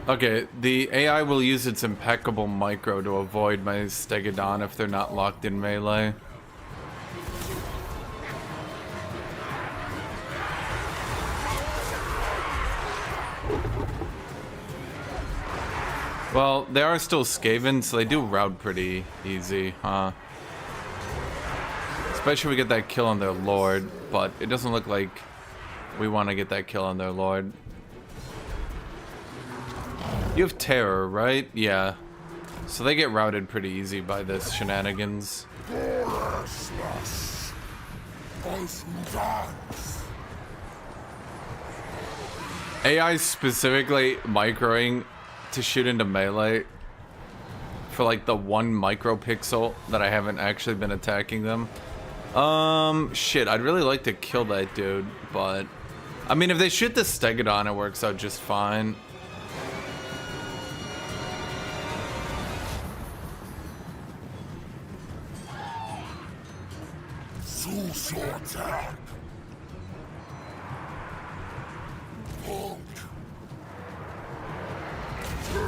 [SPEAKER 1] Okay, the AI will use its impeccable micro to avoid my Stegodon if they're not locked in melee. Well, they are still Skaven, so they do route pretty easy, huh? Especially if we get that kill on their Lord, but it doesn't look like we want to get that kill on their Lord. You have Terror, right? Yeah. So they get routed pretty easy by this shenanigans. AI specifically microing to shoot into melee for like the 1 micropixel that I haven't actually been attacking them. Shit, I'd really like to kill that dude, but I mean, if they shoot the Stegodon, it works out just fine.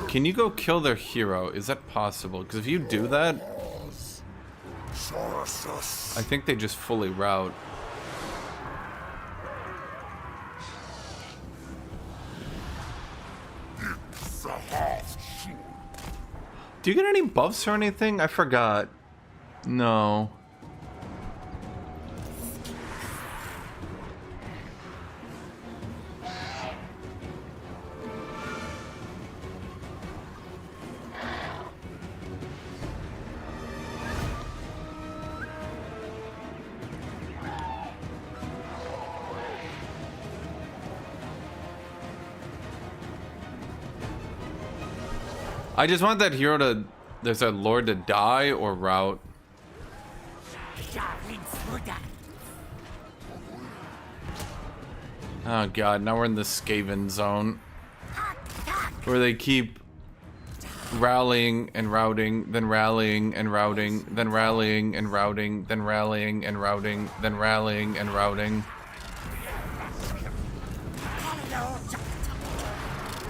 [SPEAKER 1] Can you go kill their hero? Is that possible? Because if you do that, I think they just fully route. Do you get any buffs or anything? I forgot. No. I just want that hero to... There's a lord to die or route. Oh god, now we're in the Skaven zone. Where they keep rallying and routing, then rallying and routing, then rallying and routing, then rallying and routing, then rallying and routing.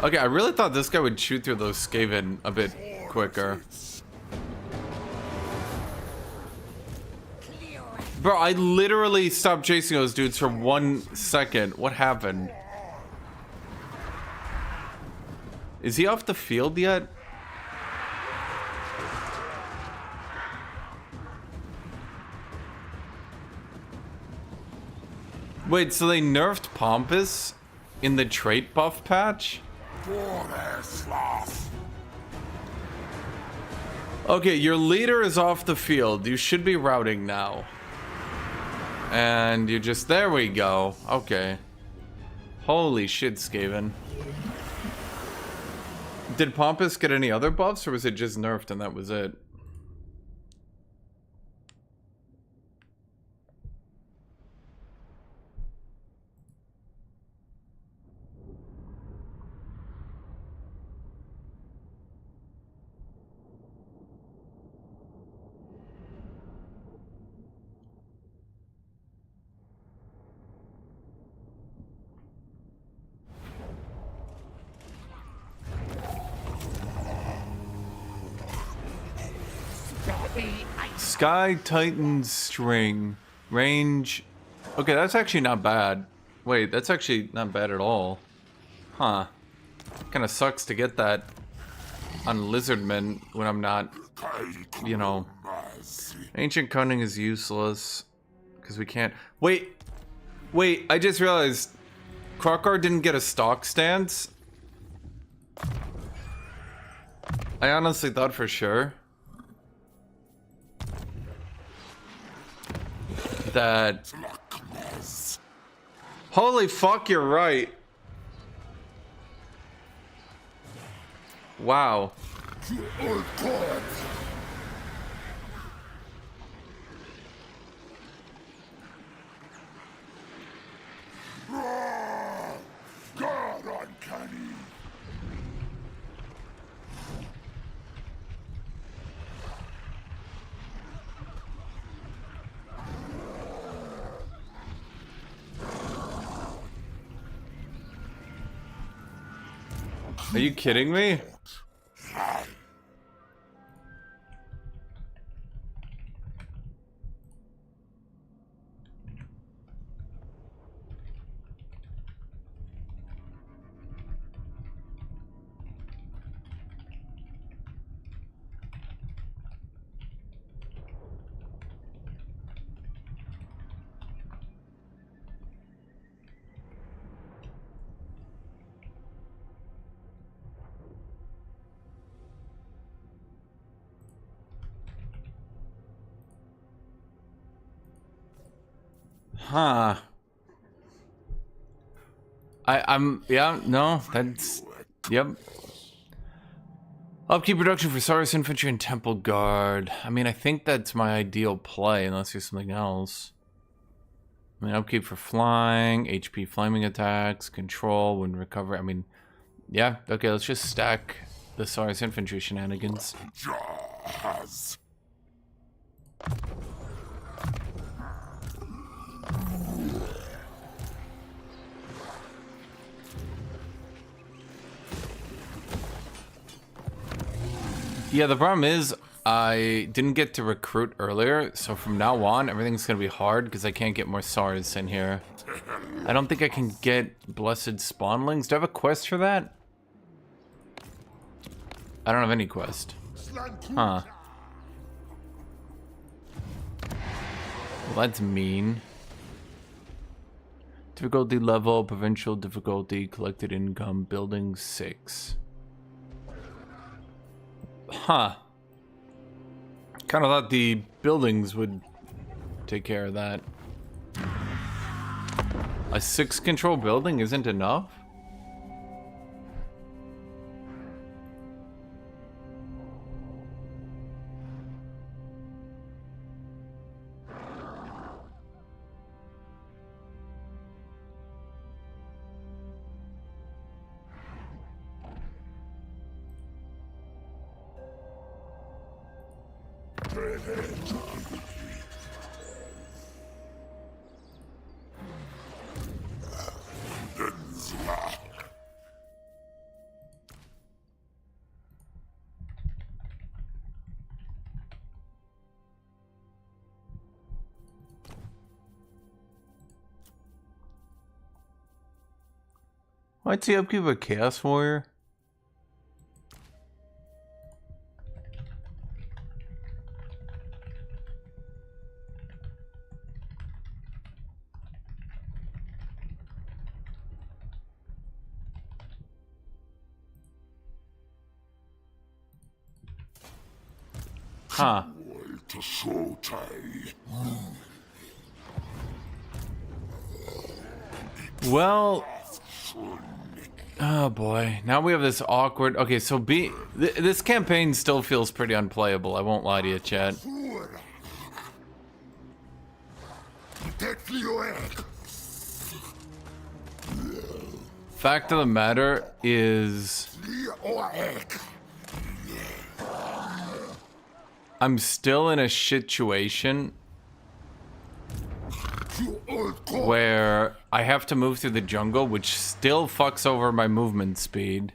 [SPEAKER 1] Okay, I really thought this guy would shoot through those Skaven a bit quicker. Bro, I literally stopped chasing those dudes for 1 second. What happened? Is he off the field yet? Wait, so they nerfed Pompous in the trait buff patch? Okay, your leader is off the field. You should be routing now. And you just... There we go. Okay. Holy shit, Skaven. Did Pompous get any other buffs, or was it just nerfed and that was it? Sky Titan String. Range. Okay, that's actually not bad. Wait, that's actually not bad at all. Huh. Kinda sucks to get that on Lizardmen when I'm not, you know. Ancient Cunning is useless. Because we can't... Wait! Wait, I just realized... Krokar didn't get a stock stance? I honestly thought for sure that... Holy fuck, you're right. Wow.
[SPEAKER 3] God uncanny.
[SPEAKER 1] Are you kidding me? Huh. Yeah, no, that's, yep. Upkeep production for Saurus Infantry and Temple Guard. I mean, I think that's my ideal play, unless there's something else. I mean, upkeep for flying, HP flaming attacks, control, wind recovery. I mean, yeah, okay, let's just stack the Saurus Infantry shenanigans.
[SPEAKER 3] Jaws.
[SPEAKER 1] Yeah, the problem is I didn't get to recruit earlier, so from now on everything's gonna be hard because I can't get more SARS in here. I don't think I can get Blessed Spawnlings. Do I have a quest for that? I don't have any quest. Huh. Well, that's mean. Difficulty level, provincial difficulty, collected income, building 6. Huh. Kind of thought the buildings would take care of that. A 6 control building isn't enough? Why'd he upkeep a Chaos Warrior? Huh. Well, oh boy. Now we have this awkward... Okay, so this campaign still feels pretty unplayable. I won't lie to you, chat. Fact of the matter is... I'm still in a situation where I have to move through the jungle, which still fucks over my movement speed.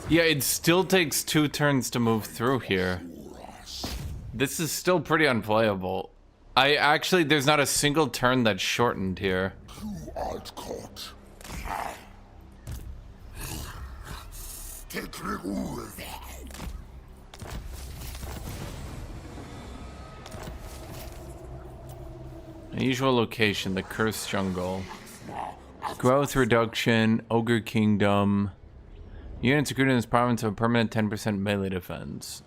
[SPEAKER 1] Yeah, it still takes 2 turns to move through here. This is still pretty unplayable. There's not a single turn that's shortened here. Unusual location, the Cursed Jungle. Growth reduction, Ogre Kingdom. Units recruited in this province have a permanent 10% melee defense.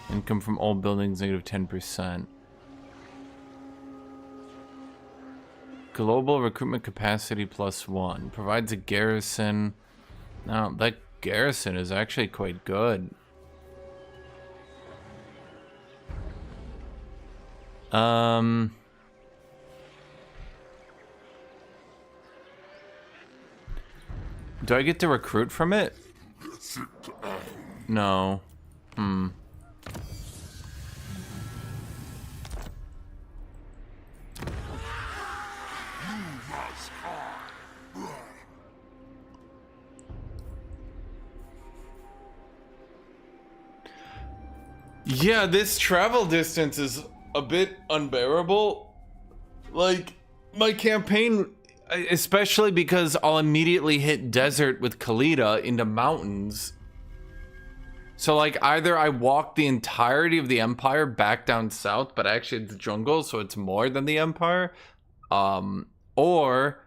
[SPEAKER 1] Income from all buildings, negative 10%. Global recruitment capacity +1. Provides a garrison. Now, that garrison is actually quite good. Do I get to recruit from it? No. Yeah, this travel distance is a bit unbearable. Like, my campaign, especially because I'll immediately hit desert with Khalida into mountains. So, like, either I walk the entirety of the Empire back down south, but actually it's jungle, so it's more than the Empire. Or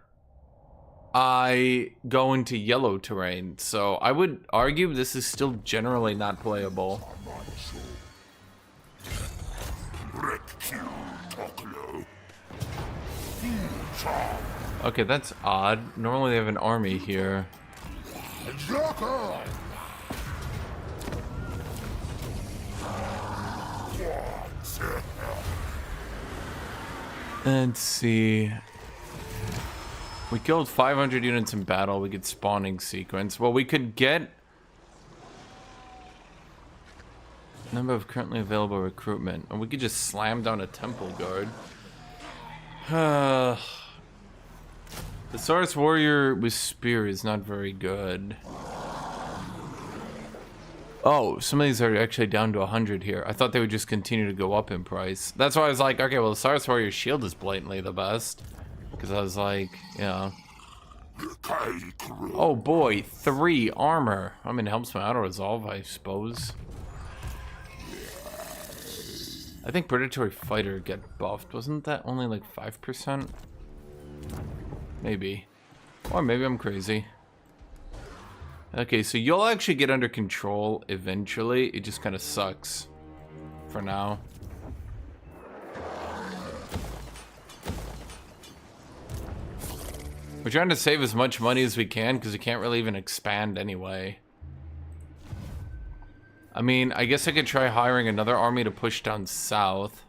[SPEAKER 1] I go into yellow terrain. So I would argue this is still generally not playable. Okay, that's odd. Normally they have an army here. Let's see. We killed 500 units in battle. We get spawning sequence. Well, we could get number of currently available recruitment. Or we could just slam down a temple guard. The Saurus Warrior with spear is not very good. Oh, some of these are actually down to 100 here. I thought they would just continue to go up in price. That's why I was like, okay, well, the Saurus Warrior shield is blatantly the best. Because I was like, yeah. Oh boy, 3 armor. I mean, it helps my auto-resolve, I suppose. I think Predatory Fighter get buffed. Wasn't that only like 5%? Maybe. Or maybe I'm crazy. Okay, so you'll actually get under control eventually. It just kind of sucks for now. We're trying to save as much money as we can because we can't really even expand anyway. I mean, I guess I could try hiring another army to push down south.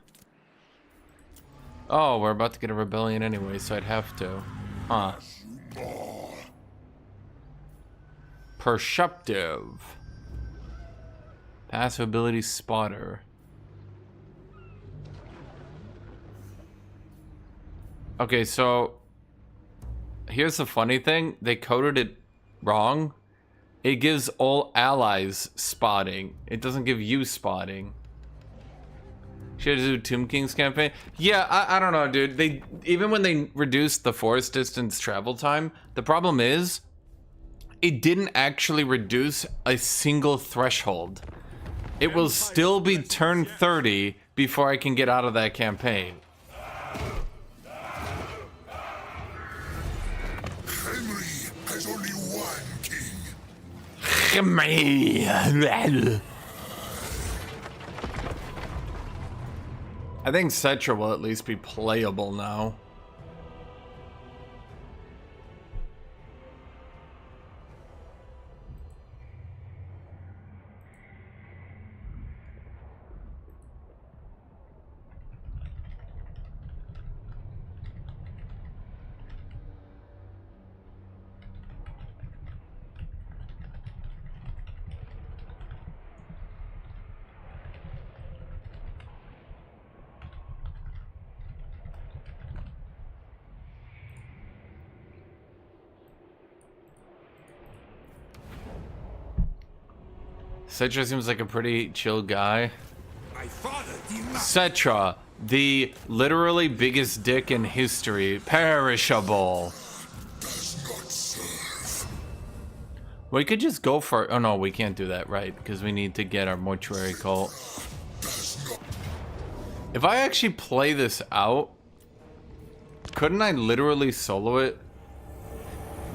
[SPEAKER 1] Oh, we're about to get a rebellion anyway, so I'd have to. Huh. Perceptive. Passive ability spotter. Okay, so here's the funny thing. They coded it wrong. It gives all allies spotting. It doesn't give you spotting. Should I do Tomb King's campaign? Yeah, I don't know, dude. They even when they reduced the forest distance travel time, the problem is it didn't actually reduce a single threshold. It will still be turn 30 before I can get out of that campaign.
[SPEAKER 3] Henry has only one king.
[SPEAKER 1] I think Cetra will at least be playable now. Cetra seems like a pretty chill guy.
[SPEAKER 5] My father demanded.
[SPEAKER 1] Cetra, the literally biggest dick in history, perishable.
[SPEAKER 3] Does not serve.
[SPEAKER 1] We could just go for. Oh no, we can't do that, right? Because we need to get our mortuary cult. If I actually play this out, couldn't I literally solo it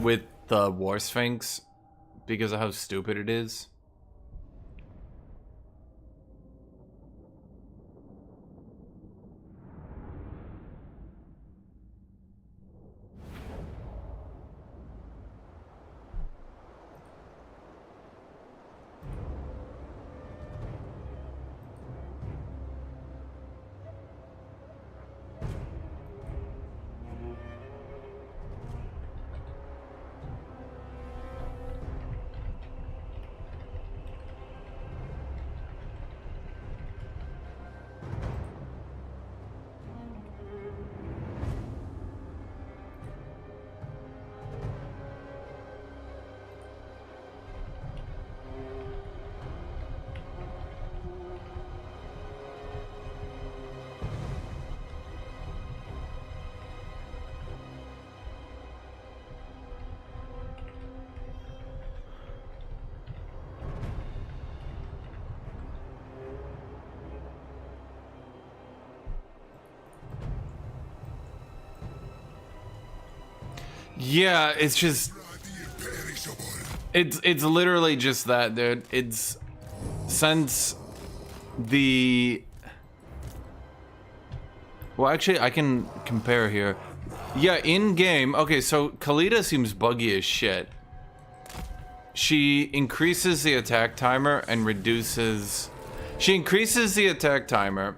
[SPEAKER 1] with the War Sphinx because of how stupid it is? Yeah, it's just it's literally just that, dude. It's since the well, actually, I can compare here. Yeah, in game. Okay, so Khalida seems buggy as shit. She increases the attack timer and reduces. She increases the attack timer,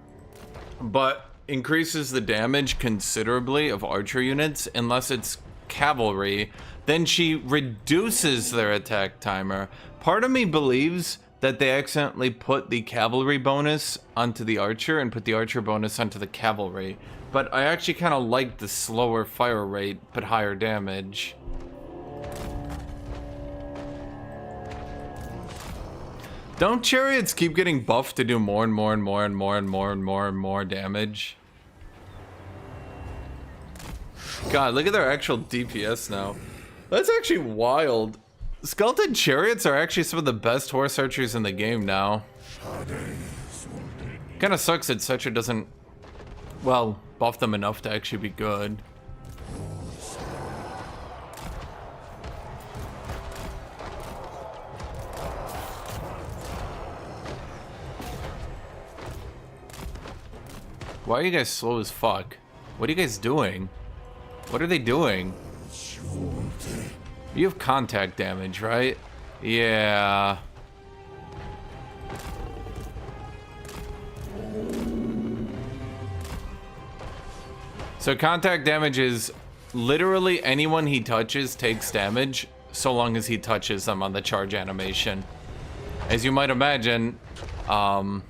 [SPEAKER 1] but increases the damage considerably of archer units unless it's cavalry. Then she reduces their attack timer. Part of me believes that they accidentally put the cavalry bonus onto the archer and put the archer bonus onto the cavalry. But I actually kind of like the slower fire rate but higher damage. Don't chariots keep getting buffed to do more and more and more and more and more and more and more damage? God, look at their actual DPS now. That's actually wild. Skeleton chariots are actually some of the best horse archers in the game now. Kind of sucks that Cetra doesn't, well, buff them enough to actually be good. Why are you guys slow as fuck? What are you guys doing? What are they doing? You have contact damage, right? Yeah. So contact damage is literally anyone he touches takes damage so long as he touches them on the charge animation. As you might imagine, that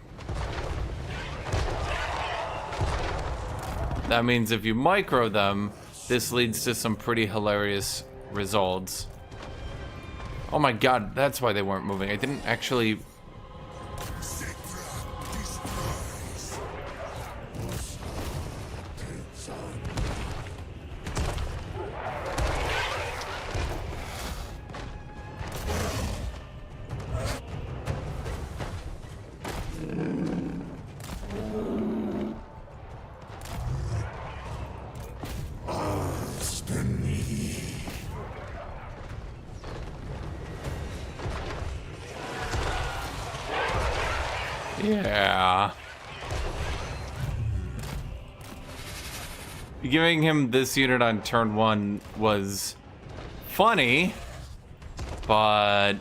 [SPEAKER 1] means if you micro them, this leads to some pretty hilarious results. Oh my god, that's why they weren't moving. I didn't actually... Yeah. Giving him this unit on turn 1 was funny, but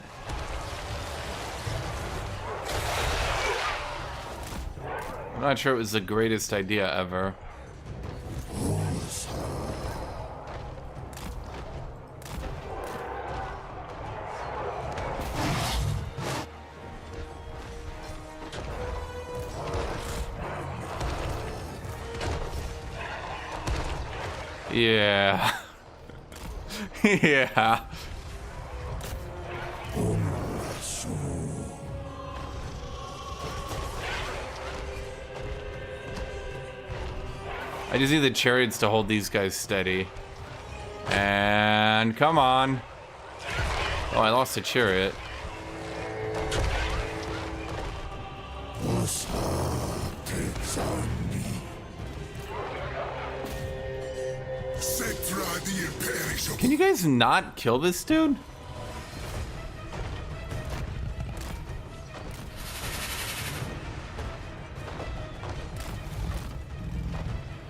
[SPEAKER 1] I'm not sure it was the greatest idea ever. Yeah. Yeah. I just need the chariots to hold these guys steady. And come on. Oh, I lost a chariot. Can you guys not kill this dude?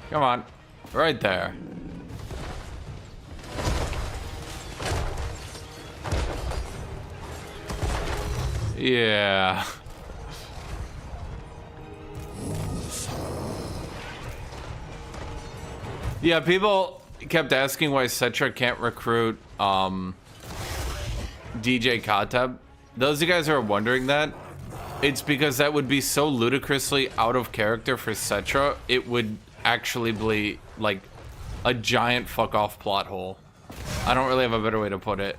[SPEAKER 1] Come on. Right there. Yeah. Yeah, people kept asking why Cetra can't recruit DJ Kateb. Those of you guys who are wondering that, it's because that would be so ludicrously out of character for Cetra, it would actually be like a giant fuck off plot hole. I don't really have a better way to put it.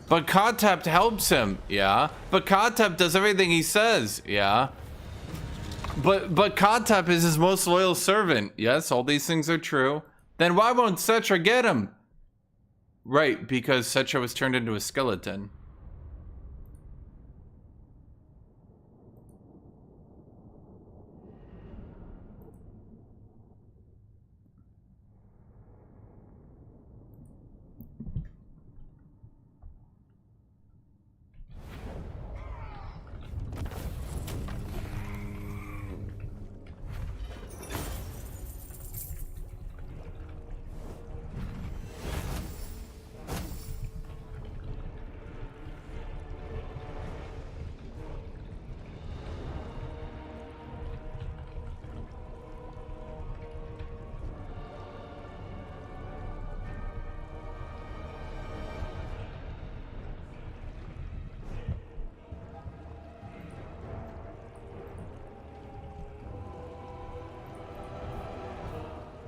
[SPEAKER 1] But Kateb helps him, yeah. But Kateb does everything he says, yeah. But Kateb is his most loyal servant. Yes, all these things are true. Then why won't Cetra get him? Right, because Cetra was turned into a skeleton.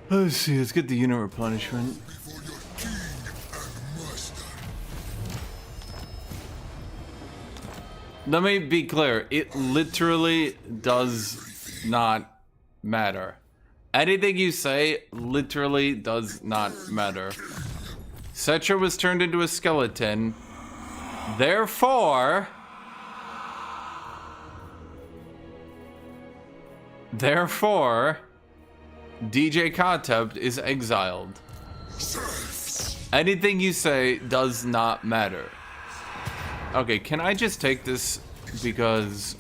[SPEAKER 1] Let's see, let's get the unit replenishment. Let me be clear, it literally does not matter. Anything you say literally does not matter. Cetra was turned into a skeleton, therefore, DJ Kateb is exiled. Anything you say does not matter. Okay, can I just take this because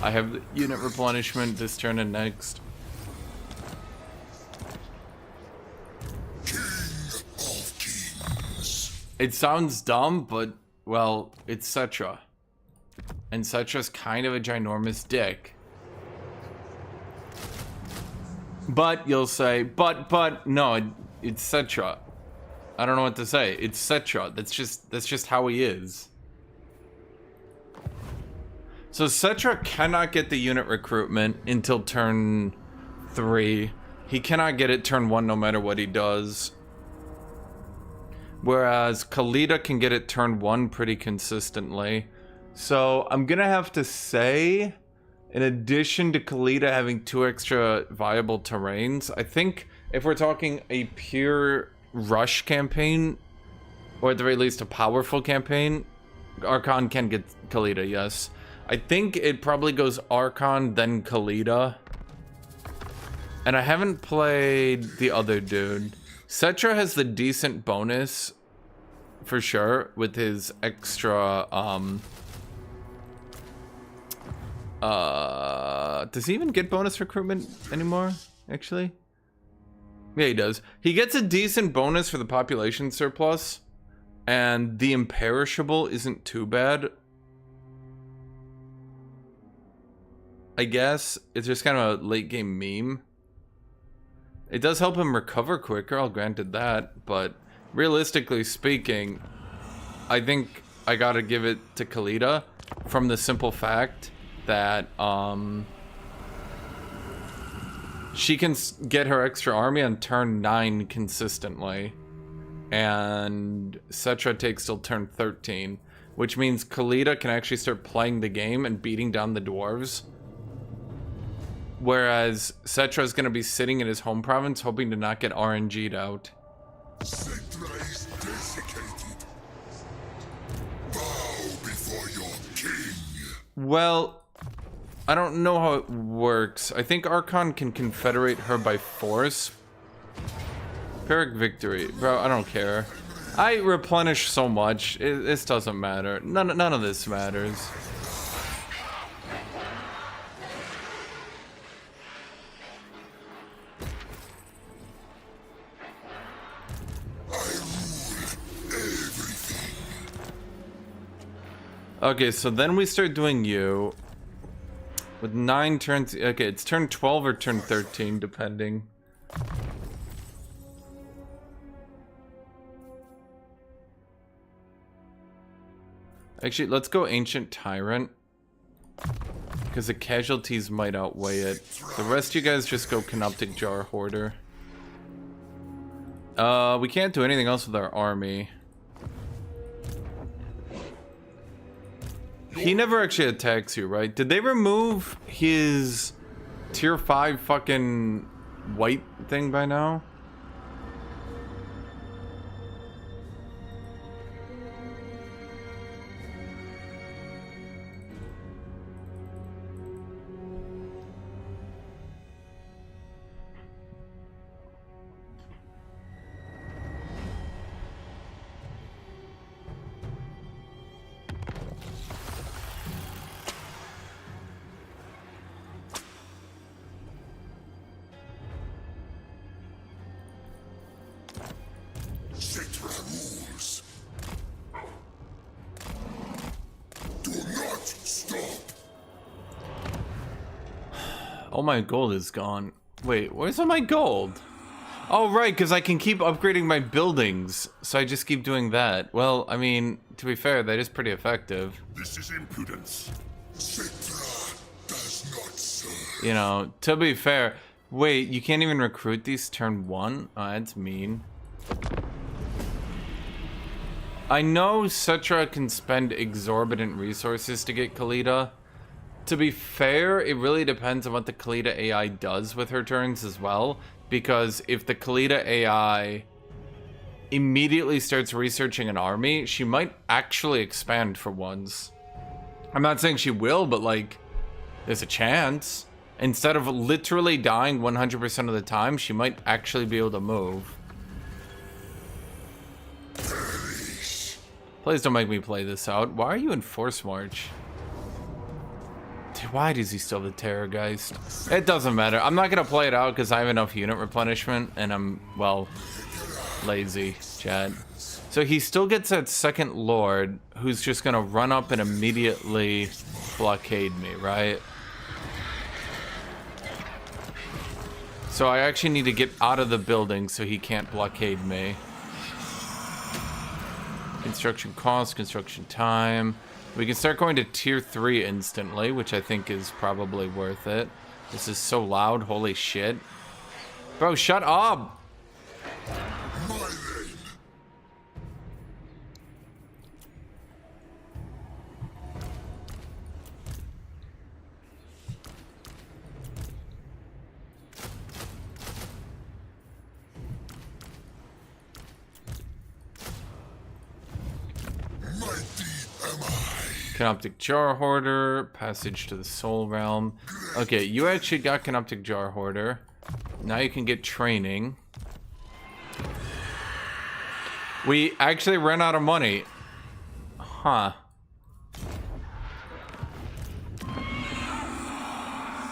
[SPEAKER 1] I have the unit replenishment this turn and next? It sounds dumb, but, well, it's Cetra. And Cetra's kind of a ginormous dick. But, you'll say, but, no, it's Cetra. I don't know what to say. It's Cetra. That's just how he is. So Cetra cannot get the unit recruitment until turn 3. He cannot get it turn 1 no matter what he does. Whereas Khalida can get it turn 1 pretty consistently. So I'm gonna have to say, in addition to Khalida having 2 extra viable terrains, I think if we're talking a pure rush campaign, or at the very least a powerful campaign, Archon can get Khalida, yes. I think it probably goes Archon, then Khalida. And I haven't played the other dude. Cetra has the decent bonus, for sure, with his extra, does he even get bonus recruitment anymore, actually? Yeah, he does. He gets a decent bonus for the population surplus, and the imperishable isn't too bad. I guess it's just kind of a late game meme. It does help him recover quicker, I'll granted that, but realistically speaking, I think I gotta give it to Khalida from the simple fact that she can get her extra army on turn 9 consistently, and Cetra takes till turn 13, which means Khalida can actually start playing the game and beating down the dwarves. Whereas Cetra is going to be sitting in his home province hoping to not get RNG'd out.
[SPEAKER 5] Cetra is desiccated. Bow before your king.
[SPEAKER 1] Well, I don't know how it works. I think Archon can confederate her by force. Pyrrhic victory. Bro, I don't care. I replenish so much. This doesn't matter. None of this matters. Okay, so then we start doing you. With 9 turns. Okay, it's turn 12 or turn 13, depending. Actually, let's go Ancient Tyrant. Because the casualties might outweigh it. The rest of you guys just go Canoptic Jar Hoarder. We can't do anything else with our army. He never actually attacks you, right? Did they remove his tier 5 fucking white thing by now? All my gold is gone. Wait, where's all my gold? Oh, right, because I can keep upgrading my buildings, so I just keep doing that. Well, I mean, to be fair, that is pretty effective.
[SPEAKER 5] This is impudence. Cetra does not serve.
[SPEAKER 1] You know, to be fair. Wait, you can't even recruit these turn 1? Oh, that's mean. I know Cetra can spend exorbitant resources to get Khalida. To be fair, it really depends on what the Khalida AI does with her turns as well. Because if the Khalida AI immediately starts researching an army, she might actually expand for once. I'm not saying she will, but like, there's a chance. Instead of literally dying 100% of the time, she might actually be able to move. Please don't make me play this out. Why are you in Force March? Why does he still have the Terrorgeist? It doesn't matter. I'm not going to play it out because I have enough unit replenishment and I'm, well, lazy, chat. So he still gets that second lord who's just gonna run up and immediately blockade me, right? So I actually need to get out of the building so he can't blockade me. Construction cost, construction time. We can start going to tier 3 instantly, which I think is probably worth it. This is so loud, holy shit. Bro, shut up! Canoptic Jar Hoarder, passage to the Soul Realm. Okay, you actually got Canoptic Jar Hoarder. Now you can get training. We actually ran out of money. Huh.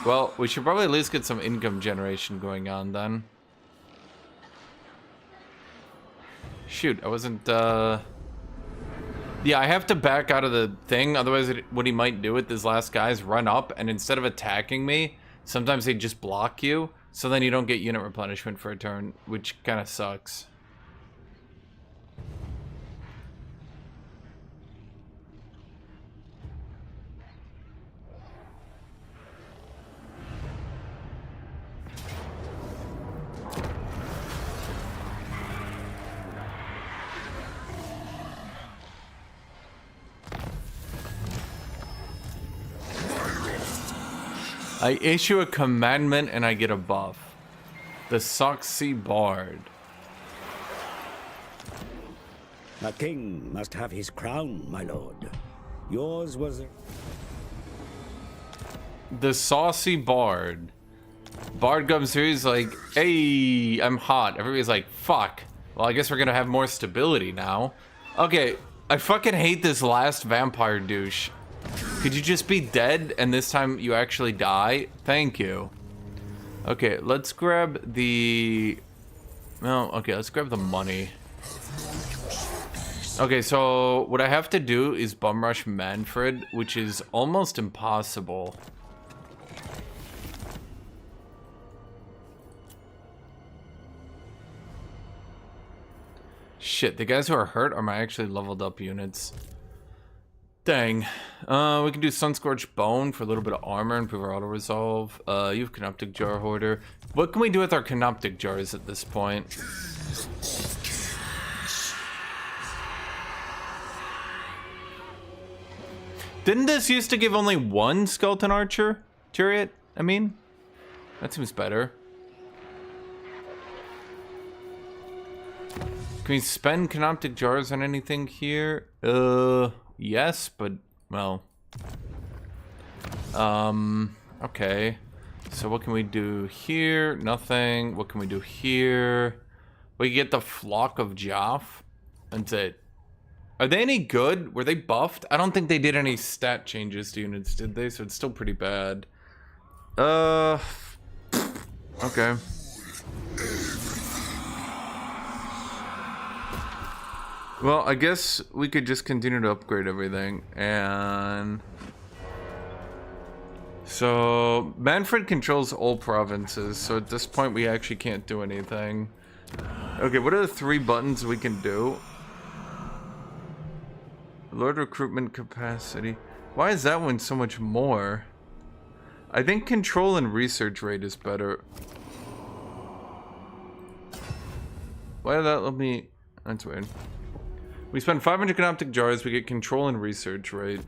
[SPEAKER 1] Well, we should probably at least get some income generation going on then. Shoot, I wasn't, Yeah, I have to back out of the thing, otherwise what he might do with this last guy is run up, and instead of attacking me, sometimes they just block you, so then you don't get unit replenishment for a turn, which kind of sucks. I issue a commandment and I get a buff. The Soxy Bard.
[SPEAKER 6] A king must have his crown, my lord. Yours was...
[SPEAKER 1] The Saucy Bard. Bard comes here, he's like, hey, I'm hot. Everybody's like, fuck. Well, I guess we're gonna have more stability now. Okay, I fucking hate this last vampire douche. Could you just be dead and this time you actually die? Thank you. Okay, let's grab the... No, okay, let's grab the money. Okay, so what I have to do is bum rush Manfred, which is almost impossible. Shit, the guys who are hurt are my actually leveled up units. Dang. We can do Sunscorched Bone for a little bit of armor, improve our auto resolve. You have Canoptic Jar Hoarder. What can we do with our Canoptic Jars at this point? Didn't this used to give only one Skeleton Archer? Chariot, I mean? That seems better. Can we spend Canoptic Jars on anything here? Yes, but, well... okay. So what can we do here? Nothing. What can we do here? We get the Flock of Joff. That's it. Are they any good? Were they buffed? I don't think they did any stat changes to units, did they? So it's still pretty bad. Okay. Well, I guess we could just continue to upgrade everything, and... So, Manfred controls all provinces, so at this point we actually can't do anything. Okay, what are the 3 buttons we can do? Lord recruitment capacity. Why is that one so much more? I think control and research rate is better. Why did that let me... That's weird. We spend 500 Canoptic Jars, we get control and research rate.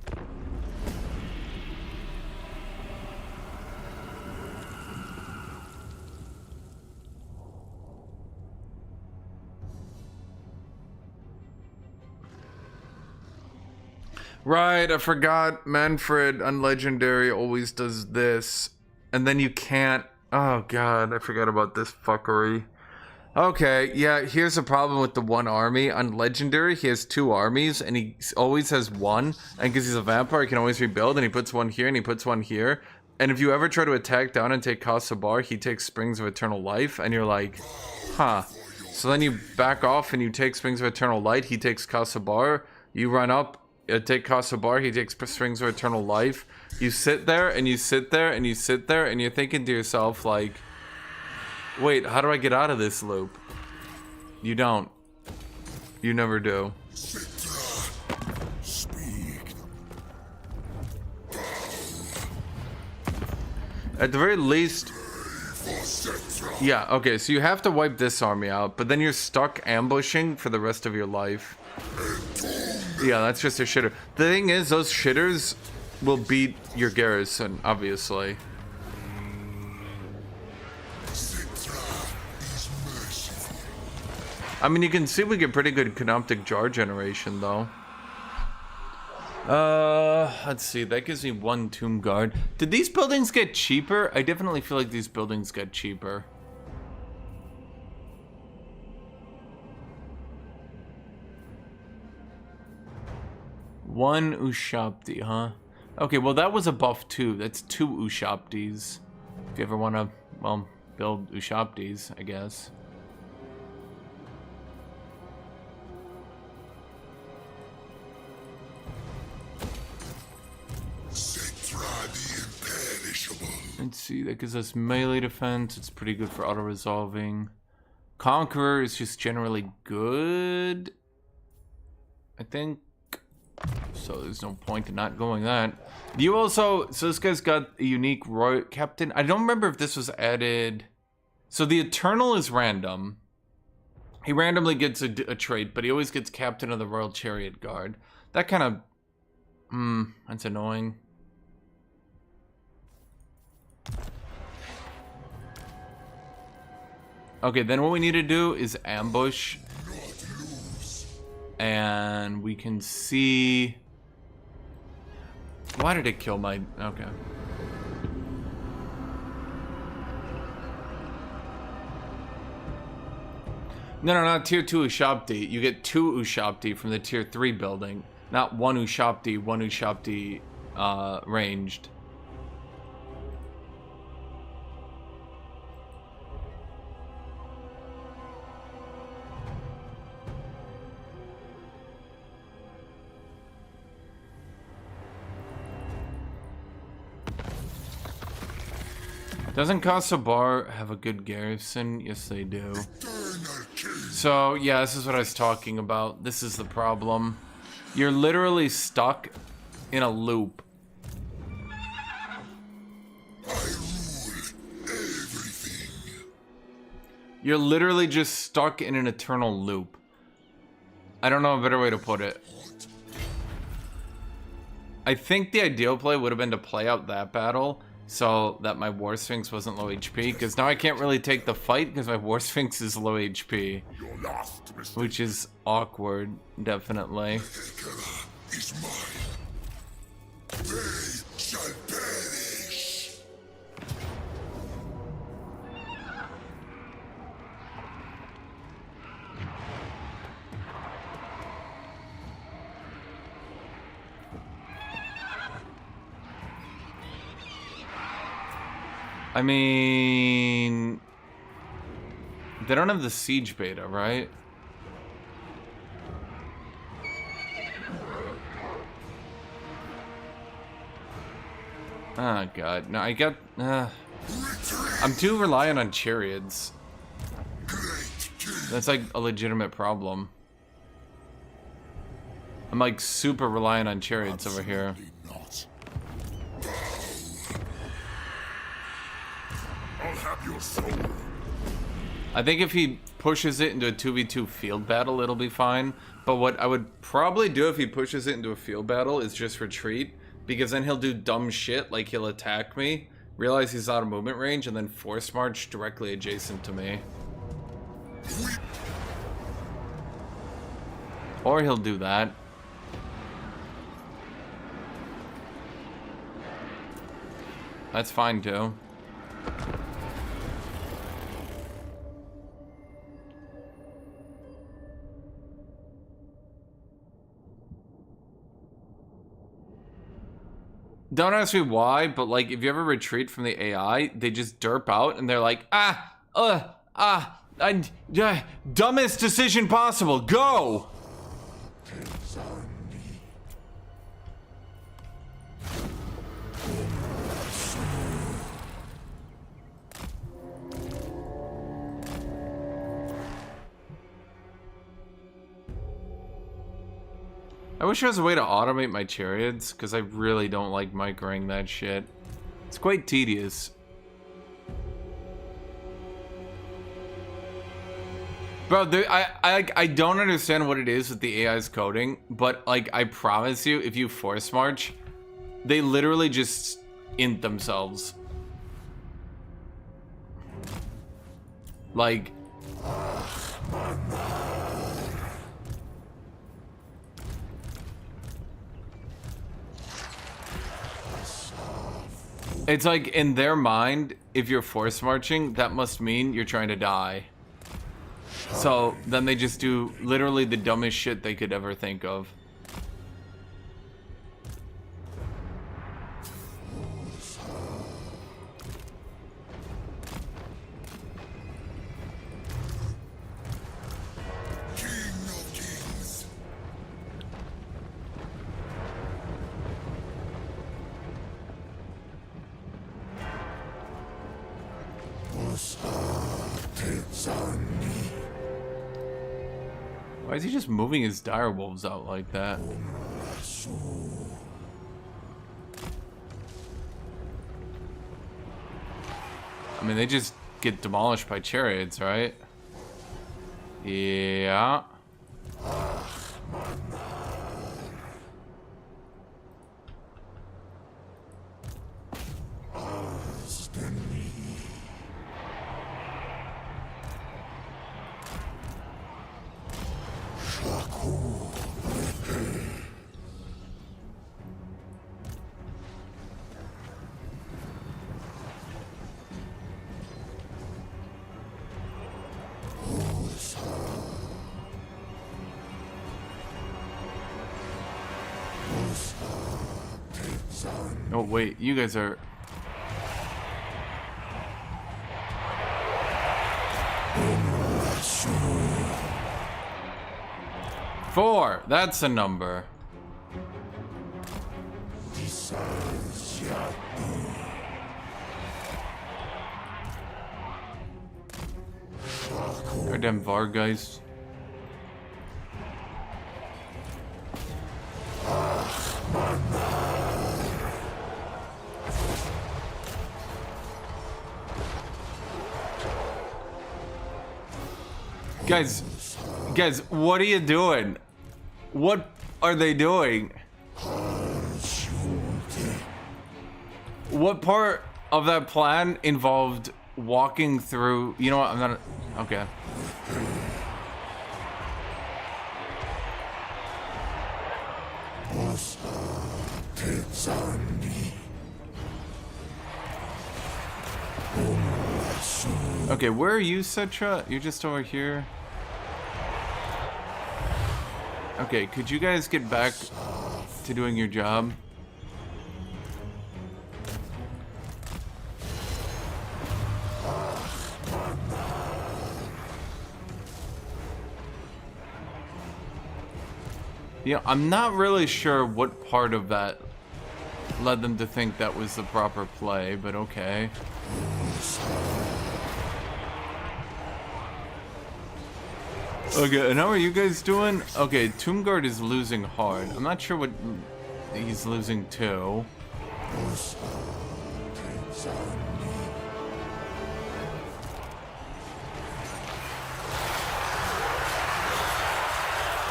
[SPEAKER 1] Right, I forgot Manfred on Legendary always does this. And then you can't... Oh god, I forgot about this fuckery. Okay, yeah, here's the problem with the one army. On Legendary, he has 2 armies, and he always has one. And because he's a vampire, he can always rebuild, and he puts one here, and he puts one here. And if you ever try to attack down and take Casa Bar, he takes Springs of Eternal Life, and you're like, huh. So then you back off and you take Springs of Eternal Light. He takes Kasabar. You run up, take Kasabar. He takes Springs of Eternal Life. You sit there and you sit there and you sit there and you're thinking to yourself like, wait, how do I get out of this loop? You don't. You never do. At the very least... Yeah, okay, so you have to wipe this army out, but then you're stuck ambushing for the rest of your life. Yeah, that's just a shitter. The thing is, those shitters will beat your garrison, obviously. I mean, you can see we get pretty good Canoptic Jar generation, though. Let's see. That gives me 1 Tomb Guard. Did these buildings get cheaper? I definitely feel like these buildings get cheaper. One Ushabti, huh? Okay, well, that was a buff, too. That's 2 Ushabtis. If you ever want to, well, build Ushabtis, I guess. Let's see, that gives us melee defense. It's pretty good for auto-resolving. Conqueror is just generally good, I think. So there's no point in not going that. You also, so this guy's got a unique Royal Captain. I don't remember if this was added. So the Eternal is random. He randomly gets a trait, but he always gets Captain of the Royal Chariot Guard. That kind of, that's annoying. Okay, then what we need to do is ambush. And we can see... Why did it kill my... Okay. No, not tier 2 Ushabti. You get 2 Ushabti from the tier 3 building. Not 1 Ushabti, ranged. Doesn't Kasabar have a good garrison? Yes, they do. So, yeah, this is what I was talking about. This is the problem. You're literally stuck in a loop. You're literally just stuck in an eternal loop. I don't know a better way to put it. I think the ideal play would have been to play out that battle so that my War Sphinx wasn't low HP, because now I can't really take the fight because my War Sphinx is low HP. Which is awkward, definitely.
[SPEAKER 5] Is mine. They shall perish.
[SPEAKER 1] I mean, they don't have the siege beta, right? Oh god, no, I got, I'm too reliant on chariots. That's like a legitimate problem. I'm like super reliant on chariots over here. I think if he pushes it into a 2v2 field battle, it'll be fine. But what I would probably do if he pushes it into a field battle is just retreat. Because then he'll do dumb shit, like he'll attack me, realize he's out of movement range, and then force march directly adjacent to me. Or he'll do that. That's fine too. Don't ask me why, but like if you ever retreat from the AI, they just derp out and they're like, Dumbest decision possible. Go! I wish there was a way to automate my chariots, because I really don't like microing that shit. It's quite tedious. Bro, I don't understand what it is with the AI's coding, but like I promise you, if you force march, they literally just int themselves. Like it's like in their mind, if you're force marching, that must mean you're trying to die. So then they just do literally the dumbest shit they could ever think of. Why is he just moving his dire wolves out like that? I mean, they just get demolished by chariots, right? Yeah. Oh wait, you guys are... Four, that's a number. Goddamn Vargeist. Guys, what are you doing? What are they doing? What part of that plan involved walking through? You know what? I'm not. Okay. Okay, where are you, Cetra? You're just over here. Okay, could you guys get back to doing your job? Yeah, I'm not really sure what part of that led them to think that was the proper play, but okay. Okay, and how are you guys doing? Okay, Tombguard is losing hard. I'm not sure what he's losing to.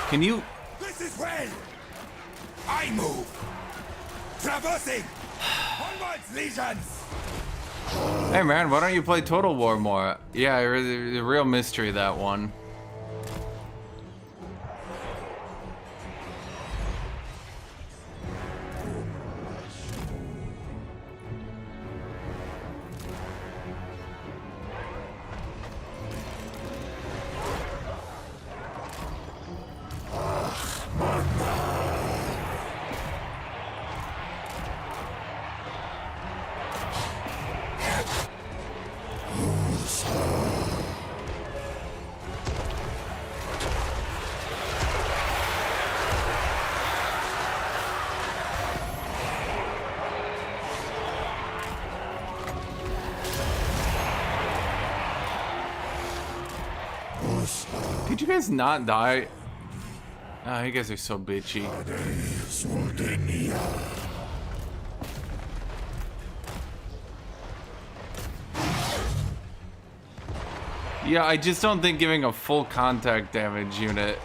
[SPEAKER 1] Can you...
[SPEAKER 3] This is well. I move. Traversing. Onwards, legions.
[SPEAKER 1] Hey man, why don't you play Total War more? Yeah, the real mystery, that one. you guys not die? Ah, you guys are so bitchy. Yeah, I just don't think giving a full contact damage unit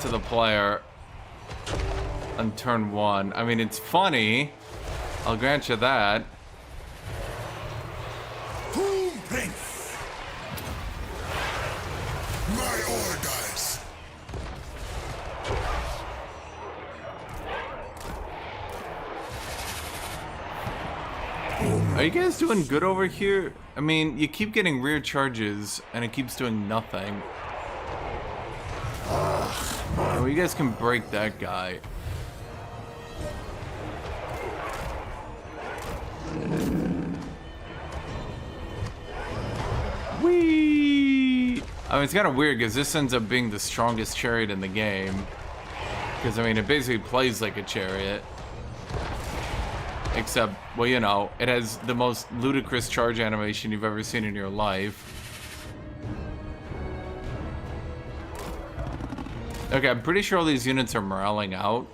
[SPEAKER 1] to the player on turn 1. I mean, it's funny. I'll grant you that.
[SPEAKER 5] Prince. My orders.
[SPEAKER 1] Are you guys doing good over here? I mean, you keep getting rear charges, and it keeps doing nothing. Oh, you guys can break that guy. Whee! I mean, it's kind of weird, because this ends up being the strongest chariot in the game. Because, I mean, it basically plays like a chariot. Except, well, you know, it has the most ludicrous charge animation you've ever seen in your life. Okay, I'm pretty sure all these units are moraling out.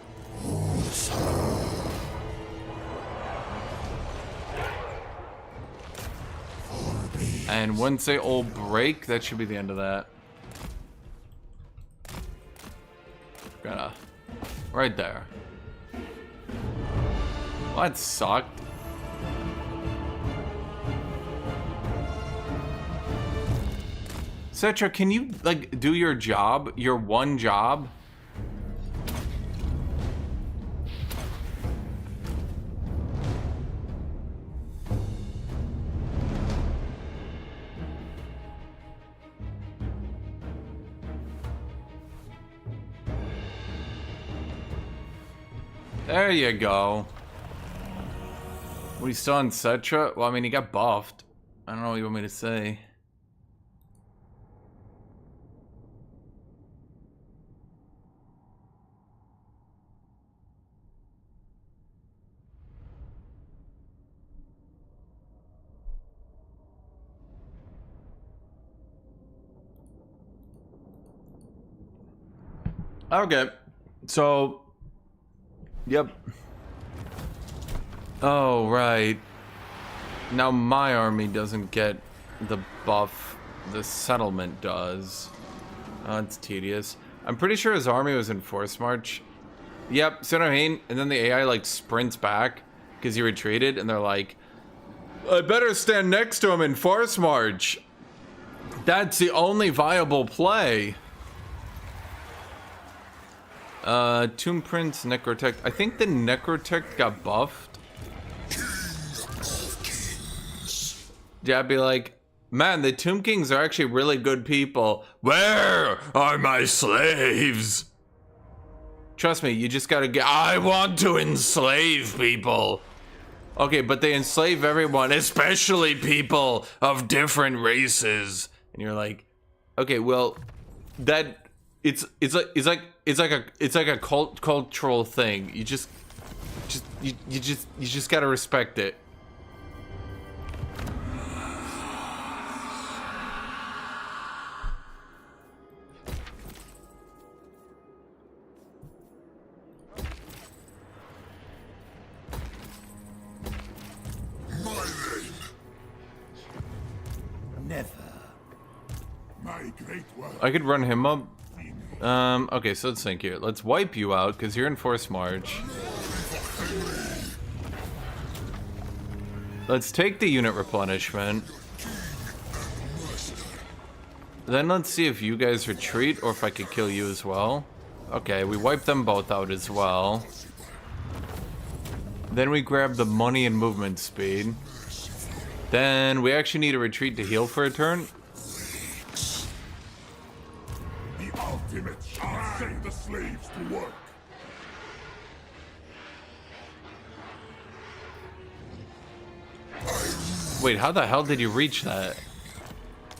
[SPEAKER 1] And once they all break, that should be the end of that. Gonna... right there. Well, that sucked. Cetra, can you, like, do your job? Your one job? There you go. What, he's still on Cetra? Well, I mean, he got buffed. I don't know what you want me to say. Okay. So, yep. Oh, right. Now my army doesn't get the buff the settlement does. Oh, it's tedious. I'm pretty sure his army was in Force March. Yep, see what I mean? And then the AI, like, sprints back because he retreated, and they're like, I better stand next to him in Force March. That's the only viable play. Tomb Prince, Necrotect. I think the Necrotect got buffed. Yeah, I'd be like, man, the Tomb Kings are actually really good people. Where are my slaves? Trust me, you just gotta get, I want to enslave people. Okay, but they enslave everyone, especially people of different races. And you're like, okay, well, that, it's like a cultural thing. You just gotta respect it.
[SPEAKER 3] Never. My great work.
[SPEAKER 1] I could run him up. Okay, so let's think here. Let's wipe you out, because you're in Force March. Let's take the unit replenishment. Then let's see if you guys retreat, or if I could kill you as well. Okay, we wipe them both out as well. Then we grab the money and movement speed. Then we actually need a retreat to heal for a turn.
[SPEAKER 5] Ultimate shall set the slaves to work.
[SPEAKER 1] Wait, how the hell did you reach that?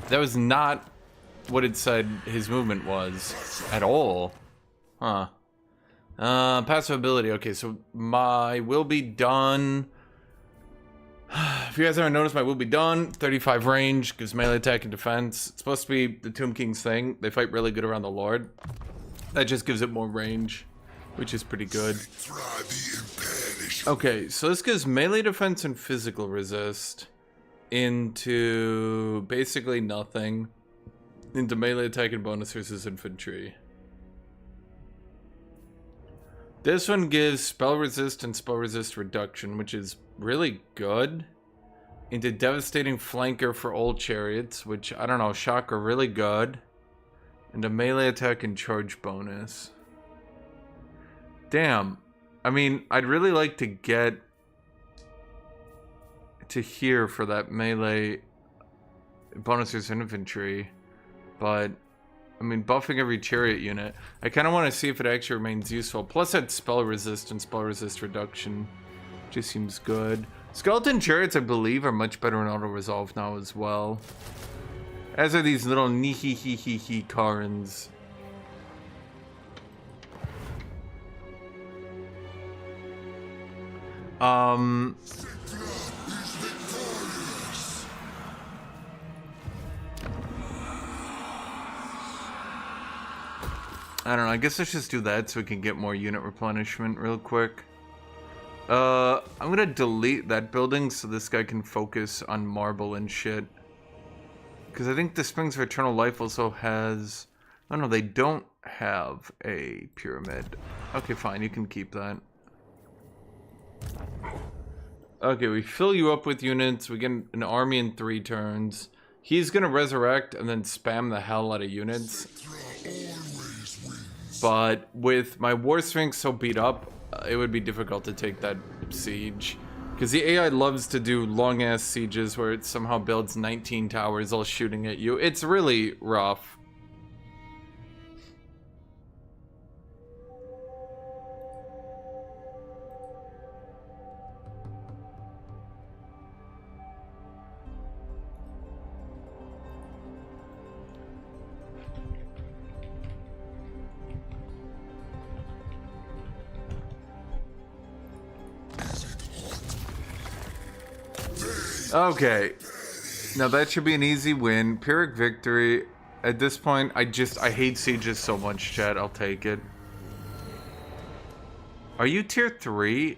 [SPEAKER 1] That was not what it said his movement was at all. Huh. Passive ability. Okay, so my will be done. If you guys haven't noticed, my will be done. 35 range, gives melee attack and defense. It's supposed to be the Tomb King's thing. They fight really good around the Lord. That just gives it more range, which is pretty good. Okay, so this gives melee defense and physical resist into basically nothing. Into melee attack and bonus versus infantry. This one gives spell resist and spell resist reduction, which is really good. Into devastating flanker for old chariots, which, I don't know, shock are really good. Into melee attack and charge bonus. Damn. I mean, I'd really like to get to here for that melee bonus versus infantry. But, I mean, buffing every chariot unit. I kind of want to see if it actually remains useful. Plus, that spell resist and spell resist reduction just seems good. Skeleton chariots, I believe, are much better in auto-resolve now as well. As are these little Nihihihihi Karns. I don't know, I guess let's just do that so we can get more unit replenishment real quick. I'm gonna delete that building so this guy can focus on marble and shit. Because I think the Springs of Eternal Life also has... Oh no, they don't have a pyramid. Okay, fine, you can keep that. Okay, we fill you up with units, we get an army in 3 turns. He's gonna resurrect and then spam the hell out of units. But with my War Sphinx so beat up, it would be difficult to take that siege. Because the AI loves to do long-ass sieges where it somehow builds 19 towers all shooting at you. It's really rough. Okay, now that should be an easy win. Pyrrhic victory. At this point, I hate sieges so much, chat. I'll take it. Are you tier 3?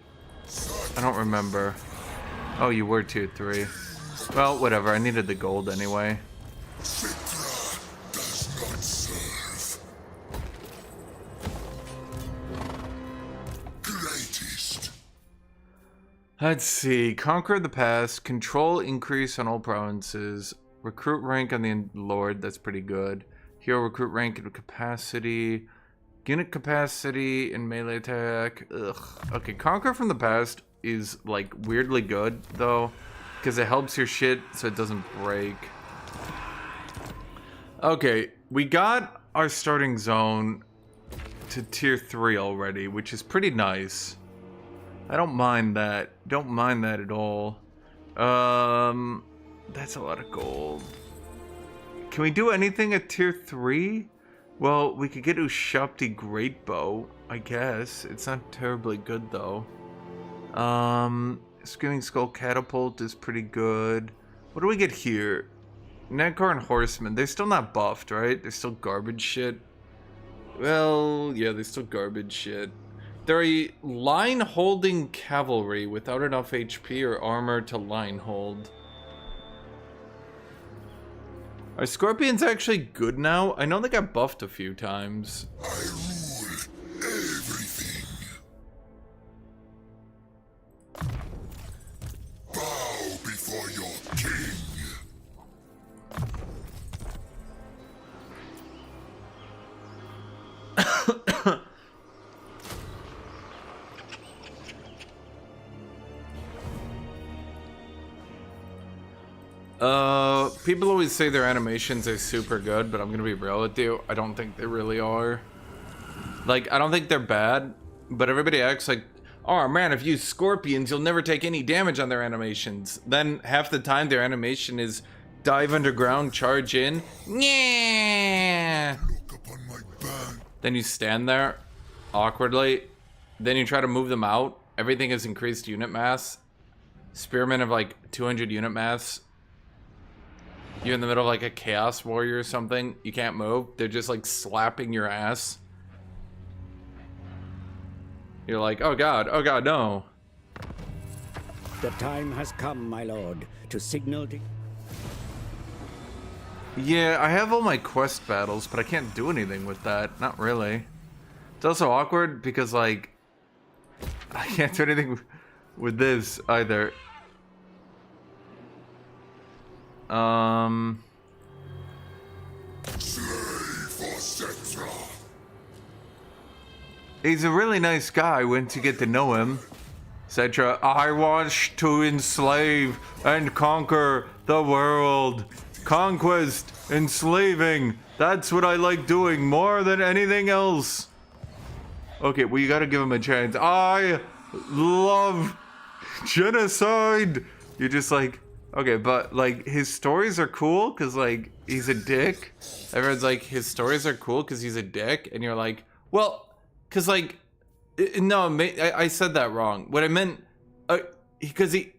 [SPEAKER 1] I don't remember. Oh, you were tier 3. Well, whatever. I needed the gold anyway. Let's see. Conquer the past. Control increase on all provinces. Recruit rank on the Lord. That's pretty good. Hero recruit rank and capacity. Unit capacity and melee attack. Ugh. Okay, Conquer from the past is like weirdly good though, because it helps your shit so it doesn't break. Okay, we got our starting zone to tier 3 already, which is pretty nice. I don't mind that. Don't mind that at all. That's a lot of gold. Can we do anything at tier 3? Well, we could get Ushapti Greatbow, I guess. It's not terribly good though. Screaming Skull Catapult is pretty good. What do we get here? Nekar and Horsemen. They're still not buffed, right? They're still garbage shit. Well, yeah, they're still garbage shit. They're a line-holding cavalry without enough HP or armor to line hold. Are Scorpions actually good now? I know they got buffed a few times.
[SPEAKER 5] I rule everything. Bow before your king.
[SPEAKER 1] People always say their animations are super good, but I'm gonna be real with you. I don't think they really are. Like, I don't think they're bad, but everybody acts like, oh man, if you use Scorpions, you'll never take any damage on their animations. Then half the time their animation is dive underground, charge in. Yeah.
[SPEAKER 5] Look upon my band.
[SPEAKER 1] Then you stand there awkwardly. Then you try to move them out. Everything has increased unit mass. spearmen of like 200 unit mass. You're in the middle of like a chaos warrior or something. You can't move. They're just like slapping your ass. You're like, oh god, no.
[SPEAKER 6] The time has come, my lord, to signal the...
[SPEAKER 1] Yeah, I have all my quest battles, but I can't do anything with that. Not really. It's also awkward because, like, I can't do anything with this either. He's a really nice guy once you get to know him. Cetra, I want to enslave and conquer the world. Conquest, enslaving. That's what I like doing more than anything else. Okay, well, you gotta give him a chance. I love genocide. You're just like, okay, but like his stories are cool because like he's a dick. Everyone's like, his stories are cool because he's a dick. And you're like, well, because like, no, I said that wrong. What I meant, because he...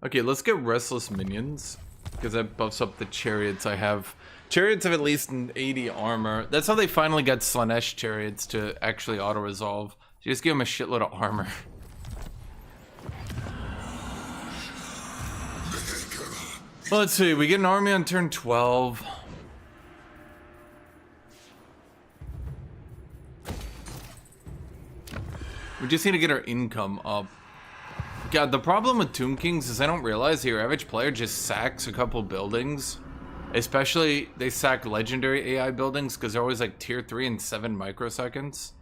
[SPEAKER 1] Okay, let's get Restless Minions, because that buffs up the chariots I have. Chariots have at least an 80 armor. That's how they finally got Slanesh chariots to actually auto-resolve. You just give them a shitload of armor. Well, let's see, we get an army on turn 12. We just need to get our income up. God, the problem with Tomb Kings is I don't realize your average player just sacks a couple buildings. Especially, they sack legendary AI buildings because they're always like tier 3 in 7 microseconds.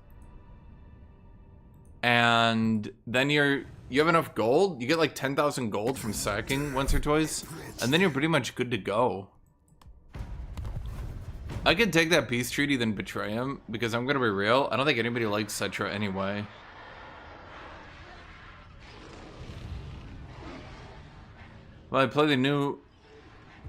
[SPEAKER 1] And then you have enough gold, you get like 10,000 gold from sacking once or twice, and then you're pretty much good to go. I could take that peace treaty then betray him, because I'm gonna be real, I don't think anybody likes Cetra anyway. Well, I play the new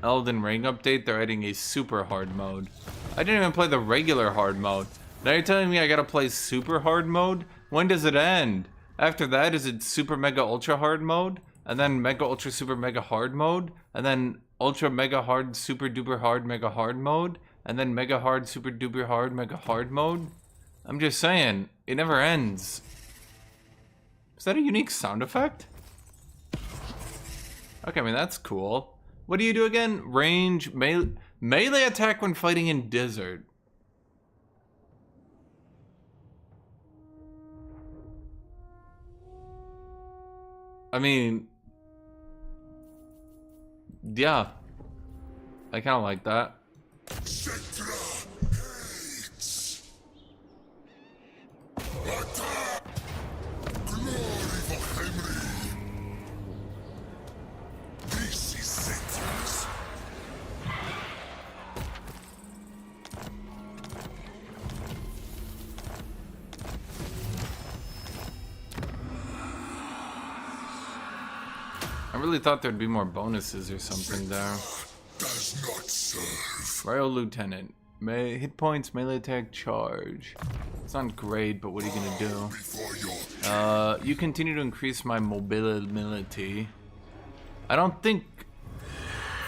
[SPEAKER 1] Elden Ring update, they're adding a super hard mode. I didn't even play the regular hard mode. Now you're telling me I gotta play super hard mode? When does it end? After that, is it super mega ultra hard mode? And then mega ultra super mega hard mode? And then ultra mega hard super duper hard mega hard mode? And then mega hard super duper hard mega hard mode? I'm just saying, it never ends. Is that a unique sound effect? Okay, I mean, that's cool. What do you do again? Range, melee attack when fighting in desert. I mean, yeah, I kind of like that. I really thought there'd be more bonuses or something there.
[SPEAKER 5] Does not serve.
[SPEAKER 1] Royal Lieutenant. Hit points, melee attack, charge. It's not great, but what are you gonna do? You continue to increase my mobility. I don't think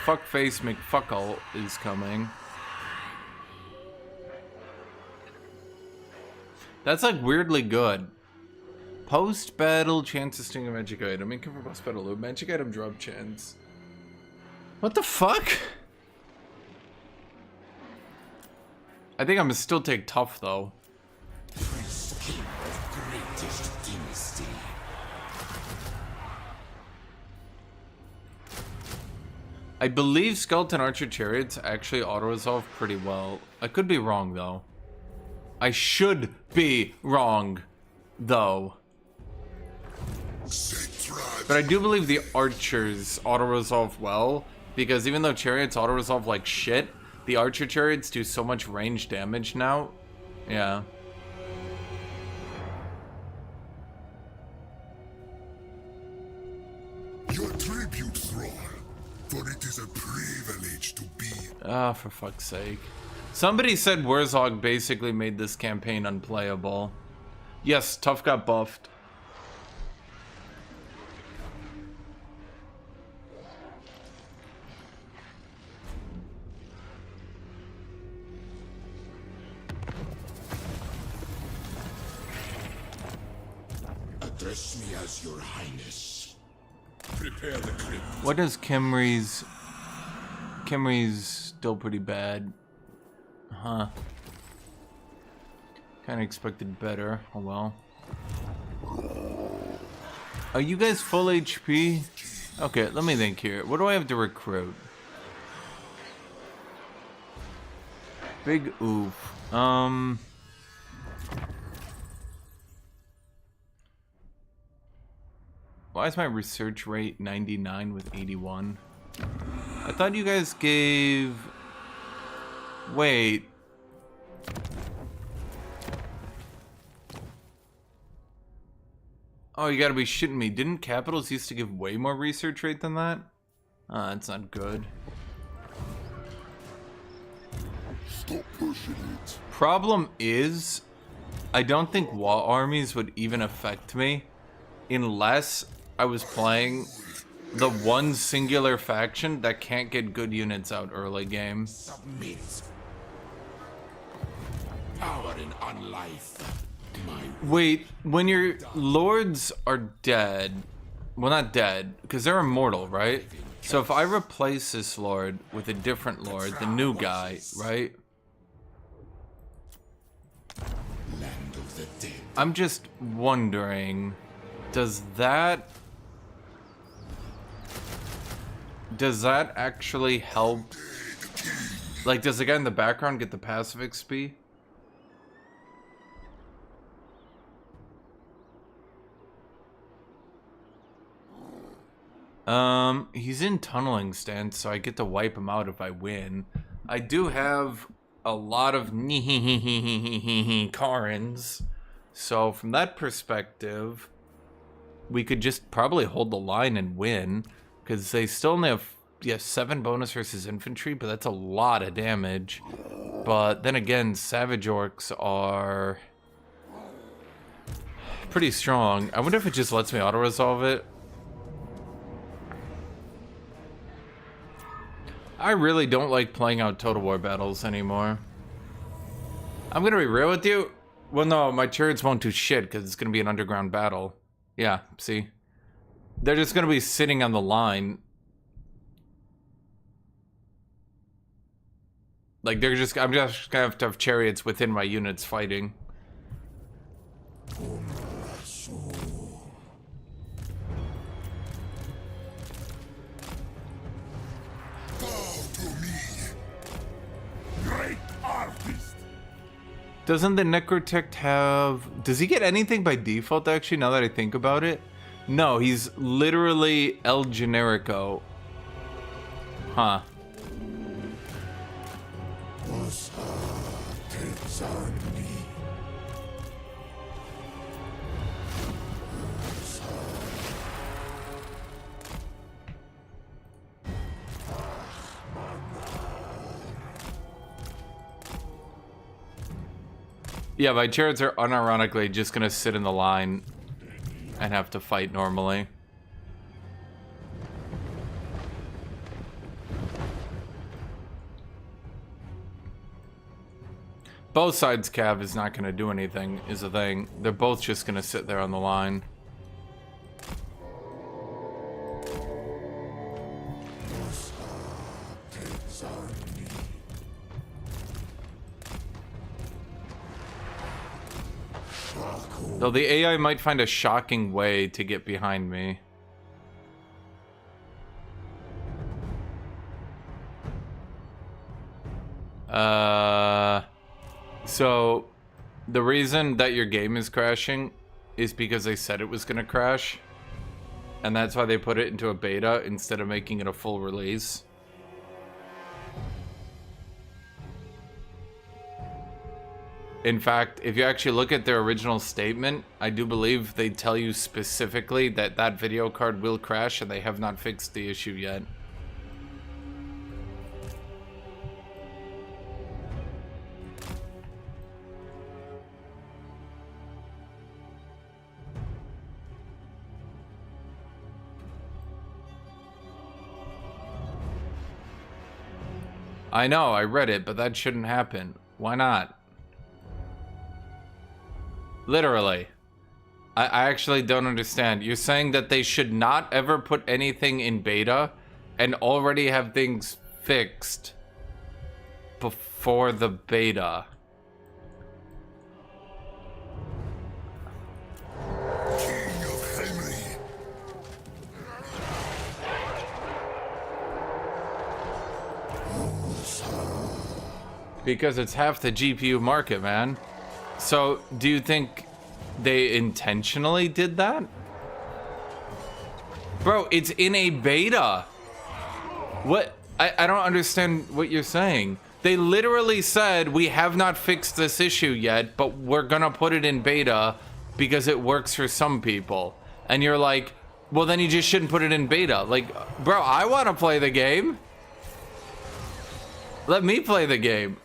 [SPEAKER 1] Fuckface McFuckle is coming. That's like weirdly good. Post-battle chance to sting a magic item. Income for post-battle loot. Magic item drop chance. What the fuck? I think I'm gonna still take tough though. I believe Skeleton Archer Chariots actually auto-resolve pretty well. I could be wrong though. I should be wrong though. But I do believe the archers auto-resolve well, because even though chariots auto-resolve like shit, the archer chariots do so much range damage now. Yeah.
[SPEAKER 5] Your tribute, thrall, for it is a privilege to be.
[SPEAKER 1] Ah, for fuck's sake. Somebody said Wurzog basically made this campaign unplayable. Yes, Tough got buffed.
[SPEAKER 5] Address me as your highness. Prepare the crypt.
[SPEAKER 1] What does Kimri's... Kimri's still pretty bad. Huh. Kinda expected better. Oh well. Are you guys full HP? Okay, let me think here. What do I have to recruit? Big oof. Why is my research rate 99 with 81? I thought you guys gave... Wait. Oh, you gotta be shitting me. Didn't Capitals used to give way more research rate than that? That's not good.
[SPEAKER 5] Stop pushing it.
[SPEAKER 1] Problem is, I don't think wall armies would even affect me unless I was playing the one singular faction that can't get good units out early game.
[SPEAKER 5] Submit. Power in unlife.
[SPEAKER 1] Wait, when your lords are dead, well, not dead, because they're immortal, right? So if I replace this lord with a different lord, the new guy, right?
[SPEAKER 5] Land of the dead.
[SPEAKER 1] I'm just wondering, does that actually help? Like, does the guy in the background get the passive XP? He's in tunneling stance, so I get to wipe him out if I win. I do have a lot of Karens, so from that perspective, we could just probably hold the line and win, because they still only have 7 bonus versus infantry, but that's a lot of damage. But then again, Savage Orcs are pretty strong. I wonder if it just lets me auto-resolve it. I really don't like playing out Total War battles anymore. I'm gonna be real with you. Well, no, my chariots won't do shit because it's gonna be an underground battle. Yeah, see? They're just gonna be sitting on the line. Like, I'm just gonna have to have chariots within my units fighting. Doesn't the Necrotect have... Does he get anything by default, actually, now that I think about it? No, he's literally El Generico. Huh. Yeah, my chariots are unironically just gonna sit in the line and have to fight normally. Both sides cav is not gonna do anything, is the thing. They're both just gonna sit there on the line. Though the AI might find a shocking way to get behind me. So the reason that your game is crashing is because they said it was gonna crash. And that's why they put it into a beta instead of making it a full release. In fact, if you actually look at their original statement, I do believe they tell you specifically that that video card will crash and they have not fixed the issue yet. I know, I read it, but that shouldn't happen. Why not? Literally. I actually don't understand. You're saying that they should not ever put anything in beta and already have things fixed before the beta.
[SPEAKER 5] King of Henry.
[SPEAKER 1] Because it's half the GPU market, man. So, do you think they intentionally did that? Bro, it's in a beta. What? I don't understand what you're saying. They literally said, we have not fixed this issue yet, but we're gonna put it in beta because it works for some people. And you're like, well, then you just shouldn't put it in beta. Like, bro, I want to play the game. Let me play the game.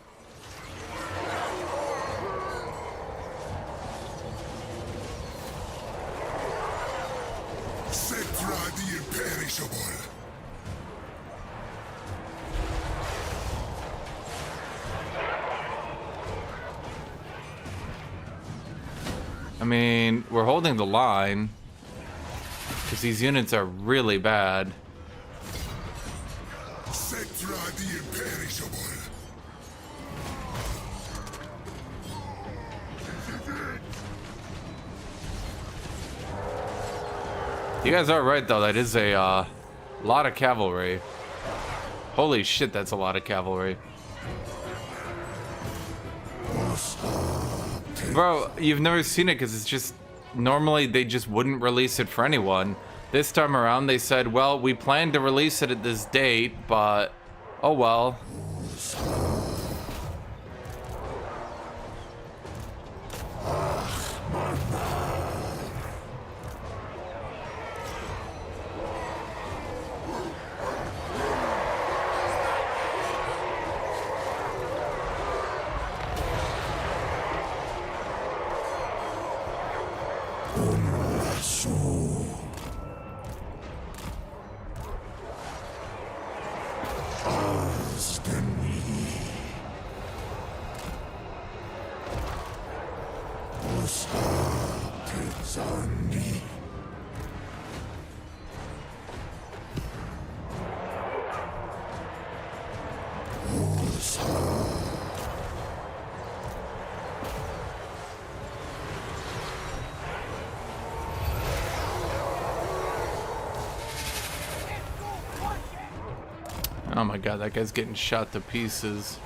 [SPEAKER 5] Cetra the imperishable.
[SPEAKER 1] I mean, we're holding the line because these units are really bad.
[SPEAKER 5] Cetra the imperishable.
[SPEAKER 1] You guys are right, though. That is a lot of cavalry. Holy shit, that's a lot of cavalry. Bro, you've never seen it because it's just... Normally, they just wouldn't release it for anyone. This time around, they said, well, we planned to release it at this date, but... Oh, well. Oh my god, that guy's getting shot to pieces.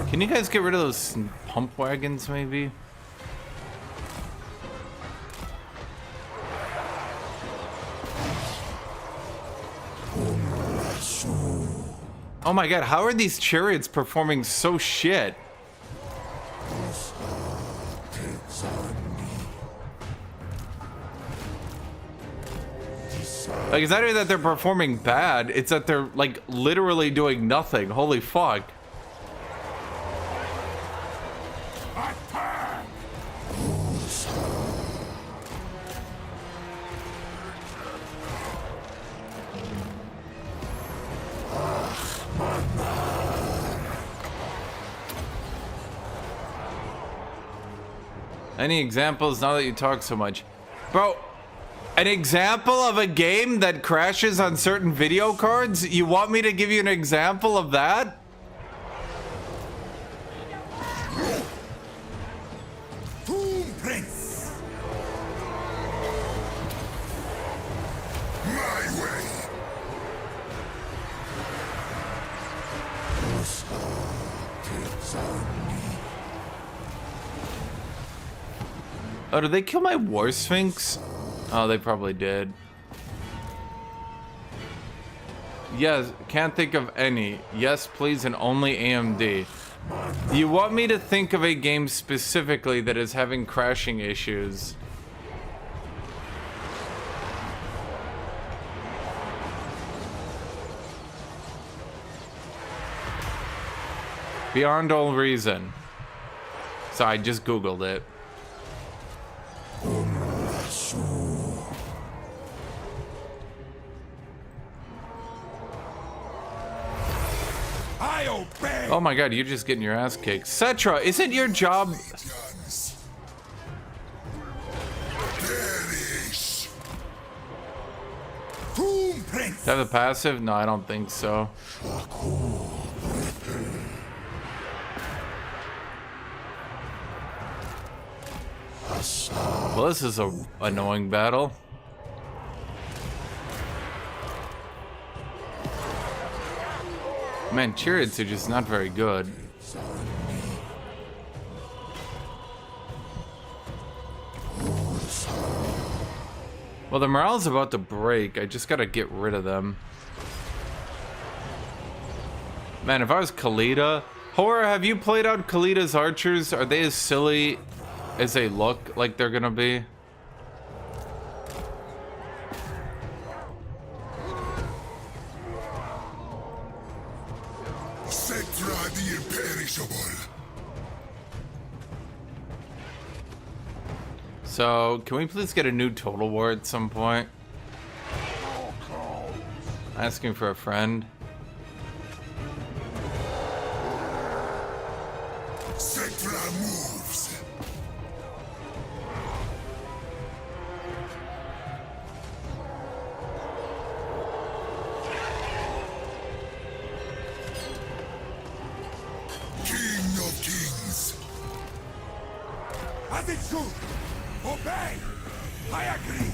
[SPEAKER 1] Can you guys get rid of those pump wagons, maybe? Oh my god, how are these chariots performing so shit? Like, it's not even that they're performing bad, it's that they're, like, literally doing nothing. Holy fuck. Any examples now that you talk so much? Bro, an example of a game that crashes on certain video cards? You want me to give you an example of that?
[SPEAKER 5] Boom, Prince. My way.
[SPEAKER 1] Oh, did they kill my War Sphinx? Oh, they probably did. Yes, can't think of any. Yes, please, and only AMD. You want me to think of a game specifically that is having crashing issues? Beyond all reason. So I just Googled it.
[SPEAKER 5] I obey.
[SPEAKER 1] Oh my god, you're just getting your ass kicked. Cetra, isn't your job...
[SPEAKER 5] Perish. Tomb Prince.
[SPEAKER 1] To have the passive? No, I don't think so. Well, this is a annoying battle. Man, chariots are just not very good. Well, the morale's about to break. I just gotta get rid of them. Man, if I was Khalida... Horror, have you played out Khalida's archers? Are they as silly as they look like they're gonna be?
[SPEAKER 5] Cetra the imperishable.
[SPEAKER 1] So, can we please get a new Total War at some point? Asking for a friend.
[SPEAKER 5] Cetra moves. King of kings. As it should. Obey. I agree.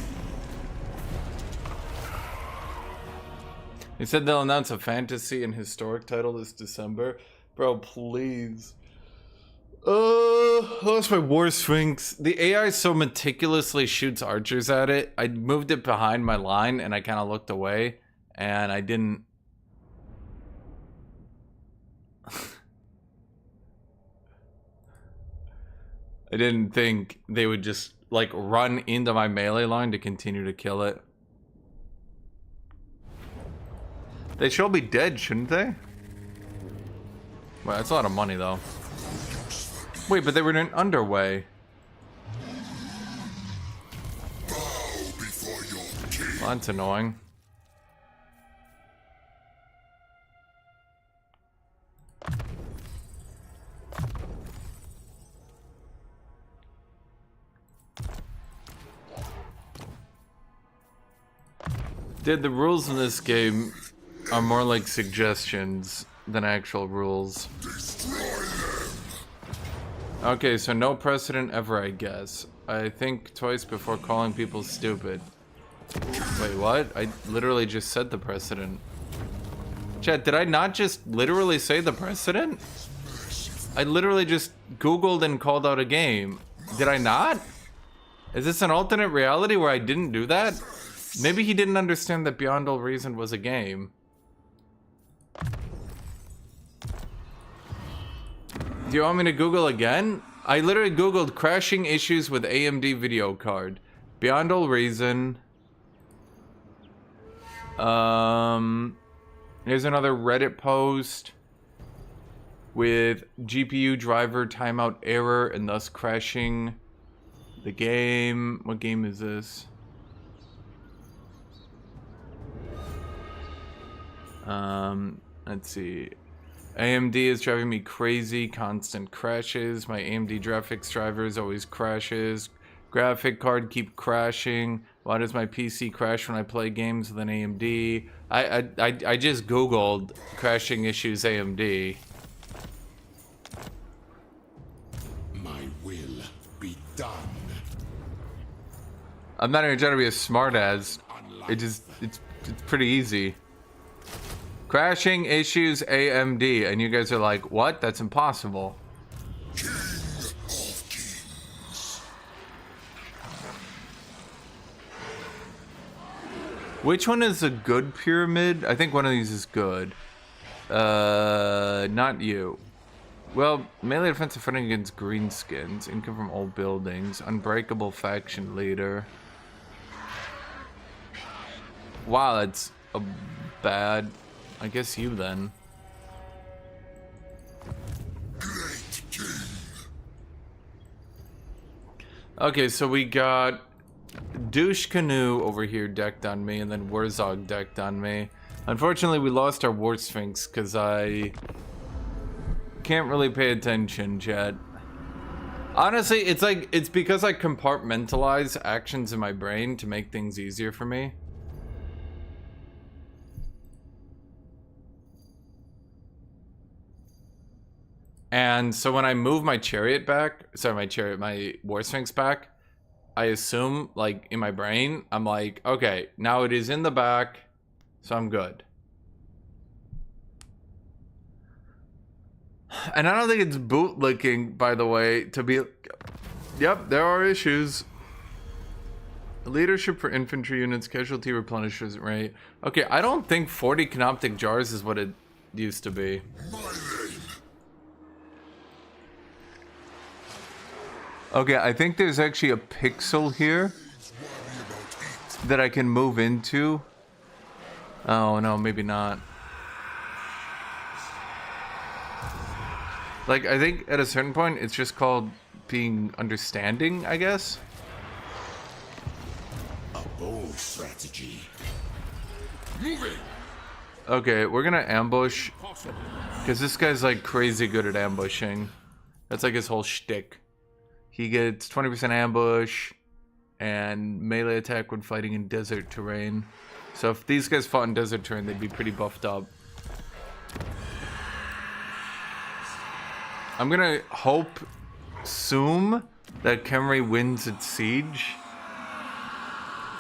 [SPEAKER 1] He said they'll announce a fantasy and historic title this December. Bro, please. That's my War Sphinx. The AI so meticulously shoots archers at it. I moved it behind my line and I kind of looked away and I didn't. I didn't think they would just like run into my melee line to continue to kill it. They should all be dead, shouldn't they? Well, that's a lot of money though. Wait, but they were in underway. Well, that's annoying. Dude, the rules in this game are more like suggestions than actual rules. Okay, so no precedent ever, I guess. I think twice before calling people stupid. Wait, what? I literally just said the precedent. Chat, did I not just literally say the precedent? I literally just Googled and called out a game. Did I not? Is this an alternate reality where I didn't do that? Maybe he didn't understand that Beyond All Reason was a game. Do you want me to Google again? I literally Googled crashing issues with AMD video card. Beyond All Reason. Here's another Reddit post with GPU driver timeout error and thus crashing the game. What game is this? Let's see. AMD is driving me crazy. Constant crashes. My AMD graphics drivers always crashes. Graphic card keep crashing. Why does my PC crash when I play games with an AMD? I just Googled crashing issues AMD.
[SPEAKER 5] My will be done.
[SPEAKER 1] I'm not even trying to be a smartass. It's pretty easy. Crashing issues AMD, and you guys are like, what? That's impossible.
[SPEAKER 5] King of kings.
[SPEAKER 1] Which one is a good pyramid? I think one of these is good. Not you. Well, melee defensive fighting against greenskins, income from old buildings, unbreakable faction leader. Wow, that's a bad. I guess you then.
[SPEAKER 5] Great king.
[SPEAKER 1] Okay, so we got Douche Canoe over here decked on me, and then Wurzog decked on me. Unfortunately, we lost our War Sphinx because I can't really pay attention, chat. Honestly, it's because I compartmentalize actions in my brain to make things easier for me. And so when I move my chariot back, sorry, my War Sphinx back, I assume, like, in my brain, I'm like, okay, now it is in the back, so I'm good. And I don't think it's bootlicking, by the way, to be... Yep, there are issues. Leadership for infantry units, casualty replenishes rate. Okay, I don't think 40 canoptic jars is what it used to be. Okay, I think there's actually a pixel here that I can move into. Oh, no, maybe not. Like, I think at a certain point, it's just called being understanding, I guess.
[SPEAKER 5] A bold strategy. Moving.
[SPEAKER 1] Okay, we're gonna ambush. Because this guy's, like, crazy good at ambushing. That's, like, his whole shtick. He gets 20% ambush and melee attack when fighting in desert terrain. So if these guys fought in desert terrain, they'd be pretty buffed up. I'm gonna assume that Khemri wins its siege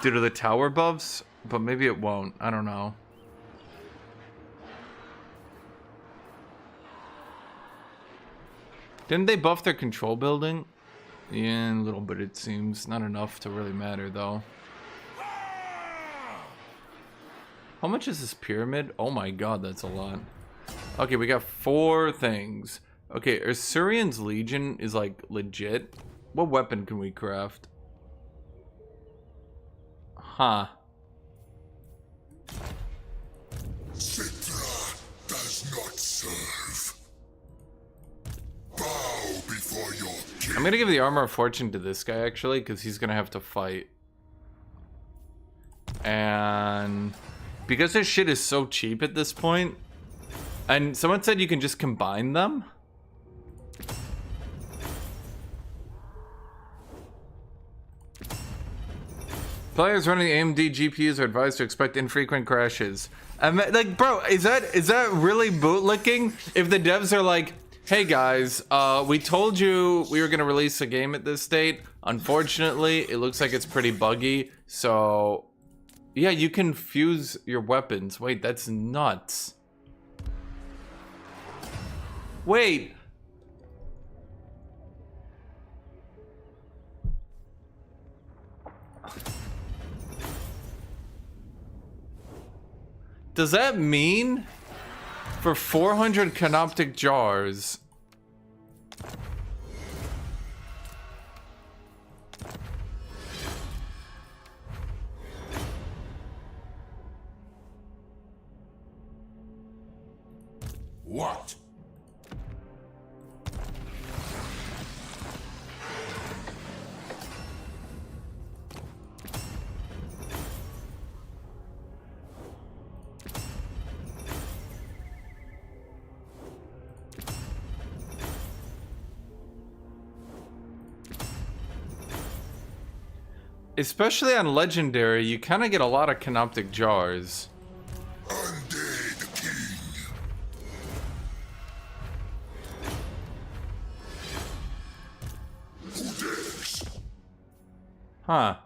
[SPEAKER 1] due to the tower buffs, but maybe it won't. I don't know. Didn't they buff their control building? Yeah, a little bit it seems. Not enough to really matter though. How much is this pyramid? Oh my god, that's a lot. Okay, we got 4 things. Okay, Assyrian's Legion is like legit. What weapon can we craft? Huh.
[SPEAKER 5] Citra does not serve. Bow before your king.
[SPEAKER 1] I'm gonna give the Armor of Fortune to this guy actually, because he's gonna have to fight. And because this shit is so cheap at this point, and someone said you can just combine them. Players running AMD GPUs are advised to expect infrequent crashes. Like, bro, is that really bootlicking? If the devs are like, hey guys, we told you we were gonna release a game at this date. Unfortunately, it looks like it's pretty buggy. So, yeah, you can fuse your weapons. Wait, that's nuts. Wait. Does that mean for 400 canoptic jars
[SPEAKER 5] What?
[SPEAKER 1] especially on legendary, you kind of get a lot of canoptic jars.
[SPEAKER 5] Undead king. Who dares?
[SPEAKER 1] Huh.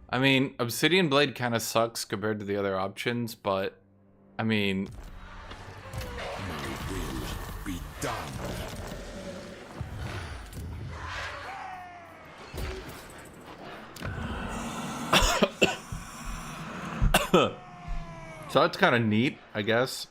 [SPEAKER 1] I mean, Obsidian Blade kind of sucks compared to the other options, but I mean,
[SPEAKER 5] My will be done.
[SPEAKER 1] so that's kind of neat, I guess.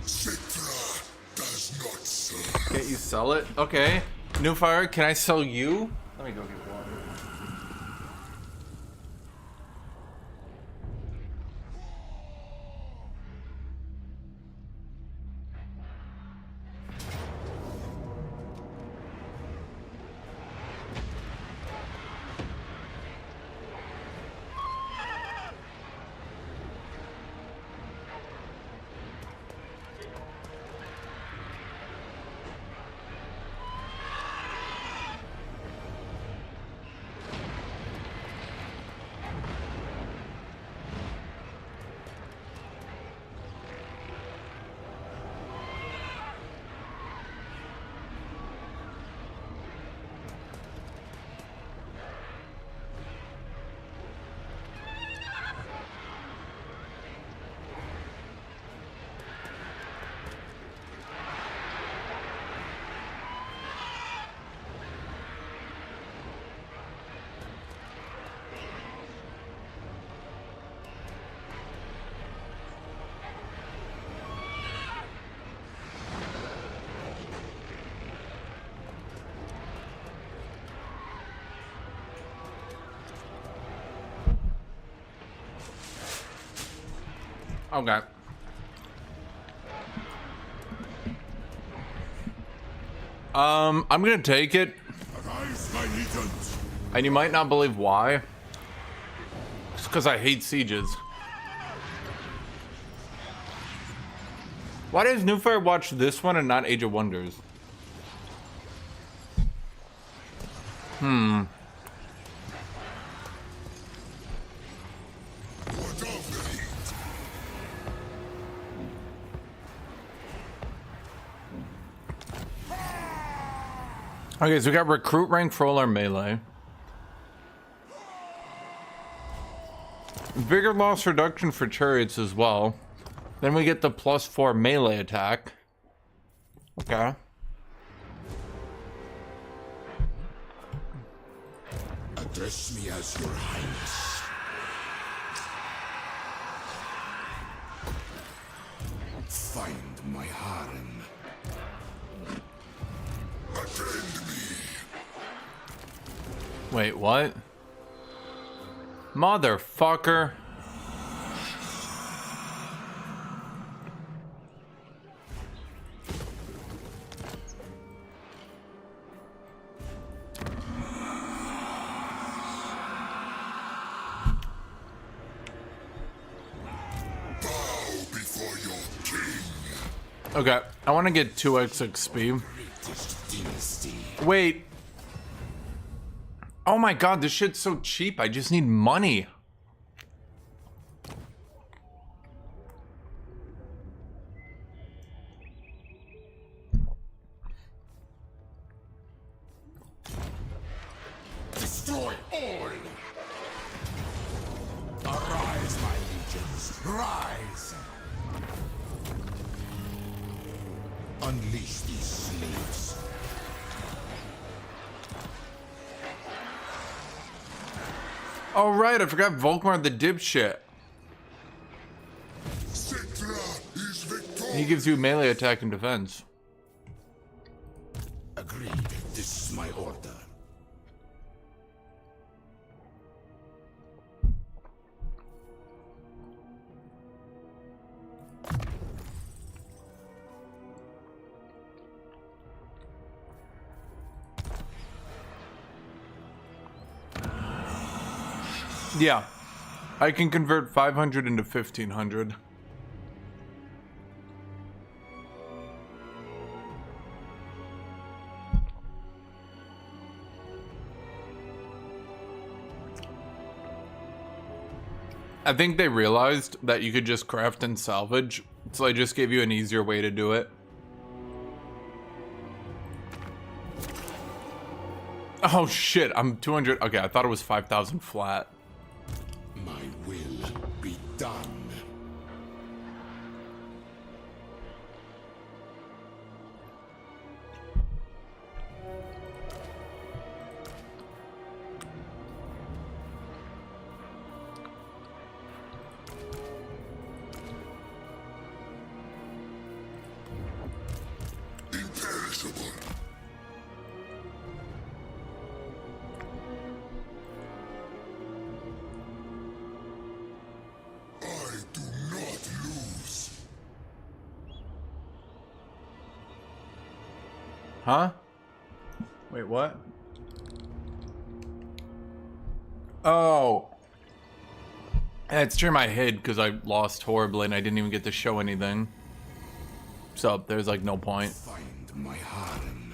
[SPEAKER 5] Citra does not serve.
[SPEAKER 1] Can't you sell it? Okay. New Fire, can I sell you? Let me go get water. Okay. I'm gonna take it.
[SPEAKER 5] Arise, my legions.
[SPEAKER 1] And you might not believe why. It's because I hate sieges. Why does Newfire watch this one and not Age of Wonders?
[SPEAKER 5] What of the heat?
[SPEAKER 1] Okay, so we got recruit rank for all our melee. Vigor loss reduction for chariots as well. Then we get the +4 melee attack. Okay.
[SPEAKER 5] Address me as your highness. Find my harem. Attend me.
[SPEAKER 1] Wait, what? Motherfucker. Okay, I want to get 2x XP. Wait. Oh my god, this shit's so cheap. I just need money.
[SPEAKER 5] Destroy all. Arise, my legions. Rise. Unleash these slaves.
[SPEAKER 1] Oh right, I forgot Volkmar the dipshit.
[SPEAKER 5] Citra is victorious.
[SPEAKER 1] He gives you melee attack and defense.
[SPEAKER 5] Agreed. This is my order.
[SPEAKER 1] Yeah, I can convert 500 into 1500. I think they realized that you could just craft and salvage, so I just gave you an easier way to do it. Oh shit, I'm 200. Okay, I thought it was 5,000 flat.
[SPEAKER 5] My will be done. Imperishable.
[SPEAKER 1] Huh? Wait, what? Oh. It's true, I hid because I lost horribly and I didn't even get to show anything. So there's like no point.
[SPEAKER 5] Find my harem.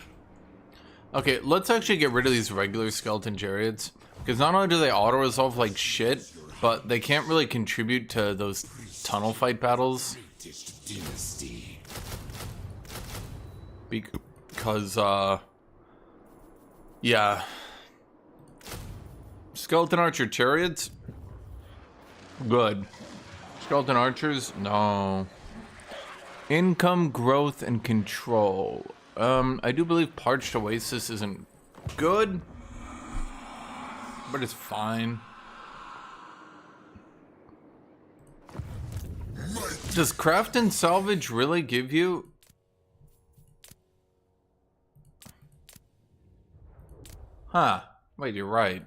[SPEAKER 1] Okay, let's actually get rid of these regular skeleton chariots. Because not only do they auto-resolve like shit, but they can't really contribute to those tunnel fight battles.
[SPEAKER 5] Dynasty.
[SPEAKER 1] Because, yeah. Skeleton archer chariots? Good. Skeleton archers? No. Income, growth, and control. I do believe Parched Oasis isn't good, but it's fine. Does craft and salvage really give you... Huh. Wait, you're right.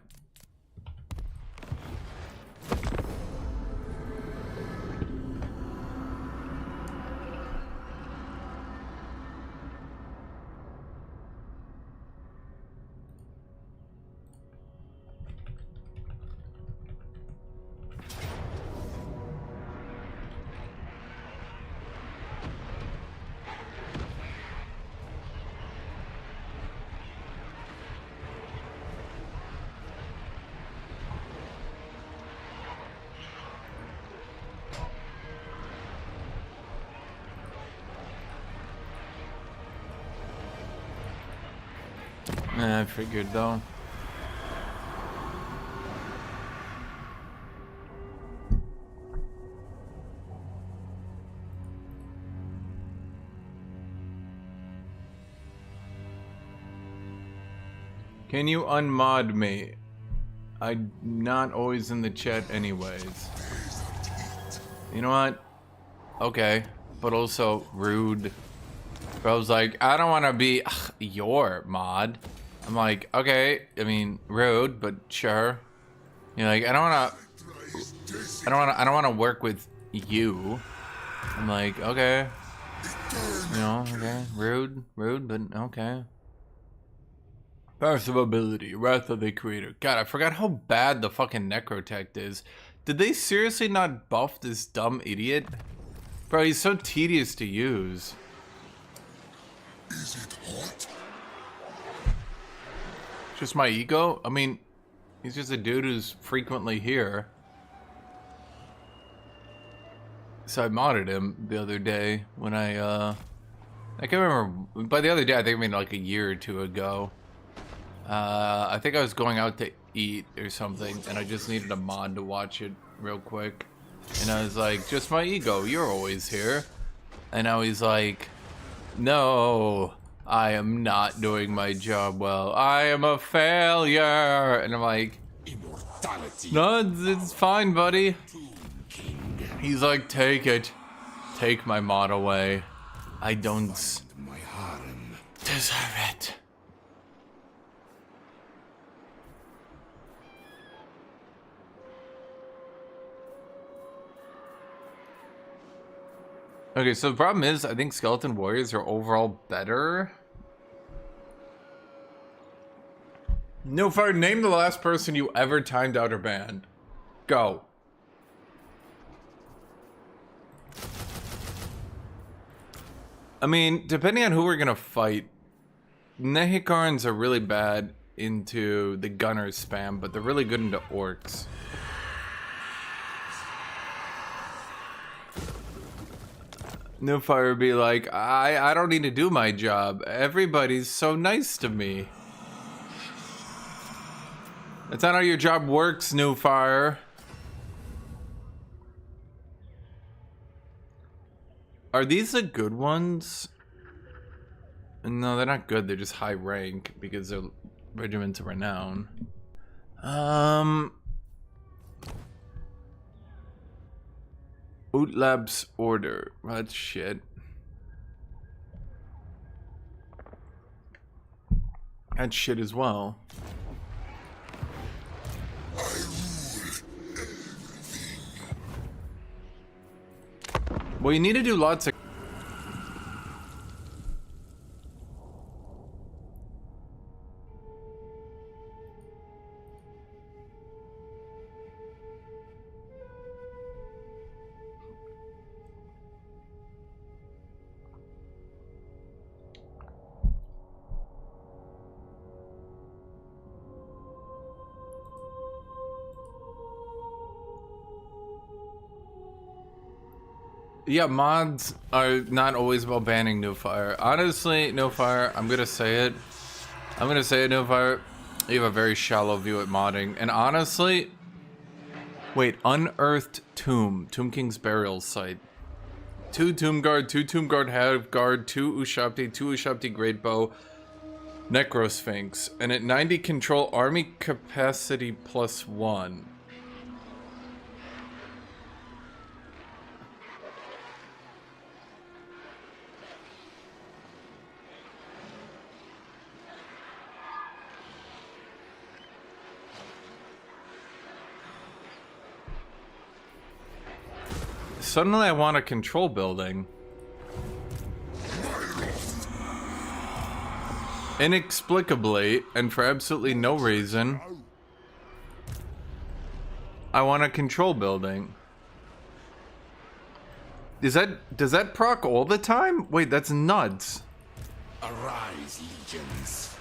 [SPEAKER 1] I figured though. Can you unmod me? I'm not always in the chat anyways. You know what? Okay. But also rude. But I was like, I don't want to be your mod. I'm like, okay. I mean, rude, but sure. You're like, I don't want to work with you. I'm like, okay. You know, okay. Rude, but okay. Passive ability, Wrath of the Creator. God, I forgot how bad the fucking Necrotect is. Did they seriously not buff this dumb idiot? Bro, he's so tedious to use.
[SPEAKER 5] Is it hot?
[SPEAKER 1] Just my ego? I mean, he's just a dude who's frequently here. So I modded him the other day when I can't remember. By the other day, I think I mean like a year or two ago. I think I was going out to eat or something, and I just needed a mod to watch it real quick. And I was like, just my ego, you're always here. And now he's like, no, I am not doing my job well. I am a failure. And I'm like,
[SPEAKER 5] Immortality.
[SPEAKER 1] no, it's fine, buddy. He's like, take it. Take my mod away. I don't
[SPEAKER 5] My harem.
[SPEAKER 1] deserve it. Okay, so the problem is, I think Skeleton Warriors are overall better. No fire, name the last person you ever timed out or banned. Go. I mean, depending on who we're gonna fight, Nehikarns are really bad into the gunner spam, but they're really good into orcs. No fire would be like, I don't need to do my job. Everybody's so nice to me. That's not how your job works, No Fire. Are these the good ones? No, they're not good. They're just high rank because they're regiments of renown. Utlab's order. Well, that's shit. That's shit as well. Well, you need to do lots of... Yeah, mods are not always about banning No Fire. Honestly, No Fire, I'm gonna say it. I'm gonna say it, No Fire. You have a very shallow view at modding. And honestly... Wait, Unearthed Tomb. Tomb King's Burial Site. 2 Tomb Guard, 2 Tomb Guard Half Guard, 2 Ushabti, 2 Ushabti Great Bow, Necrosphinx. And at 90 control, army capacity +1. Suddenly I want a control building. Inexplicably, and for absolutely no reason, I want a control building. Does that proc all the time? Wait, that's nuts.
[SPEAKER 5] Arise, legions.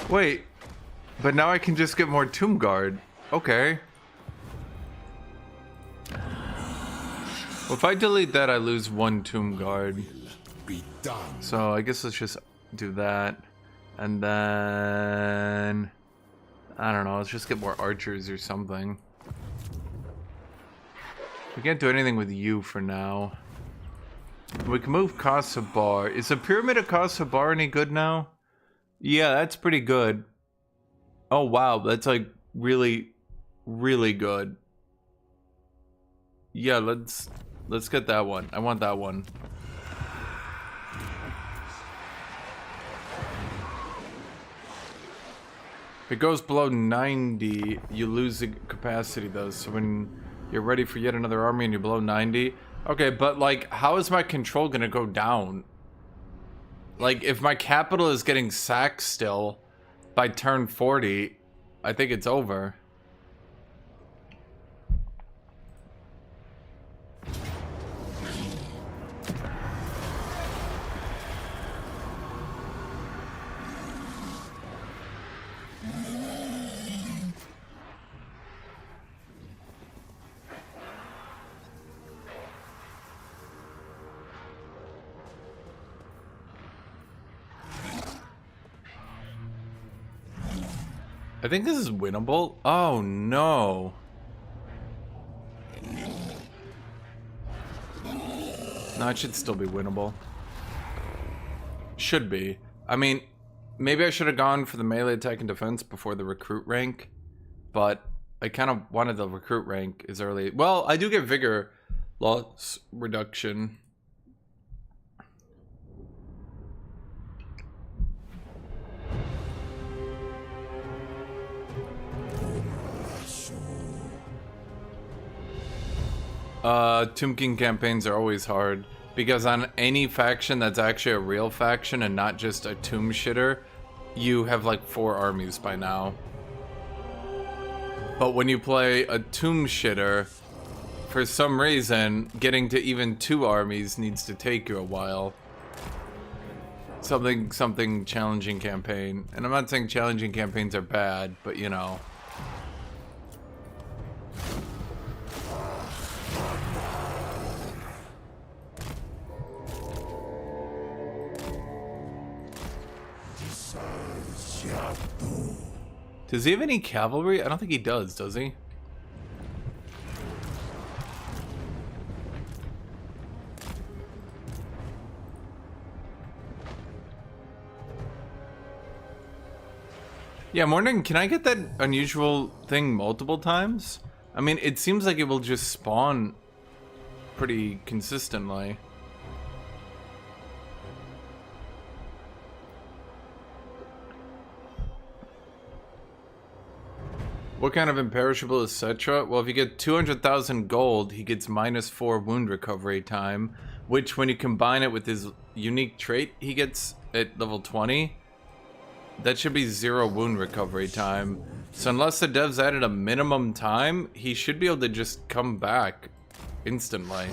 [SPEAKER 1] Wait, but now I can just get more Tomb Guard. Okay. Well, if I delete that, I lose 1 Tomb Guard.
[SPEAKER 5] Be done.
[SPEAKER 1] So I guess let's just do that. And then... I don't know, let's just get more archers or something. We can't do anything with you for now. We can move Kasabar. Is the Pyramid of Kasabar any good now? Yeah, that's pretty good. Oh wow, that's like really, really good. Yeah, let's get that one. I want that one. If it goes below 90, you lose the capacity though. So when you're ready for yet another army and you're below 90. Okay, but like, how is my control gonna go down? Like, if my capital is getting sacked still by turn 40, I think it's over. I think this is winnable. Oh no. No, it should still be winnable. Should be. I mean, maybe I should have gone for the melee attack and defense before the recruit rank, but I kind of wanted the recruit rank as early. Well, I do get vigor loss reduction. Tomb King campaigns are always hard because on any faction that's actually a real faction and not just a tomb shitter, you have like 4 armies by now. But when you play a tomb shitter, for some reason, getting to even 2 armies needs to take you a while. Something challenging campaign. And I'm not saying challenging campaigns are bad, but you know. Does he have any cavalry? I don't think he does he? Yeah, Morning, can I get that unusual thing multiple times? I mean, it seems like it will just spawn pretty consistently. What kind of imperishable is Cetra? Well, if you get 200,000 gold, he gets -4 wound recovery time, which when you combine it with his unique trait he gets at level 20, that should be 0 wound recovery time. So unless the devs added a minimum time, he should be able to just come back instantly.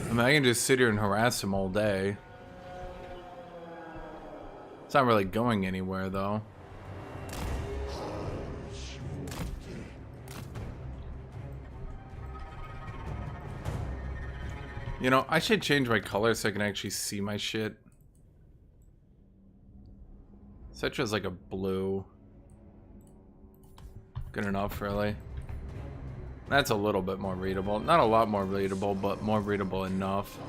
[SPEAKER 1] I mean, I can just sit here and harass him all day. It's not really going anywhere, though. You know, I should change my color so I can actually see my shit. Cetra's like a blue. Good enough, really. That's a little bit more readable. Not a lot more readable, but more readable enough.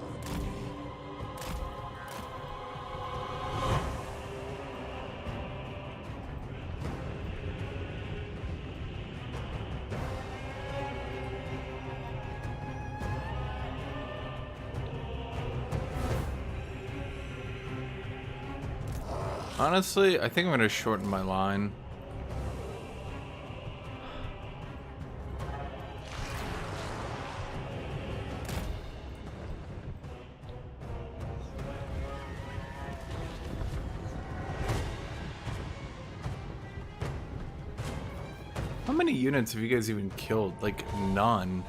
[SPEAKER 1] Honestly, I think I'm gonna shorten my line. How many units have you guys even killed? Like, none.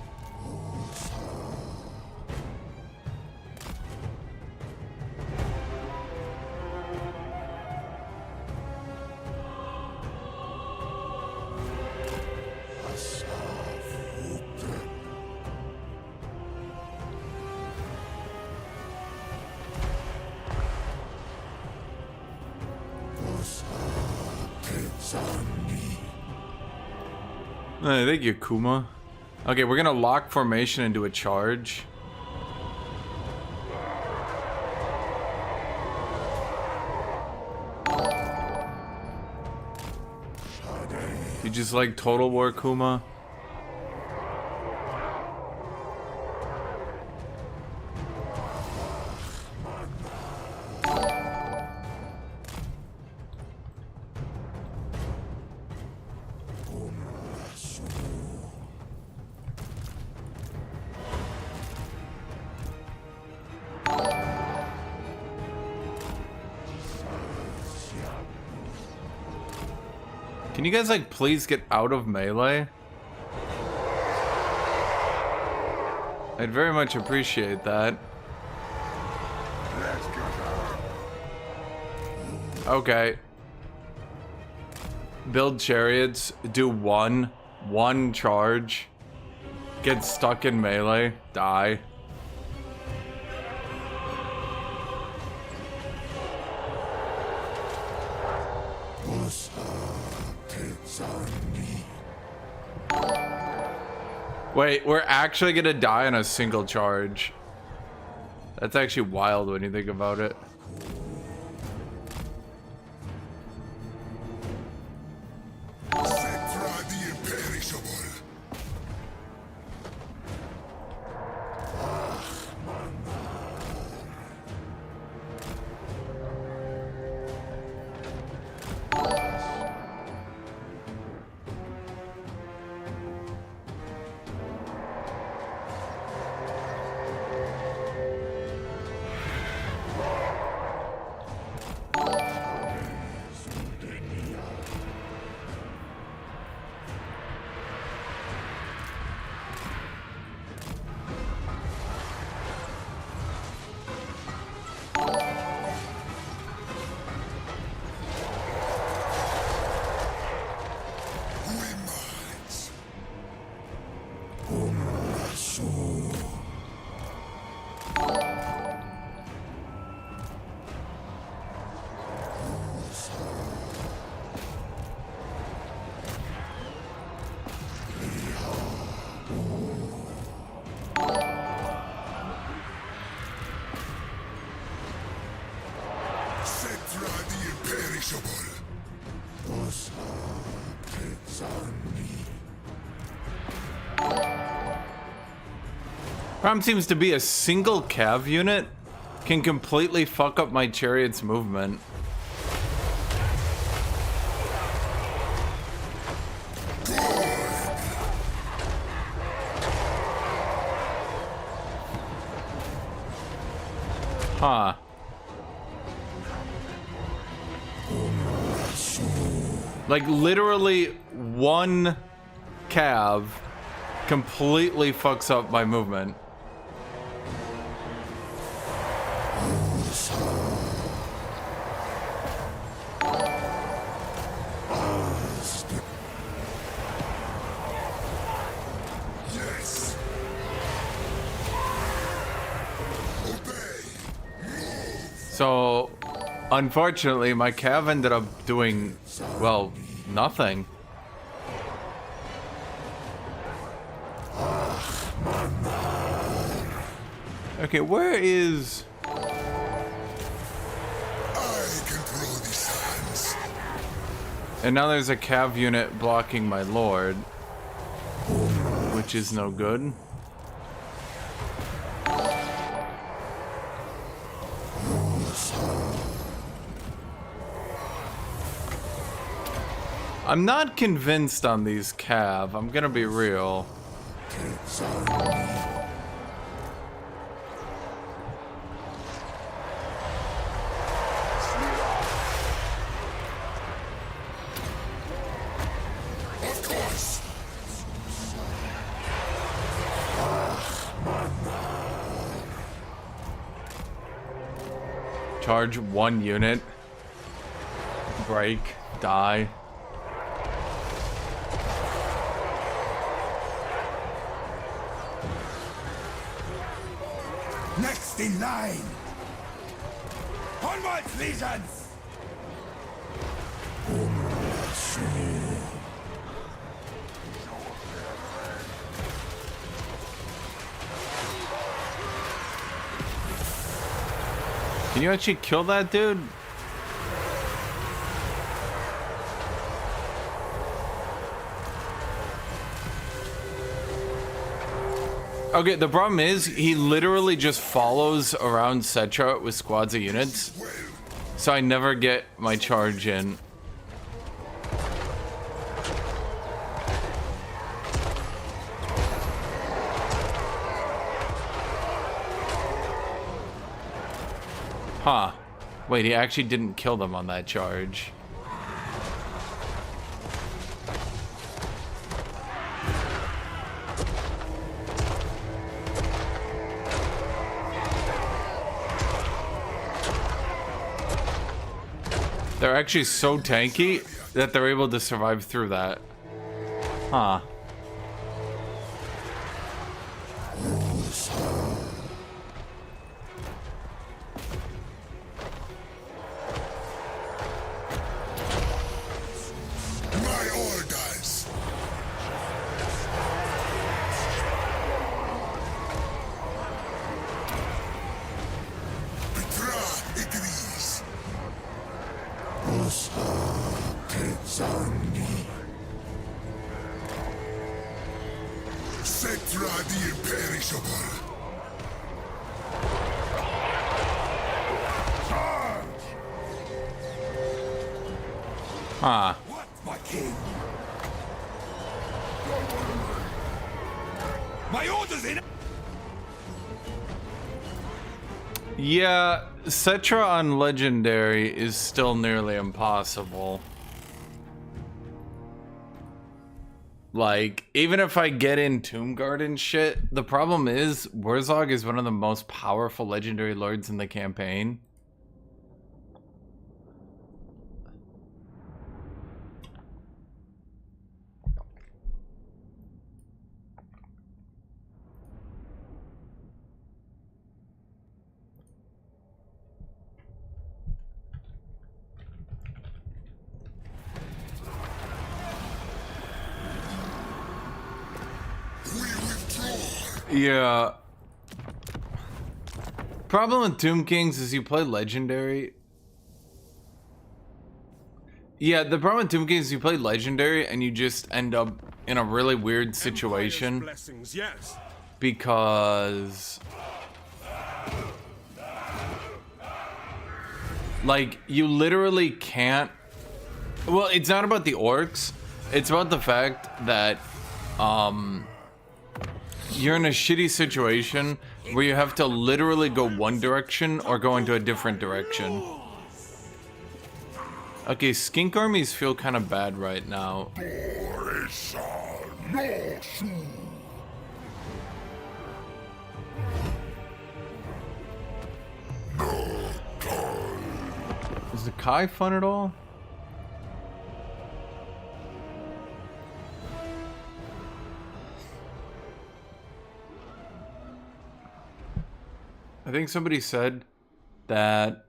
[SPEAKER 1] Thank you, Kuma. Okay, we're gonna lock formation and do a charge. You just like Total War, Kuma? Can you guys, like, please get out of melee? I'd very much appreciate that. Okay. Build chariots, do one charge, get stuck in melee, die. Wait, we're actually gonna die on a single charge. That's actually wild when you think about it. Problem seems to be a single cav unit can completely fuck up my chariot's movement. Huh. Like literally one cav completely fucks up my movement. So, unfortunately, my cav ended up doing, well, nothing. Okay, where is...
[SPEAKER 5] I control these hands.
[SPEAKER 1] And now there's a cav unit blocking my lord, which is no good. I'm not convinced on these Cav. I'm gonna be real.
[SPEAKER 5] Of course.
[SPEAKER 1] Charge 1 unit. Break. Die.
[SPEAKER 3] Next in line. Onwards, legions!
[SPEAKER 1] Can you actually kill that dude? Okay, the problem is he literally just follows around Cetra with squads of units, so I never get my charge in. Huh. Wait, he actually didn't kill them on that charge. They're actually so tanky that they're able to survive through that. Huh.
[SPEAKER 5] My orders. Petra agrees. Cetra the imperishable.
[SPEAKER 1] Huh.
[SPEAKER 3] What, my king? My orders in.
[SPEAKER 1] Yeah, Cetra on Legendary is still nearly impossible. Like, even if I get in Tomb Guard and shit, the problem is Wurzog is one of the most powerful Legendary Lords in the campaign. Yeah. Problem with Tomb Kings is you play Legendary. Yeah, the problem with Tomb Kings is you play Legendary and you just end up in a really weird situation.
[SPEAKER 3] Blessings, yes.
[SPEAKER 1] Because like you literally can't. Well, it's not about the orcs. It's about the fact that you're in a shitty situation where you have to literally go one direction or go into a different direction. Okay, skink armies feel kind of bad right now. Is the Kai fun at all? I think somebody said that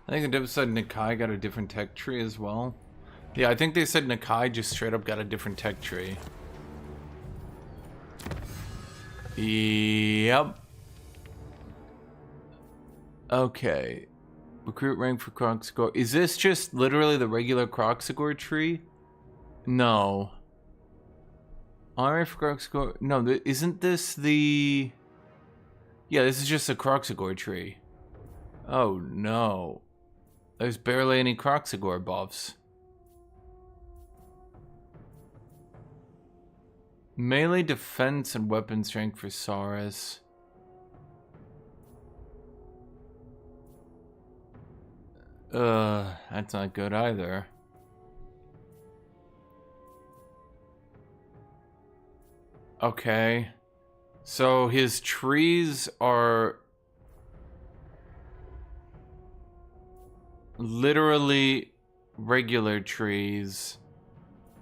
[SPEAKER 1] I think the dev said Nikai got a different tech tree as well. Yeah, I think they said Nikai just straight up got a different tech tree. Yep. Okay. Recruit rank for Kroxigor. Is this just literally the regular Kroxigor tree? No. Army for Croxagore. No, isn't this the... Yeah, this is just a Croxagore tree. Oh, no. There's barely any Croxagore buffs. Melee defense and weapon strength for Saurus. That's not good either. Okay. So his trees are literally regular trees,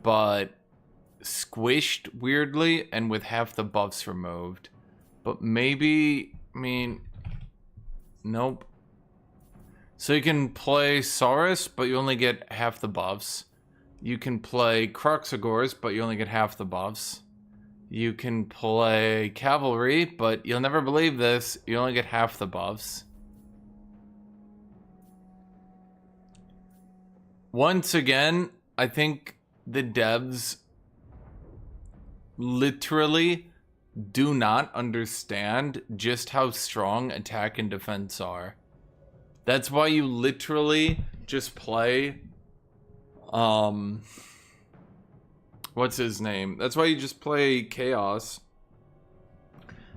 [SPEAKER 1] but squished weirdly and with half the buffs removed. But maybe, I mean, nope. So you can play Saurus, but you only get half the buffs. You can play Croxagores, but you only get half the buffs. You can play Cavalry, but you'll never believe this, you only get half the buffs. Once again, I think the devs literally do not understand just how strong attack and defense are. That's why you literally just play, what's his name? That's why you just play Chaos.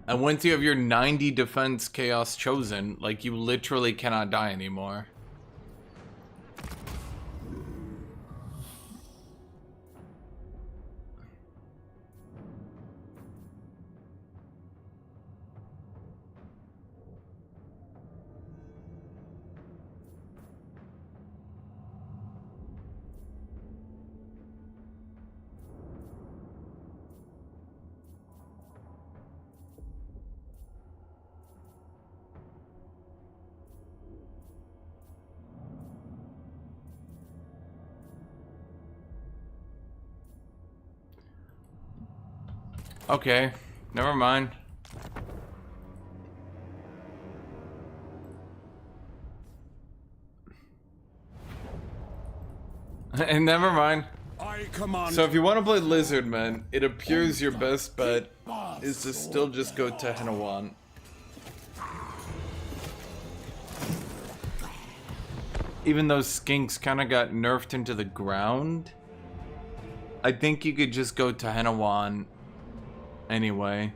[SPEAKER 1] And once you have your 90 defense Chaos chosen, like, you literally cannot die anymore. Okay, never mind. And never mind.
[SPEAKER 5] I command.
[SPEAKER 1] So if you want to play Lizardmen, it appears your best bet is to still just go to Henawan. Even though Skinks kind of got nerfed into the ground, I think you could just go to Henawan anyway.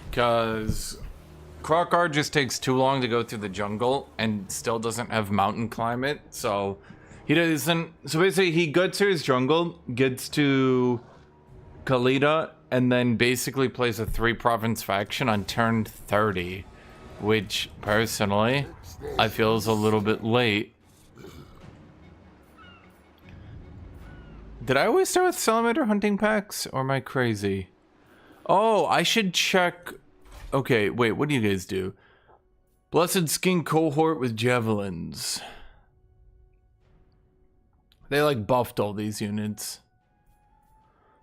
[SPEAKER 1] Because Krokar just takes too long to go through the jungle and still doesn't have mountain climate, so he doesn't. So basically, he gets to his jungle, gets to Kalita, and then basically plays a 3-province faction on turn 30, which personally I feel is a little bit late. Did I always start with Salamander hunting packs, or am I crazy? Oh, I should check. Okay, wait, what do you guys do? Blessed Skin cohort with javelins. They like buffed all these units.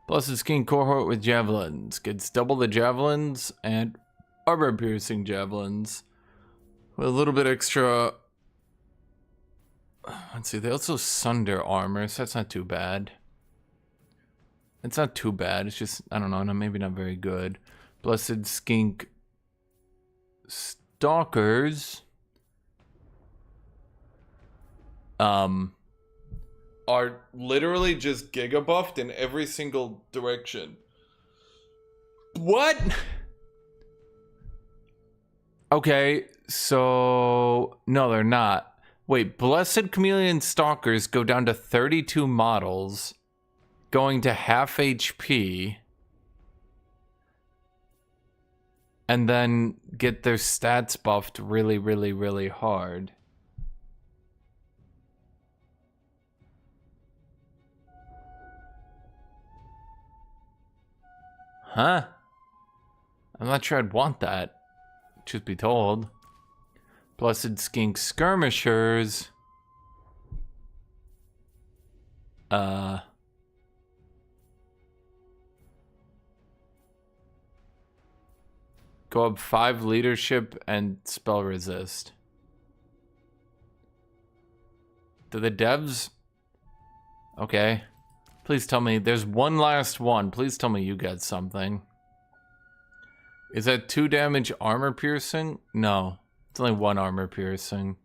[SPEAKER 1] Blessed Skin cohort with javelins. Gets double the javelins and armor piercing javelins. With a little bit extra. Let's see, they also sunder armor, so that's not too bad. It's not too bad, it's just, I don't know, maybe not very good. Blessed Skink Stalkers are literally just giga buffed in every single direction. What? Okay, so no, they're not. Wait, Blessed Chameleon Stalkers go down to 32 models, going to half HP, and then get their stats buffed really, really, really hard. Huh? I'm not sure I'd want that. Truth be told. Blessed Skink Skirmishers. Go up 5 leadership and spell resist. Do the devs... Okay. Please tell me. There's one last one. Please tell me you get something. Is that 2 damage armor piercing? No. It's only 1 armor piercing.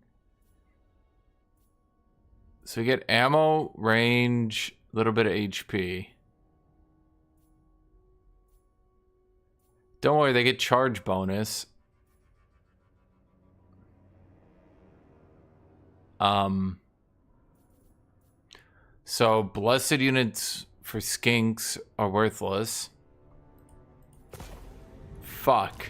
[SPEAKER 1] So we get ammo, range, a little bit of HP. Don't worry, they get charge bonus. So blessed units for skinks are worthless. Fuck.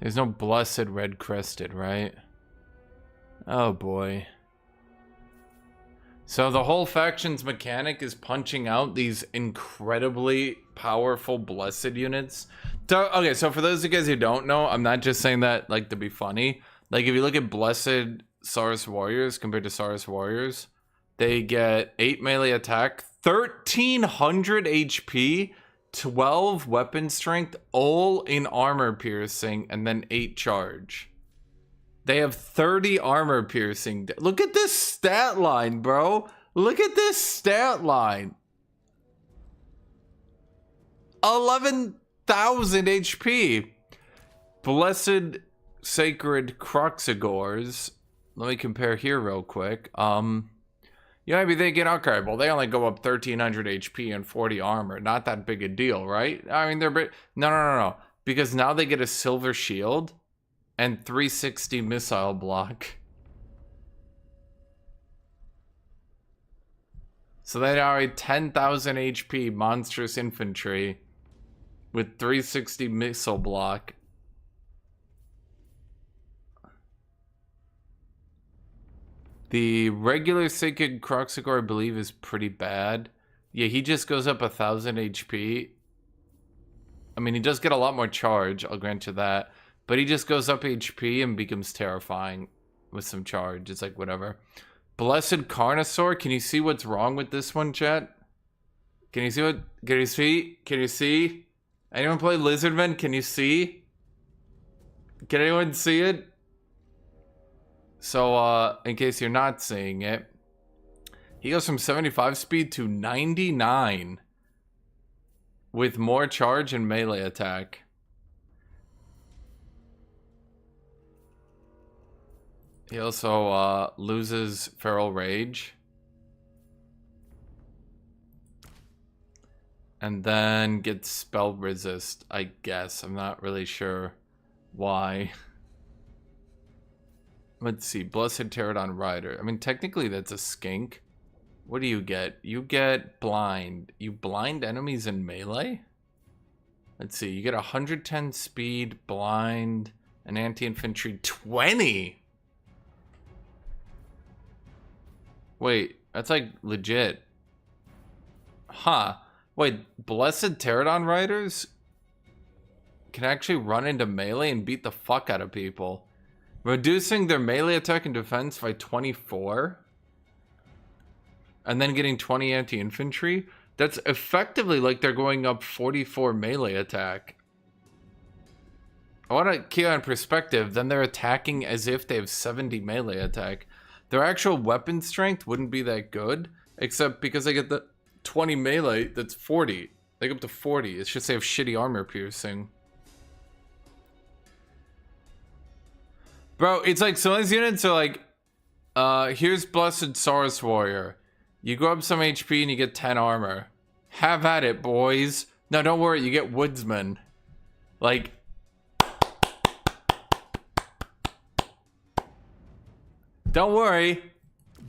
[SPEAKER 1] There's no blessed red crested, right? Oh boy. So the whole faction's mechanic is punching out these incredibly powerful blessed units. So, okay, so for those of you guys who don't know, I'm not just saying that like to be funny. Like if you look at blessed Saurus warriors compared to Saurus warriors, they get 8 melee attack, 1300 HP, 12 weapon strength, all in armor piercing, and then 8 charge. They have 30 armor piercing. Look at this stat line, bro. Look at this stat line. 11,000 HP. Blessed Sacred Croxagores. Let me compare here real quick. You might be thinking, okay, well, they only go up 1,300 HP and 40 armor. Not that big a deal, right? I mean, they're... No. Because now they get a silver shield and 360 missile block. So they are a 10,000 HP monstrous infantry with 360 missile block. The regular Sacred Croxagore, I believe, is pretty bad. Yeah, he just goes up 1,000 HP. I mean, he does get a lot more charge, I'll grant you that. But he just goes up HP and becomes terrifying with some charge. It's like, whatever. Blessed Carnosaur, can you see what's wrong with this one, chat? Can you see what... Can you see? Can you see? Anyone play Lizardmen? Can you see? Can anyone see it? So, in case you're not seeing it, he goes from 75 speed to 99 with more charge and melee attack. He also loses Feral Rage. And then gets Spell Resist, I guess. I'm not really sure why. Let's see, Blessed Pterodon Rider. I mean, technically that's a skink. What do you get? You get blind. You blind enemies in melee? Let's see, you get 110 speed, blind, and anti-infantry 20! Wait, that's like legit. Huh. Wait, Blessed Pterodon Riders can actually run into melee and beat the fuck out of people. Reducing their melee attack and defense by 24. And then getting 20 anti-infantry. That's effectively like they're going up 44 melee attack. I want to keep on perspective. Then they're attacking as if they have 70 melee attack. Their actual weapon strength wouldn't be that good. Except because they get the 20 melee, that's 40. They go up to 40. It's just they have shitty armor piercing. Bro, it's like some of these units are like, here's Blessed Saurus Warrior. You go up some HP and you get 10 armor. Have at it, boys. No, don't worry, you get Woodsman. Like... Don't worry.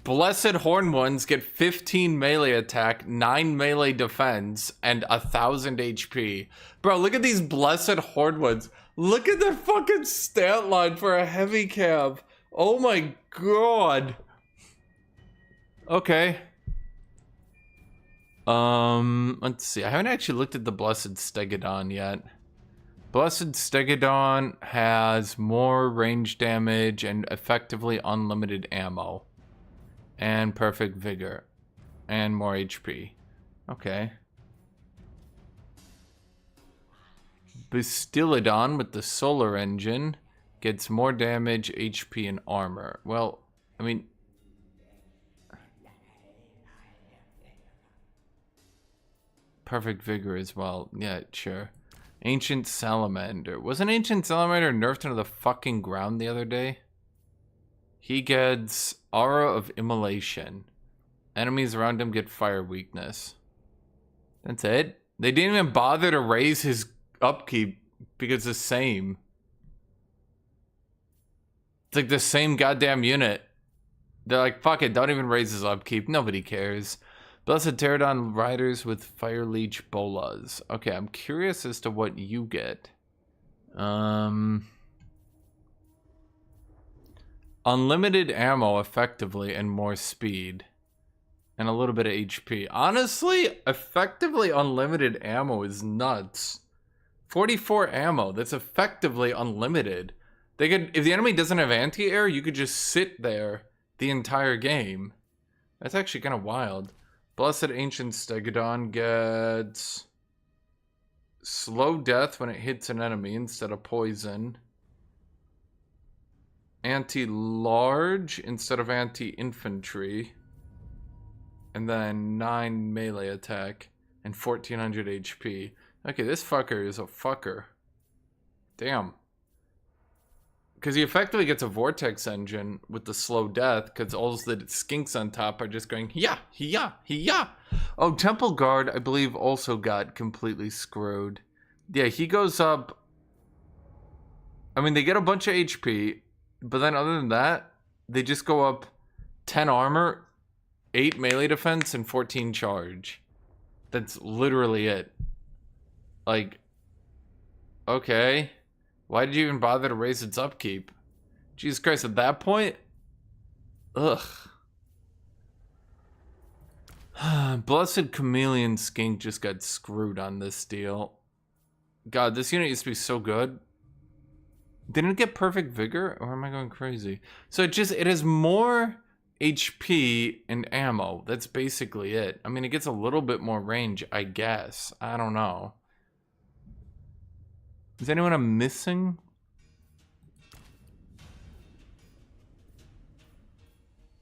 [SPEAKER 1] Blessed Horn ones get 15 melee attack, 9 melee defense, and 1000 HP. Bro, look at these Blessed Horn ones. Look at their fucking stat line for a heavy cab. Oh my god. Okay. Let's see. I haven't actually looked at the Blessed Stegodon yet. Blessed Stegodon has more range damage and effectively unlimited ammo. And perfect vigor. And more HP. Okay. Bastillodon with the solar engine gets more damage, HP, and armor. Well, I mean... perfect vigor as well. Yeah, sure. Ancient Salamander. Wasn't Ancient Salamander nerfed into the fucking ground the other day? He gets Aura of Immolation. Enemies around him get fire weakness. That's it? They didn't even bother to raise his upkeep because it's the same. It's like the same goddamn unit. They're like, fuck it, don't even raise his upkeep. Nobody cares. Blessed Pterodon Riders with Fire Leech Bolas. Okay, I'm curious as to what you get. Unlimited ammo effectively and more speed. And a little bit of HP. Honestly, effectively unlimited ammo is nuts. 44 ammo, that's effectively unlimited. They could, if the enemy doesn't have anti-air, you could just sit there the entire game. That's actually kind of wild. Blessed Ancient Stegodon gets slow death when it hits an enemy instead of poison. Anti-large instead of anti-infantry. And then 9 melee attack and 1400 HP. Okay, this fucker is a fucker. Damn. Because he effectively gets a vortex engine with the slow death, because all the skinks on top are just going, yeah, yeah, yeah. Oh, Temple Guard, I believe, also got completely screwed. Yeah, he goes up. I mean, they get a bunch of HP, but then other than that, they just go up 10 armor, 8 melee defense, and 14 charge. That's literally it. Like, okay. Why did you even bother to raise its upkeep? Jesus Christ, at that point? Ugh. Blessed Chameleon Skink just got screwed on this deal. God, this unit used to be so good. Didn't it get perfect vigor? Or am I going crazy? So it has more HP and ammo. That's basically it. I mean, it gets a little bit more range, I guess. I don't know. Is anyone I'm missing?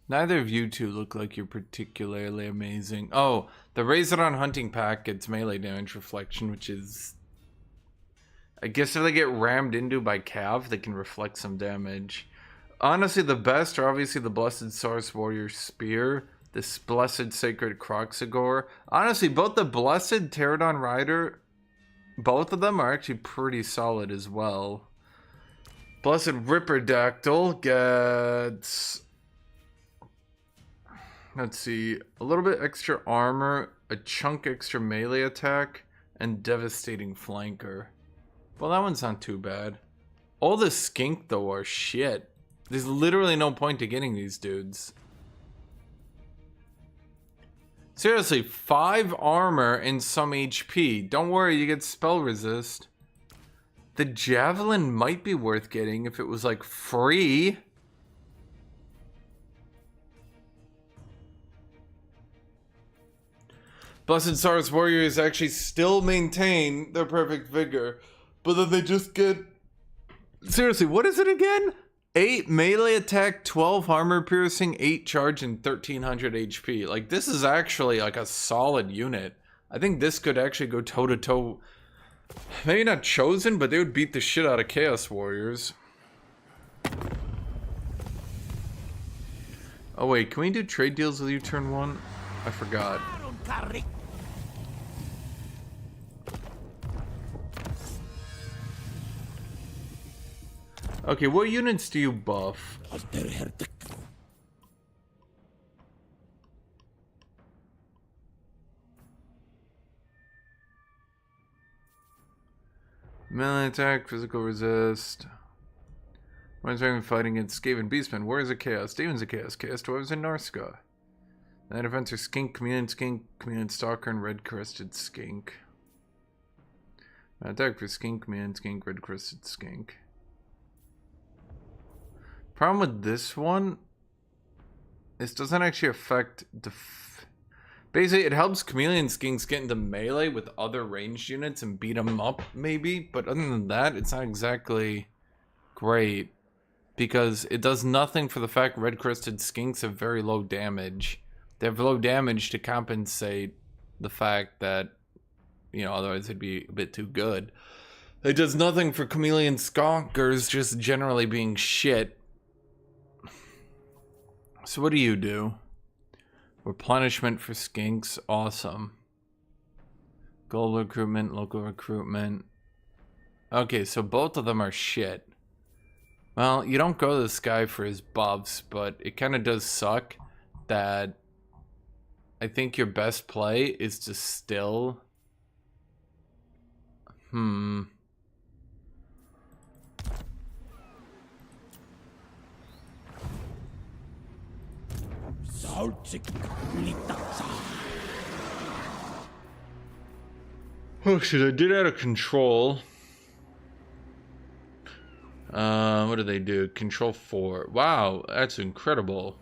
[SPEAKER 1] Neither of you two look like you're particularly amazing. Oh, the Razordon Hunting Pack gets melee damage reflection, which is... I guess if they get rammed into by Cav, they can reflect some damage. Honestly, the best are obviously the Blessed Saurus Warrior Spear, this Blessed Sacred Croxagore. Honestly, both the Blessed Pterodon Rider... both of them are actually pretty solid as well. Blessed Ripperdactyl gets... let's see. A little bit extra armor, a chunk extra melee attack, and devastating flanker. Well, that one's not too bad. All the skink, though, are shit. There's literally no point to getting these dudes. Seriously, 5 armor and some HP. Don't worry, you get spell resist. The Javelin might be worth getting if it was, like, free. Blessed Saurus Warriors actually still maintain their perfect vigor, but then they just get... seriously, what is it again? 8 melee attack, 12 armor piercing, 8 charge, and 1300 HP. Like, this is actually like a solid unit. I think this could actually go toe to toe. Maybe not Chosen, but they would beat the shit out of Chaos Warriors. Oh wait, can we do trade deals with you turn 1? I forgot. Okay, what units do you buff? Melee attack, physical resist. When I'm fighting against Skaven Beastmen, Warriors of Chaos, Demons of Chaos, Chaos Dwarves, and Norska. Night events are Skink, Chameleon Stalker, and Red Crested Skink. Attack for Skink, Chameleon Skink, Red Crested Skink. Problem with this one, this doesn't actually affect basically, it helps Chameleon Skinks get into melee with other ranged units and beat them up, maybe. But other than that, it's not exactly great. Because it does nothing for the fact Red Crested Skinks have very low damage. They have low damage to compensate the fact that, you know, otherwise it'd be a bit too good. It does nothing for Chameleon Skonkers just generally being shit. So what do you do? Replenishment for Skinks, awesome. Global recruitment, local recruitment. Okay, so both of them are shit. Well, you don't go to this guy for his buffs, but it kind of does suck that I think your best play is to still... Oh shit, I did out of control. What do they do? Control 4. Wow, that's incredible.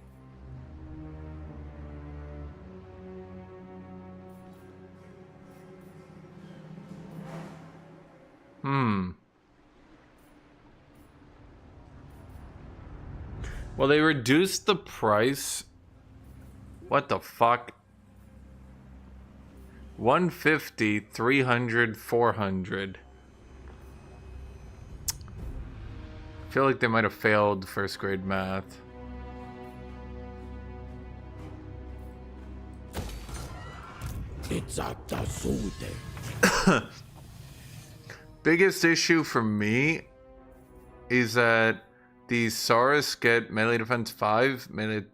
[SPEAKER 1] Well, they reduced the price. What the fuck? 150, 300, 400. I feel like they might have failed first grade math. Biggest issue for me is that these Saurus get melee defense 5, melee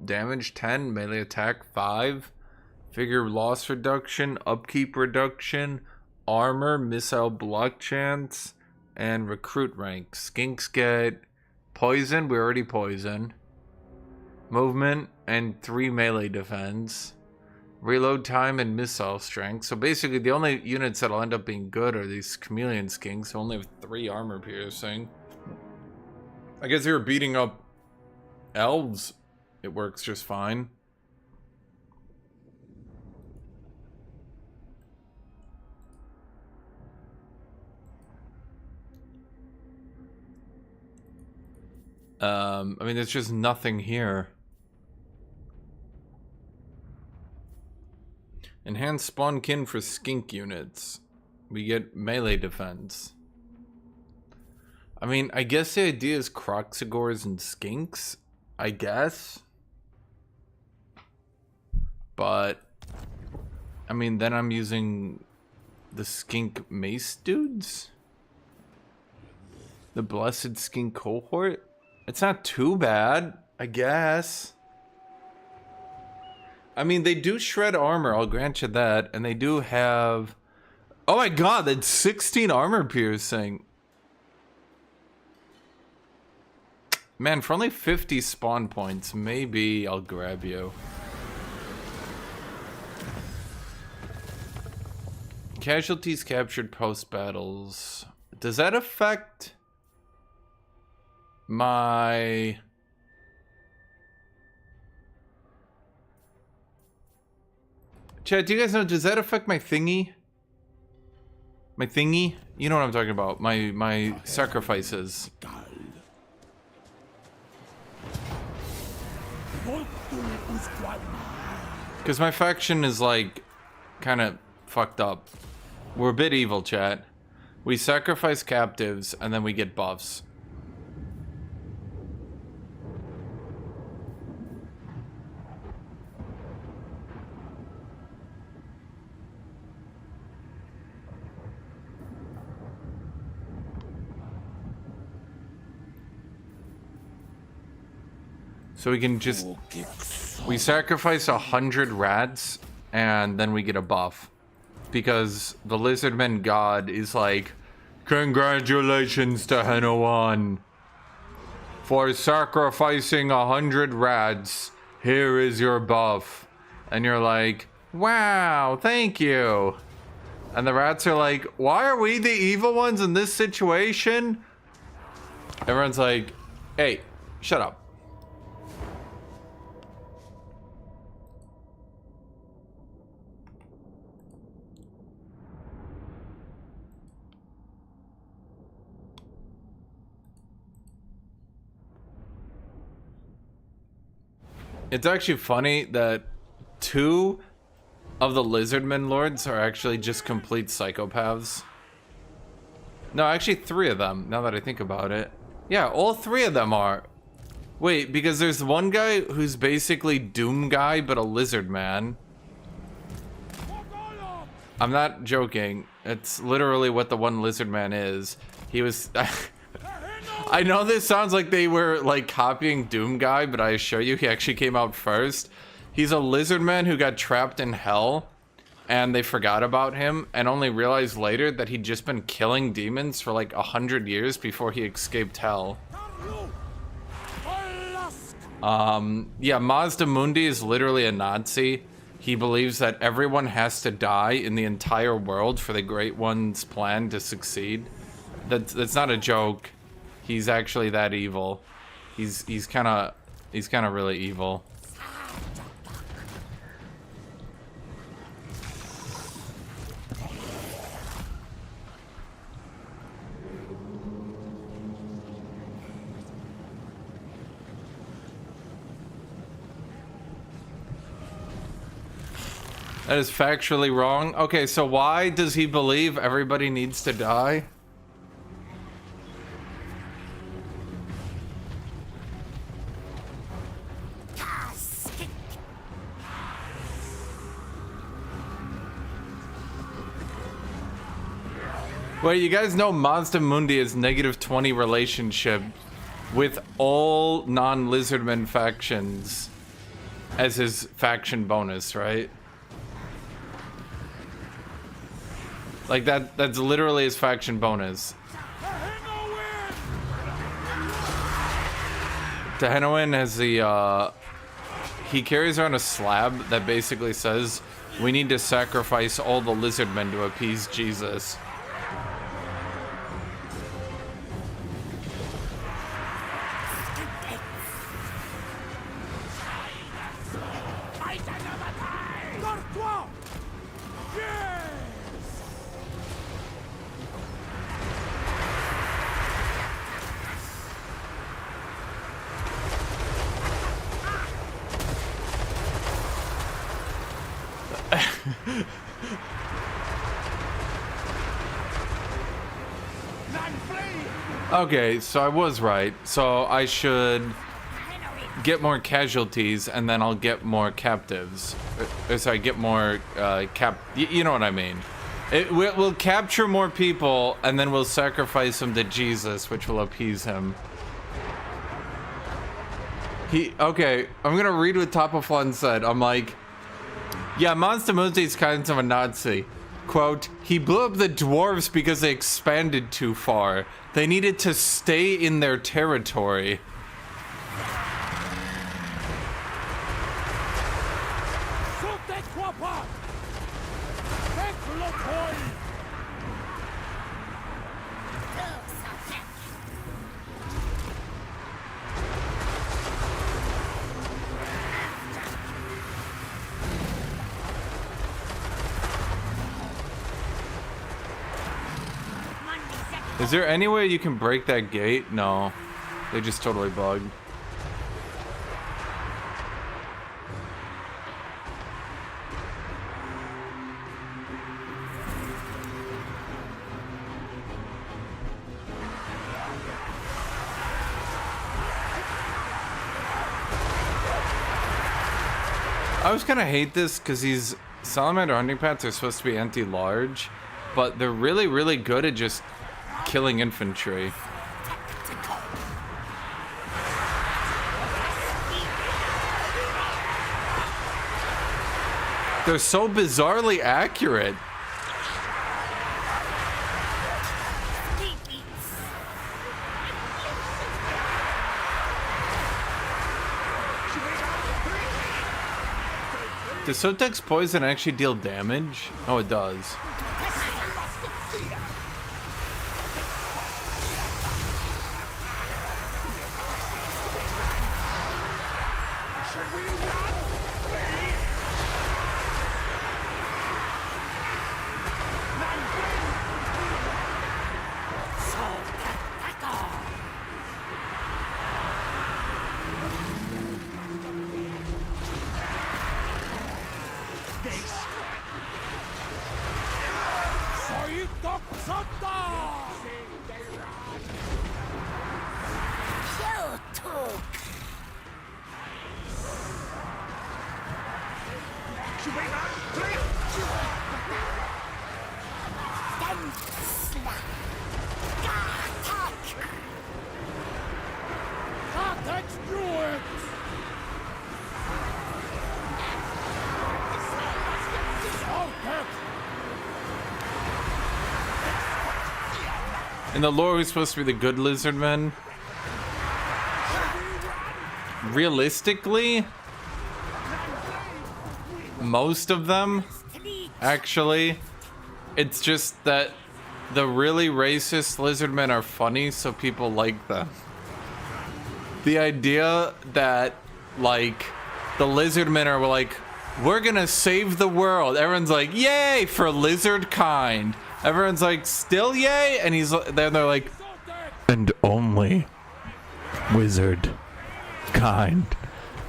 [SPEAKER 1] damage 10, melee attack 5, figure loss reduction, upkeep reduction, armor, missile block chance, and recruit rank. Skinks get poison, we already poison, movement, and 3 melee defense, reload time, and missile strength. So basically the only units that'll end up being good are these Chameleon Skinks, who only have 3 armor piercing. I guess they were beating up elves. It works just fine. I mean, there's just nothing here. Enhanced spawn kin for skink units. We get melee defense. I mean, I guess the idea is Croxigors and skinks, I guess. But, I mean, then I'm using the skink mace dudes? The blessed skink cohort? It's not too bad, I guess. I mean, they do shred armor, I'll grant you that. And they do have... Oh my god, that's 16 armor piercing. Man, for only 50 spawn points, maybe I'll grab you. Casualties captured post-battles. Does that affect my... Chat, do you guys know, does that affect my thingy? My thingy? You know what I'm talking about. My sacrifices. Because my faction is, like, kind of fucked up. We're a bit evil, chat. We sacrifice captives, and then we get buffs. So we can just... We sacrifice 100 rats, and then we get a buff. Because the Lizardmen god is like Congratulations to Henoan. For sacrificing 100 rats, here is your buff. And you're like, wow, thank you. And the rats are like, why are we the evil ones in this situation? Everyone's like, hey, shut up. It's actually funny that 2 of the Lizardmen lords are actually just complete psychopaths. No, actually 3 of them, now that I think about it. Yeah, all 3 of them are. Wait, because there's one guy who's basically Doom Guy, but a lizard man. I'm not joking. It's literally what the one lizard man is. He was... I know this sounds like they were like copying Doom Guy, but I assure you he actually came out first. He's a lizard man who got trapped in hell, and they forgot about him and only realized later that he'd just been killing demons for like 100 years before he escaped hell. Yeah, Mazda Mundi is literally a Nazi. He believes that everyone has to die in the entire world for the Great One's plan to succeed. That's not a joke. He's actually that evil. He's kind of really evil. That is factually wrong. Okay, so why does he believe everybody needs to die? Well, you guys know Mazda Mundi is -20 relationship with all non-Lizardmen factions as his faction bonus, right? Like that's literally his faction bonus. Tehenoin has the he carries around a slab that basically says we need to sacrifice all the Lizardmen to appease Jesus. Okay, so I was right. So I should get more casualties, and then I'll get more captives. Sorry, get more you know what I mean. We'll capture more people, and then we'll sacrifice them to Jesus, which will appease him. Okay, I'm gonna read what Topaflon said. I'm like, yeah, Monster Muzi's kind of a Nazi. Quote, he blew up the dwarves because they expanded too far. They needed to stay in their territory. Is there any way you can break that gate? No. They just totally bugged. I always kind of hate this because these salamander hunting paths are supposed to be anti-large, but they're really, really good at just killing infantry. They're so bizarrely accurate. Does Sotek's poison actually deal damage? Oh, it does. In the lore, who's supposed to be the good Lizardmen? Realistically, most of them, actually. It's just that the really racist Lizardmen are funny, so people like them. The idea that, like, the Lizardmen are like, we're gonna save the world. Everyone's like, yay for lizard kind. Everyone's like, still yay? And then they're like, and only wizard kind.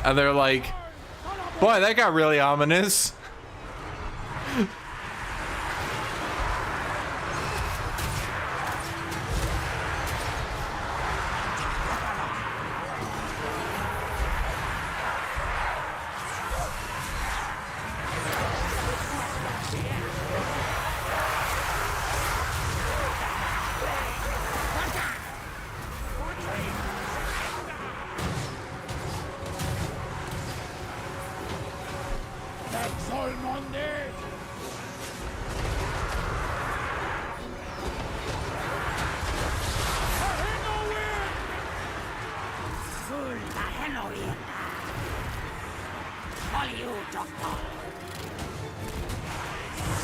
[SPEAKER 1] And they're like, boy, that got really ominous.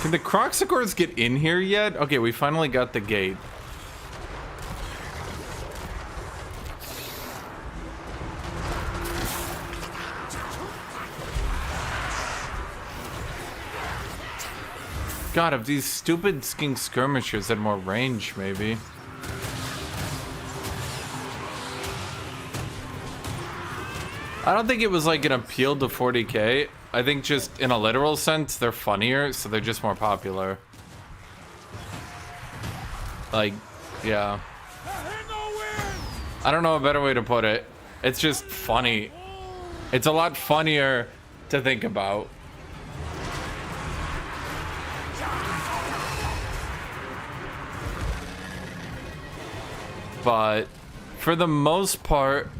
[SPEAKER 1] Can the Croxicors get in here yet? Okay, we finally got the gate. God, if these stupid skink skirmishers had more range, maybe. I don't think it was like an appeal to 40k. I think just in a literal sense, they're funnier, so they're just more popular. Like, yeah. I don't know a better way to put it. It's just funny. It's a lot funnier to think about. But for the most part,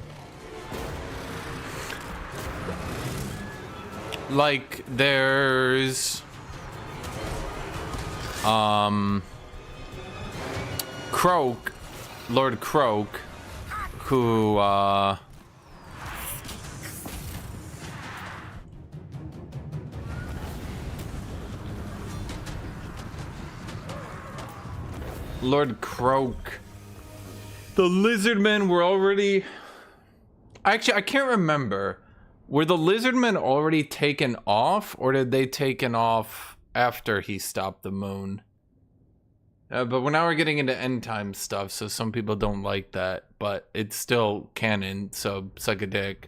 [SPEAKER 1] like, there's Croak, Lord Croak, who Lord Croak. The Lizardmen were already... Actually, I can't remember. Were the Lizardmen already taken off, or did they taken off after he stopped the moon? But now we're getting into end time stuff, so some people don't like that. But it's still canon, so suck a dick.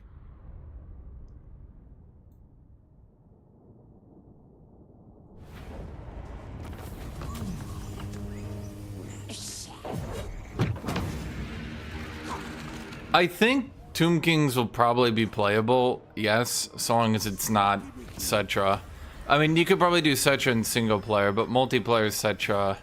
[SPEAKER 1] I think Tomb Kings will probably be playable, yes, so long as it's not Cetra. I mean, you could probably do Cetra in single player, but multiplayer Cetra...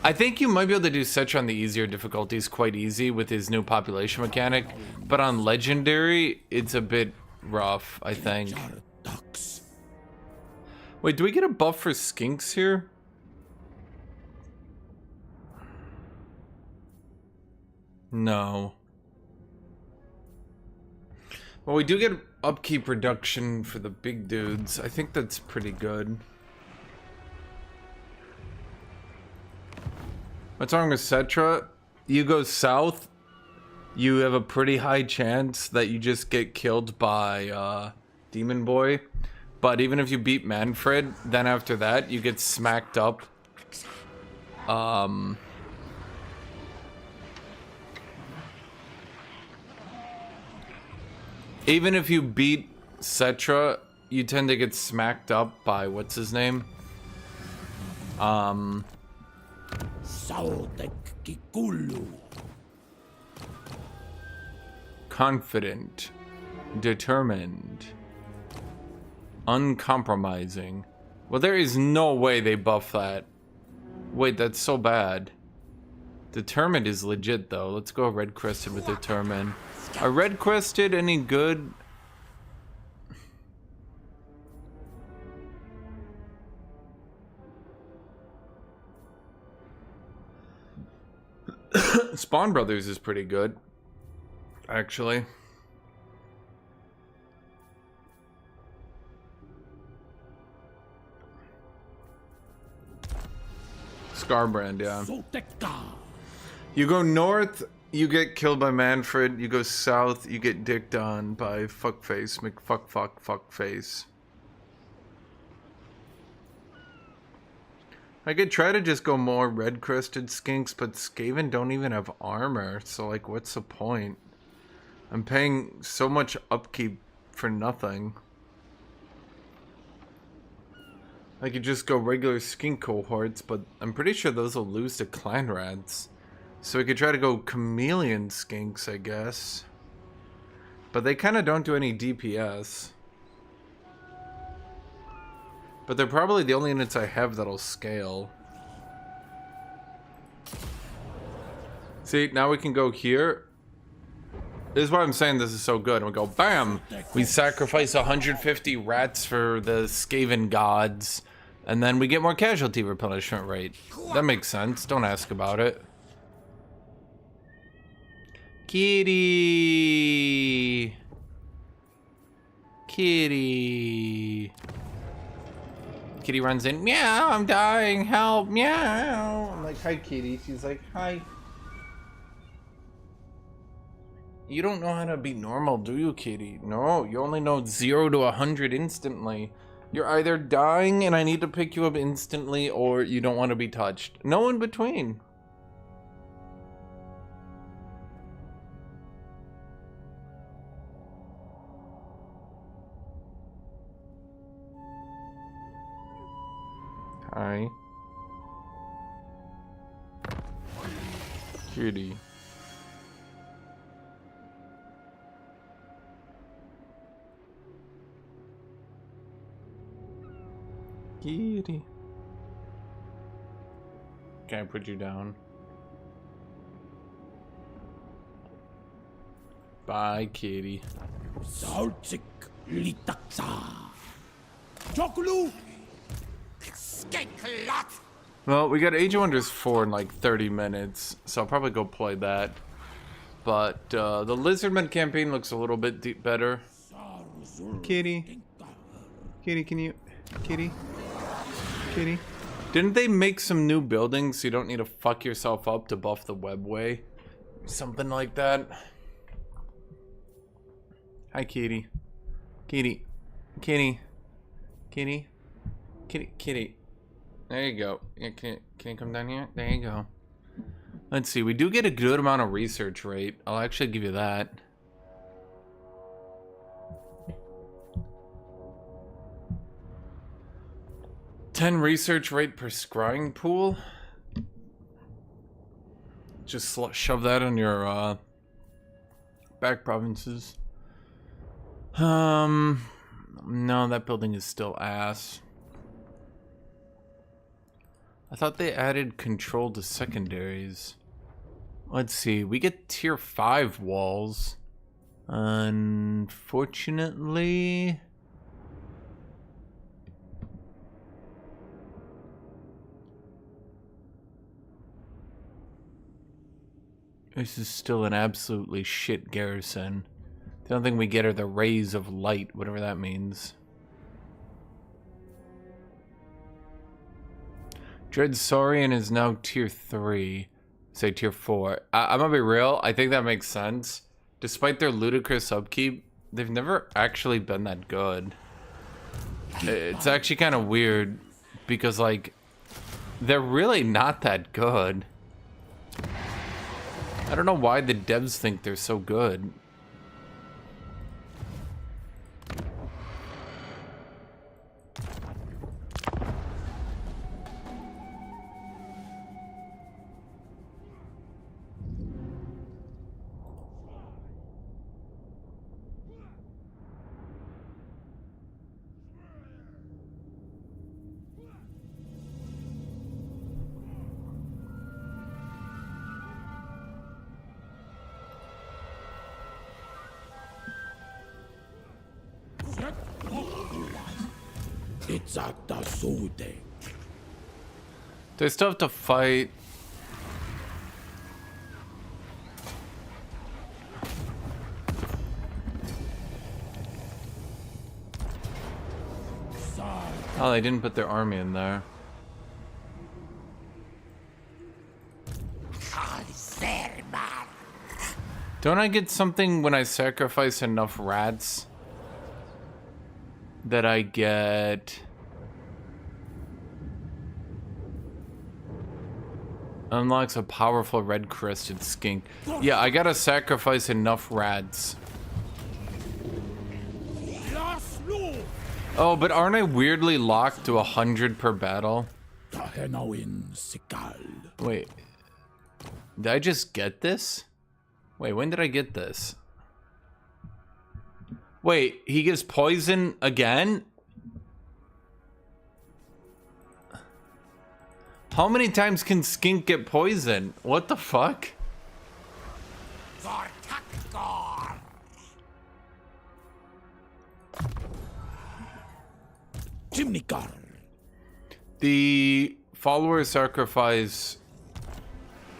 [SPEAKER 1] I think you might be able to do Cetra on the easier difficulties quite easy with his new population mechanic, but on Legendary, it's a bit rough, I think. Wait, do we get a buff for skinks here? No. Well, we do get upkeep reduction for the big dudes. I think that's pretty good. What's wrong with Cetra? You go south, you have a pretty high chance that you just get killed by Demon Boy. But even if you beat Manfred, then after that, you get smacked up. Even if you beat Cetra, you tend to get smacked up by, what's his name? Confident, determined, uncompromising. Well, there is no way they buff that. Wait, that's so bad. Determined is legit though. Let's go red crested with determined. Are red crested any good? Spawn Brothers is pretty good, actually. Scarbrand, yeah. You go north, you get killed by Manfred. You go south, you get dicked on by Fuckface, McFuckface. I could try to just go more red-crested skinks, but Skaven don't even have armor, so like, what's the point? I'm paying so much upkeep for nothing. I could just go regular skink cohorts, but I'm pretty sure those will lose to clan rats. So we could try to go chameleon skinks, I guess. But they kind of don't do any DPS. But they're probably the only units I have that'll scale. See, now we can go here. This is why I'm saying this is so good. And we go, bam! We sacrifice 150 rats for the Skaven gods. And then we get more casualty replenishment rate. That makes sense. Don't ask about it. Kitty! Kitty! Kitty runs in, meow, I'm dying, help, meow. I'm like, hi, Kitty. She's like, hi. You don't know how to be normal, do you, Kitty? No, you only know 0 to 100 instantly. You're either dying and I need to pick you up instantly, or you don't want to be touched. No in between. Hi. Kitty. Kitty. Can I put you down? Bye, Kitty.
[SPEAKER 3] Saltsik litaksa. Chokulu.
[SPEAKER 1] Well, we got Age of Wonders 4 in like 30 minutes, so I'll probably go play that. But the Lizardmen campaign looks a little bit better. Kitty. Kitty, can you... Kitty? Kitty? Didn't they make some new buildings so you don't need to fuck yourself up to buff the webway? Something like that. Hi, Kitty. Kitty. Kitty. Kitty. Kitty. Kitty. There you go. Can you come down here? There you go. Let's see. We do get a good amount of research rate. I'll actually give you that. $10 research rate per scrying pool. Just shove that in your back provinces. No, that building is still ass. I thought they added control to secondaries. Let's see. We get tier 5 walls. Unfortunately... this is still an absolutely shit garrison. The only thing we get are the rays of light, whatever that means. Dread Saurian is now tier 3. Say tier 4. I'm gonna be real, I think that makes sense. Despite their ludicrous upkeep, they've never actually been that good. It's actually kind of weird, because, like, they're really not that good. I don't know why the devs think they're so good.
[SPEAKER 3] It's at the sude.
[SPEAKER 1] They still have to fight. Oh, they didn't put their army in there. Don't I get something when I sacrifice enough rats? That I get... Unlocks a powerful red-crested skink. Yeah, I gotta sacrifice enough rats. Oh, but aren't I weirdly locked to 100 per battle? Wait. Did I just get this? Wait, when did I get this? Wait, he gets poison again? How many times can skink get poison? What the fuck? The follower sacrifice,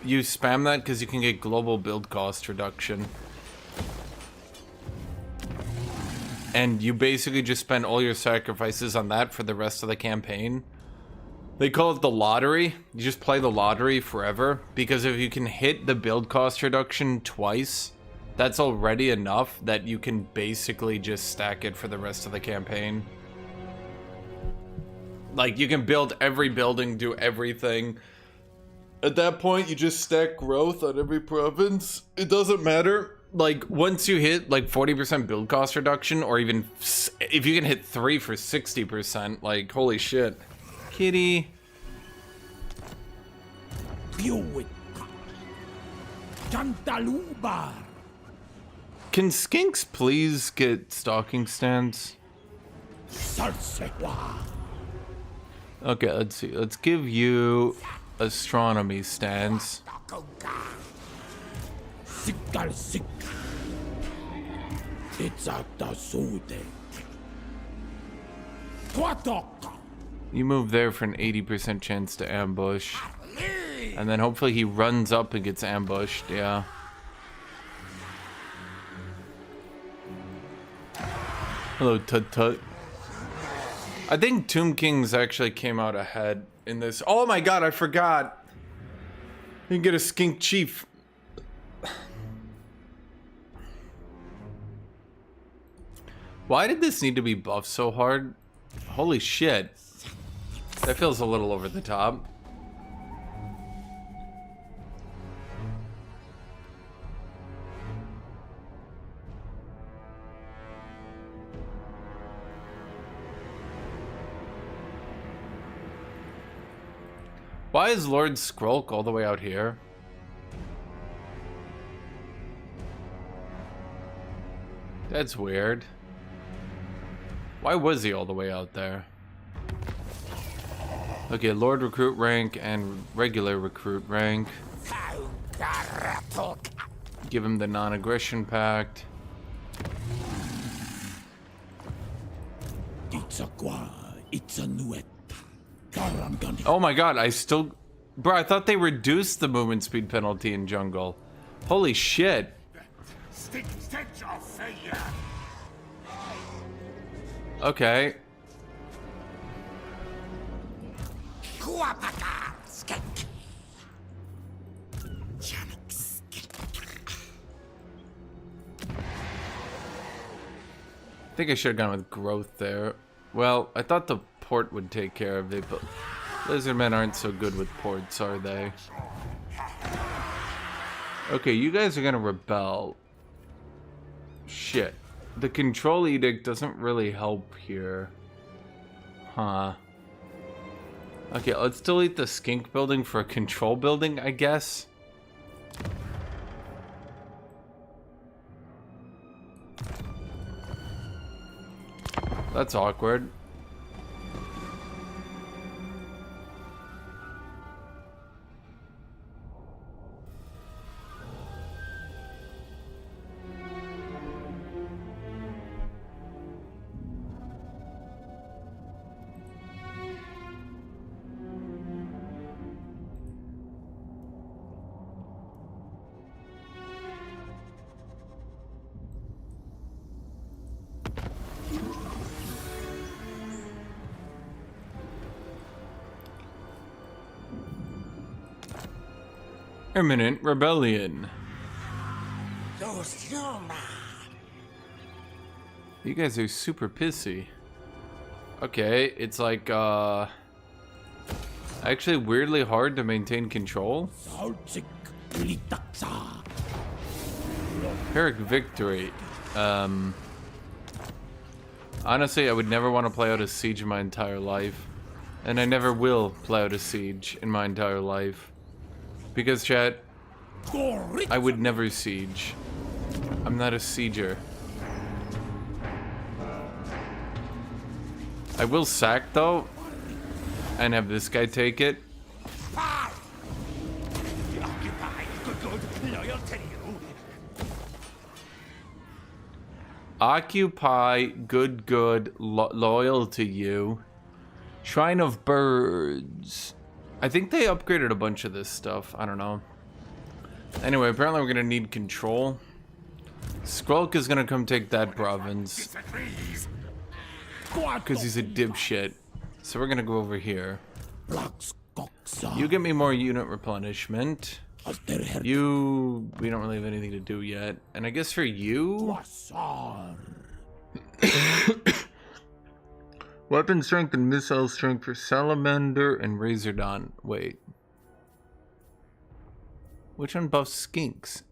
[SPEAKER 1] you spam that because you can get global build cost reduction. And you basically just spend all your sacrifices on that for the rest of the campaign. They call it the lottery. You just play the lottery forever. Because if you can hit the build cost reduction twice, that's already enough that you can basically just stack it for the rest of the campaign. Like, you can build every building, do everything. At that point, you just stack growth on every province. It doesn't matter. Like, once you hit, like, 40% build cost reduction, or even if you can hit 3 for 60%, like, holy shit. Kitty. Can skinks please get stalking stands? Okay, let's see. Let's give you astronomy stands.
[SPEAKER 3] It's at the sude.
[SPEAKER 1] You move there for an 80% chance to ambush. And then hopefully he runs up and gets ambushed, yeah. Hello, Tut Tut. I think Tomb Kings actually came out ahead in this. Oh my god, I forgot. You can get a skink chief. Why did this need to be buffed so hard? Holy shit. That feels a little over the top. Why is Lord Skrulk all the way out here? That's weird. Why was he all the way out there? Okay, Lord Recruit rank and regular recruit rank. Give him the non-aggression pact. Oh my god, I still... Bro, I thought they reduced the movement speed penalty in jungle. Holy shit.
[SPEAKER 3] Stench of failure.
[SPEAKER 1] Okay.
[SPEAKER 3] Kuapaka skek. Janix.
[SPEAKER 1] I think I should have gone with growth there. Well, I thought the port would take care of it, but Lizardmen aren't so good with ports, are they? Okay, you guys are gonna rebel. Shit. The control edict doesn't really help here. Huh. Okay, let's delete the skink building for a control building, I guess. That's awkward. Imminent rebellion. You guys are super pissy. Okay, it's like actually weirdly hard to maintain control. Pyrrhic victory. Honestly, I would never want to play out a siege in my entire life. And I never will play out a siege in my entire life. Because, chat, I would never siege. I'm not a sieger. I will sack, though, and have this guy take it. Occupy, good, loyal to you. Shrine of Birds. I think they upgraded a bunch of this stuff. I don't know. Anyway, apparently we're gonna need control. Skrulk is gonna come take that province. Because he's a dipshit. So we're gonna go over here. You get me more unit replenishment. You... we don't really have anything to do yet. And I guess for you... weapon strength and missile strength for Salamander and Razordon. Wait. Which one buffs skinks?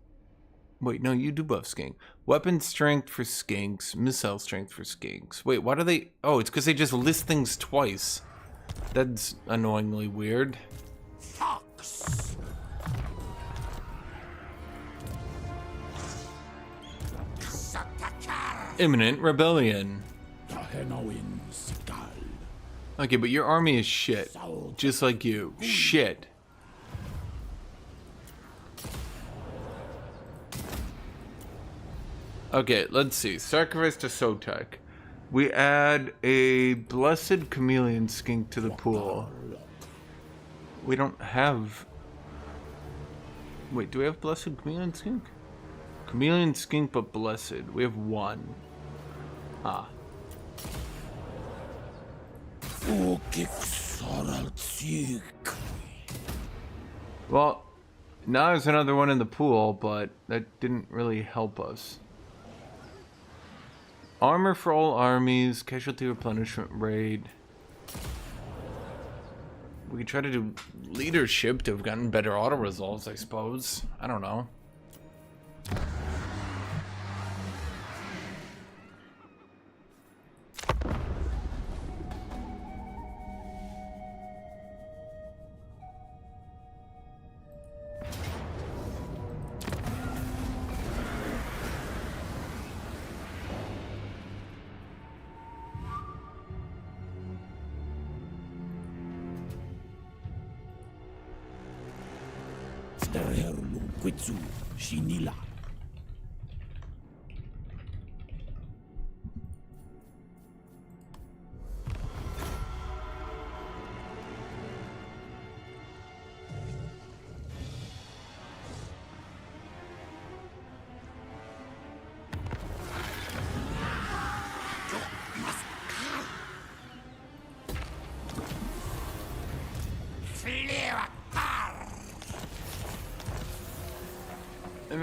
[SPEAKER 1] Wait, no, you do buff skink. Weapon strength for skinks, missile strength for skinks. Wait, why do they... oh, it's because they just list things twice. That's annoyingly weird.
[SPEAKER 3] Fox.
[SPEAKER 1] Imminent rebellion. Okay, but your army is shit. Just like you. Shit. Okay, let's see. Sacrifice to Sotek. We add a blessed chameleon skink to the pool. We don't have... wait, do we have blessed chameleon skink? Chameleon skink but blessed. We have one. Ah. Well, now there's another one in the pool, but that didn't really help us. Armor for all armies, casualty replenishment raid. We could try to do leadership to have gotten better auto results, I suppose. I don't know.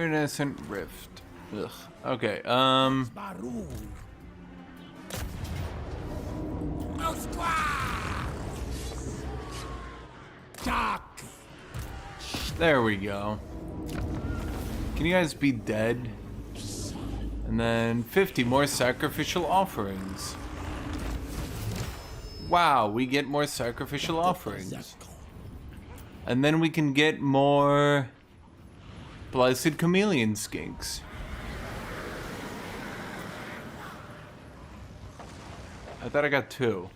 [SPEAKER 1] Evanescent Rift. Ugh. Okay,
[SPEAKER 3] Baru. Dark.
[SPEAKER 1] there we go. Can you guys be dead? And then 50 more sacrificial offerings. Wow, we get more sacrificial offerings. And then we can get more Blessed Chameleon Skinks. I thought I got 2.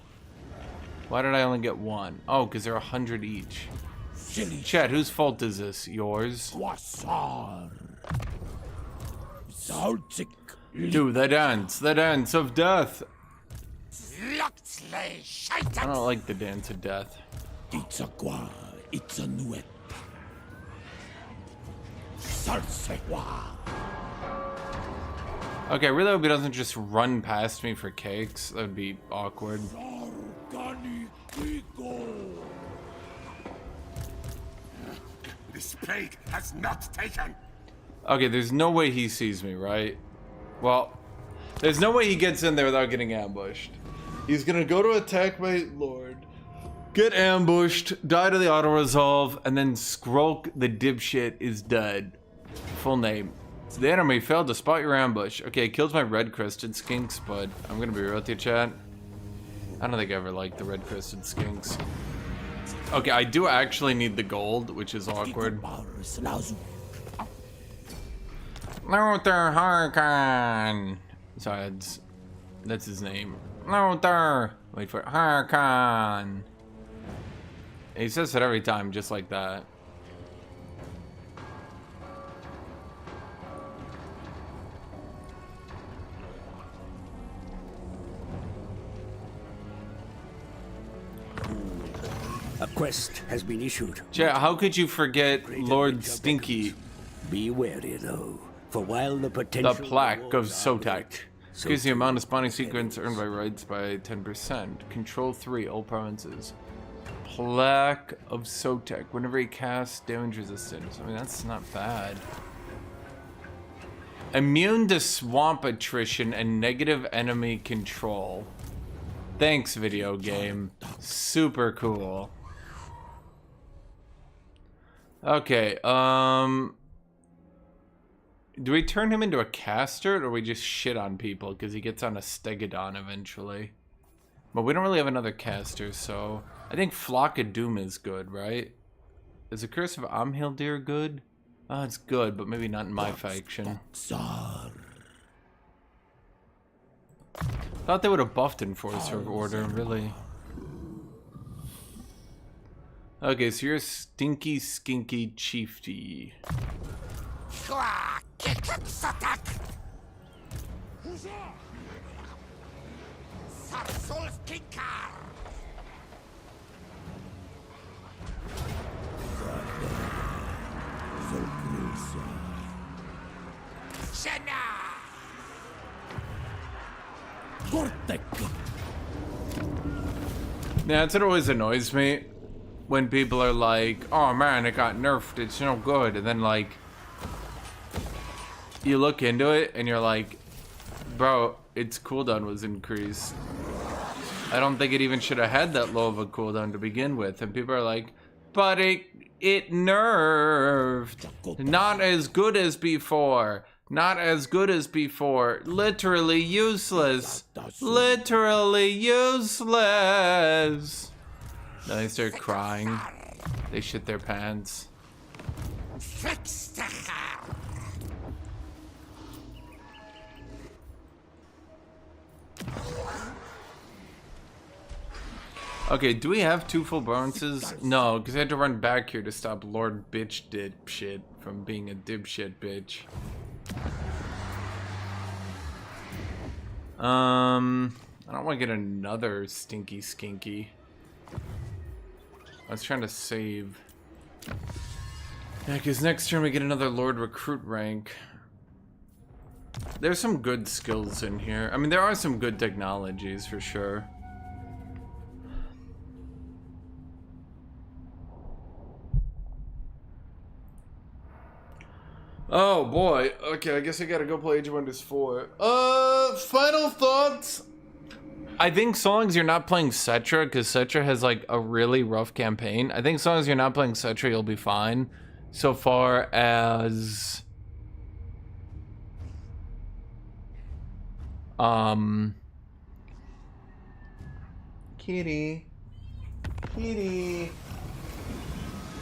[SPEAKER 1] Why did I only get 1? Oh, because they're 100 each. Chat, whose fault is this? Yours? Do the dance of death. I don't like the dance of death.
[SPEAKER 3] It's a qua, it's a nuet.
[SPEAKER 1] Okay, I really hope he doesn't just run past me for cakes. That would be awkward.
[SPEAKER 5] This plague has not taken.
[SPEAKER 1] Okay, there's no way he sees me, right? Well, there's no way he gets in there without getting ambushed. He's gonna go to attack my lord, get ambushed, die to the auto-resolve, and then Skrulk the dipshit is dead. Full name. So the enemy failed to spot your ambush. Okay, it kills my red-crested skinks, but I'm gonna be real with you, chat. I don't think I ever liked the red-crested skinks. Okay, I do actually need the gold, which is awkward. Luther Harkon. Sorry, that's his name. Luther. Wait for it. Harkon. He says it every time, just like that.
[SPEAKER 6] A quest has been issued.
[SPEAKER 1] Chat, how could you forget Lord Stinky?
[SPEAKER 6] Be wary, though, for while the potential...
[SPEAKER 1] The plaque of
[SPEAKER 6] rewards are
[SPEAKER 1] Sotak.
[SPEAKER 6] great,
[SPEAKER 1] Increase the
[SPEAKER 6] so
[SPEAKER 1] amount of spawning sequence earned by raids by 10%. Control 3, all provinces. Plaque of Sotek. Whenever he casts, damage resistance. I mean, that's not bad. Immune to swamp attrition and negative enemy control. Thanks, video game. Super cool. Okay, do we turn him into a caster, or we just shit on people because he gets on a Stegodon eventually? But we don't really have another caster, so I think Flock of Doom is good, right? Is the Curse of Amhildir good? Oh, it's good, but maybe not in my faction. Thought they would have buffed Enforcer of Order, really. Okay, so you're a stinky, skinky chiefty. Yeah, that's what always annoys me. When people are like, oh man, it got nerfed, it's no good. And then like, you look into it and you're like, bro, its cooldown was increased. I don't think it even should have had that low of a cooldown to begin with. And people are like, but it nerfed. Not as good as before. Not as good as before. Literally useless. Literally useless. Then they start crying. They shit their pants. Okay, do we have 2 full bonuses? No, because I had to run back here to stop Lord Bitch Dipshit from being a dipshit bitch. I don't want to get another stinky skinky. I was trying to save. Yeah, because next turn we get another Lord Recruit rank. There's some good skills in here. I mean, there are some good technologies for sure. Oh boy. Okay, I guess I gotta go play Age of Wonders 4. Final thoughts. I think so long as you're not playing Cetra, because Cetra has like a really rough campaign. I think so long as you're not playing Cetra, you'll be fine. So far as Kitty. Kitty.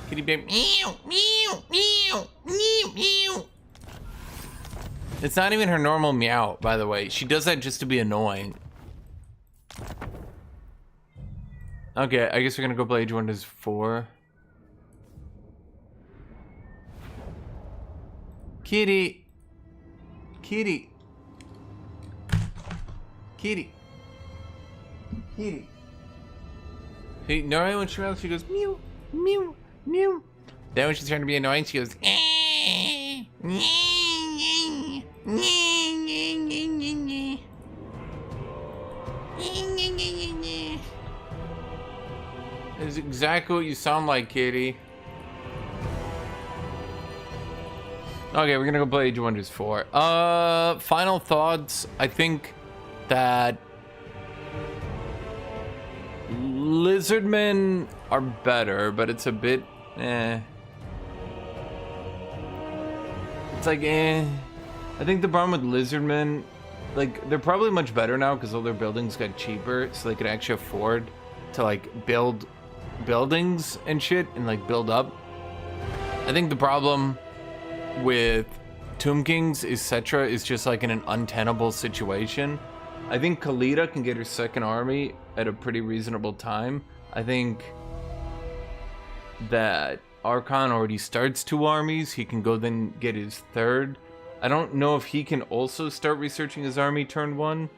[SPEAKER 1] Kitty babe. Meow, meow, meow, meow, meow. It's not even her normal meow, by the way. She does that just to be annoying. Okay, I guess we're gonna go play Age of Wonders 4. Kitty. Kitty. Kitty. Kitty. Hey, no, when she meows, she goes meow, meow, meow. Then when she's trying to be annoying, she goes That's exactly what you sound like, Kitty. Okay, we're gonna go play Age of Wonders 4. Final thoughts. I think that Lizardmen are better, but it's a bit It's like I think the problem with Lizardmen, like, they're probably much better now because all their buildings got cheaper, so they could actually afford to like build buildings and shit and like build up. I think the problem with Tomb Kings is Cetra is just like in an untenable situation. I think Khalida can get her second army at a pretty reasonable time. I think that Archon already starts 2 armies. He can go then get his third. I don't know if he can also start researching his army turn 1.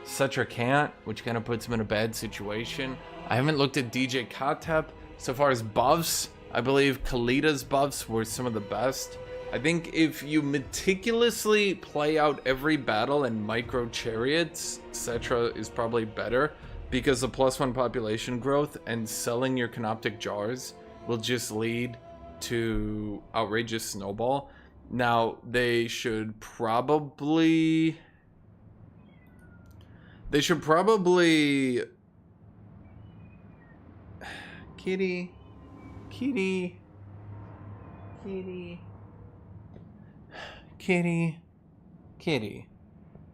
[SPEAKER 1] Cetra can't, which kind of puts him in a bad situation. I haven't looked at DJ Katep. So far as buffs, I believe Khalida's buffs were some of the best. I think if you meticulously play out every battle in micro chariots, Cetra is probably better because the +1 population growth and selling your canoptic jars will just lead to outrageous snowball. Now, they should probably Kitty. Kitty. Kitty. Kitty. Kitty.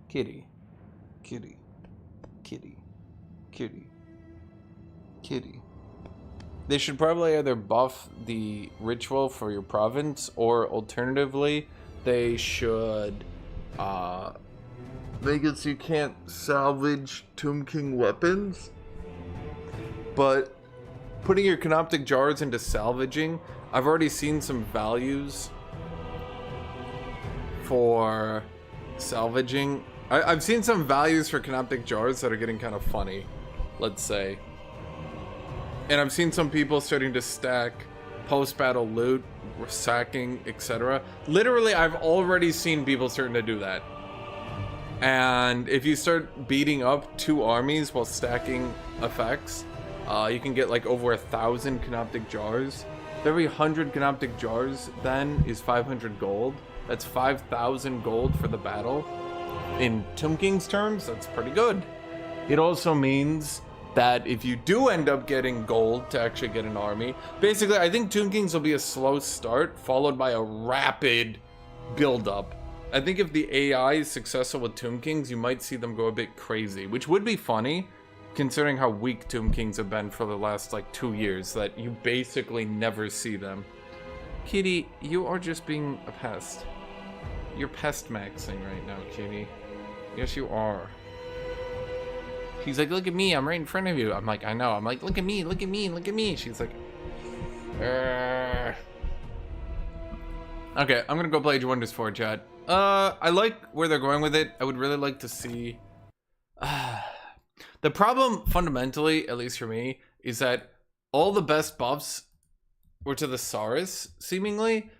[SPEAKER 1] Kitty. Kitty. Kitty. Kitty. Kitty. They should probably either buff the ritual for your province, or alternatively, they should make it so you can't salvage Tomb King weapons. But putting your canoptic jars into salvaging, I've already seen some values for salvaging. I've seen some values for canoptic jars that are getting kind of funny, let's say. And I've seen some people starting to stack post-battle loot, sacking, etc. Literally, I've already seen people starting to do that. And if you start beating up 2 armies while stacking effects, you can get like over 1,000 canoptic jars. Every 100 canoptic jars then is 500 gold. That's 5,000 gold for the battle. In Tomb King's terms, that's pretty good. It also means that if you do end up getting gold to actually get an army, basically I think Tomb Kings will be a slow start followed by a rapid build up. I think if the AI is successful with Tomb Kings, you might see them go a bit crazy, which would be funny considering how weak Tomb Kings have been for the last like 2 years, that you basically never see them. Kitty, you are just being a pest. You're pest maxing right now, Kitty. Yes, you are. She's like, look at me, I'm right in front of you. I'm like, I know. I'm like, look at me, look at me, look at me. She's like, okay, I'm gonna go play Age of Wonders 4, chat. I like where they're going with it. I would really like to see... The problem, fundamentally, at least for me, is that all the best buffs were to the Saurus, seemingly.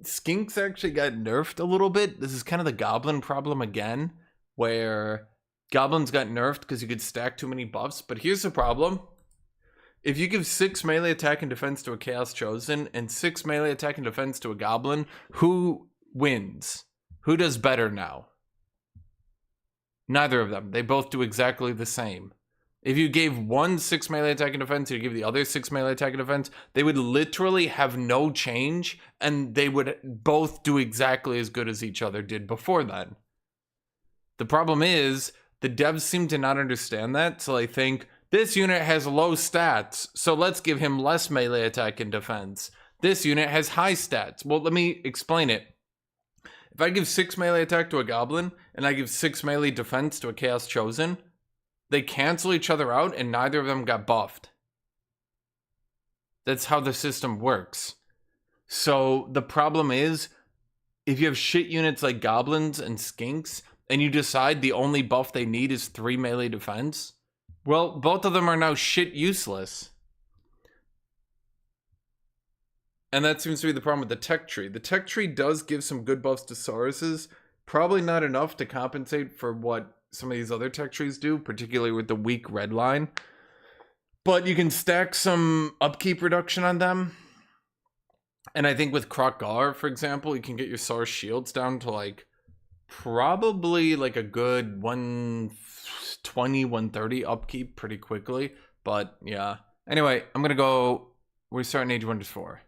[SPEAKER 1] Skinks actually got nerfed a little bit. This is kind of the Goblin problem again, where Goblins got nerfed because you could stack too many buffs. But here's the problem. If you give 6 melee attack and defense to a Chaos Chosen and 6 melee attack and defense to a Goblin, who wins. Who does better now? Neither of them. They both do exactly the same. If you gave one 6 melee attack and defense, you give the other 6 melee attack and defense, they would literally have no change, and they would both do exactly as good as each other did before then. The problem is, the devs seem to not understand that, so they think, this unit has low stats, so let's give him less melee attack and defense. This unit has high stats. Well, let me explain it. If I give 6 melee attack to a goblin, and I give 6 melee defense to a Chaos Chosen, they cancel each other out, and neither of them got buffed. That's how the system works. So the problem is, if you have shit units like goblins and skinks, and you decide the only buff they need is 3 melee defense, well, both of them are now shit useless. And that seems to be the problem with the tech tree. The tech tree does give some good buffs to Sauruses, probably not enough to compensate for what some of these other tech trees do, particularly with the weak red line. But you can stack some upkeep reduction on them. And I think with Krokgar, for example, you can get your Saurus shields down to like probably like a good 120, 130 upkeep pretty quickly. But yeah. Anyway, I'm going to go. We're starting Age of Wonders 4.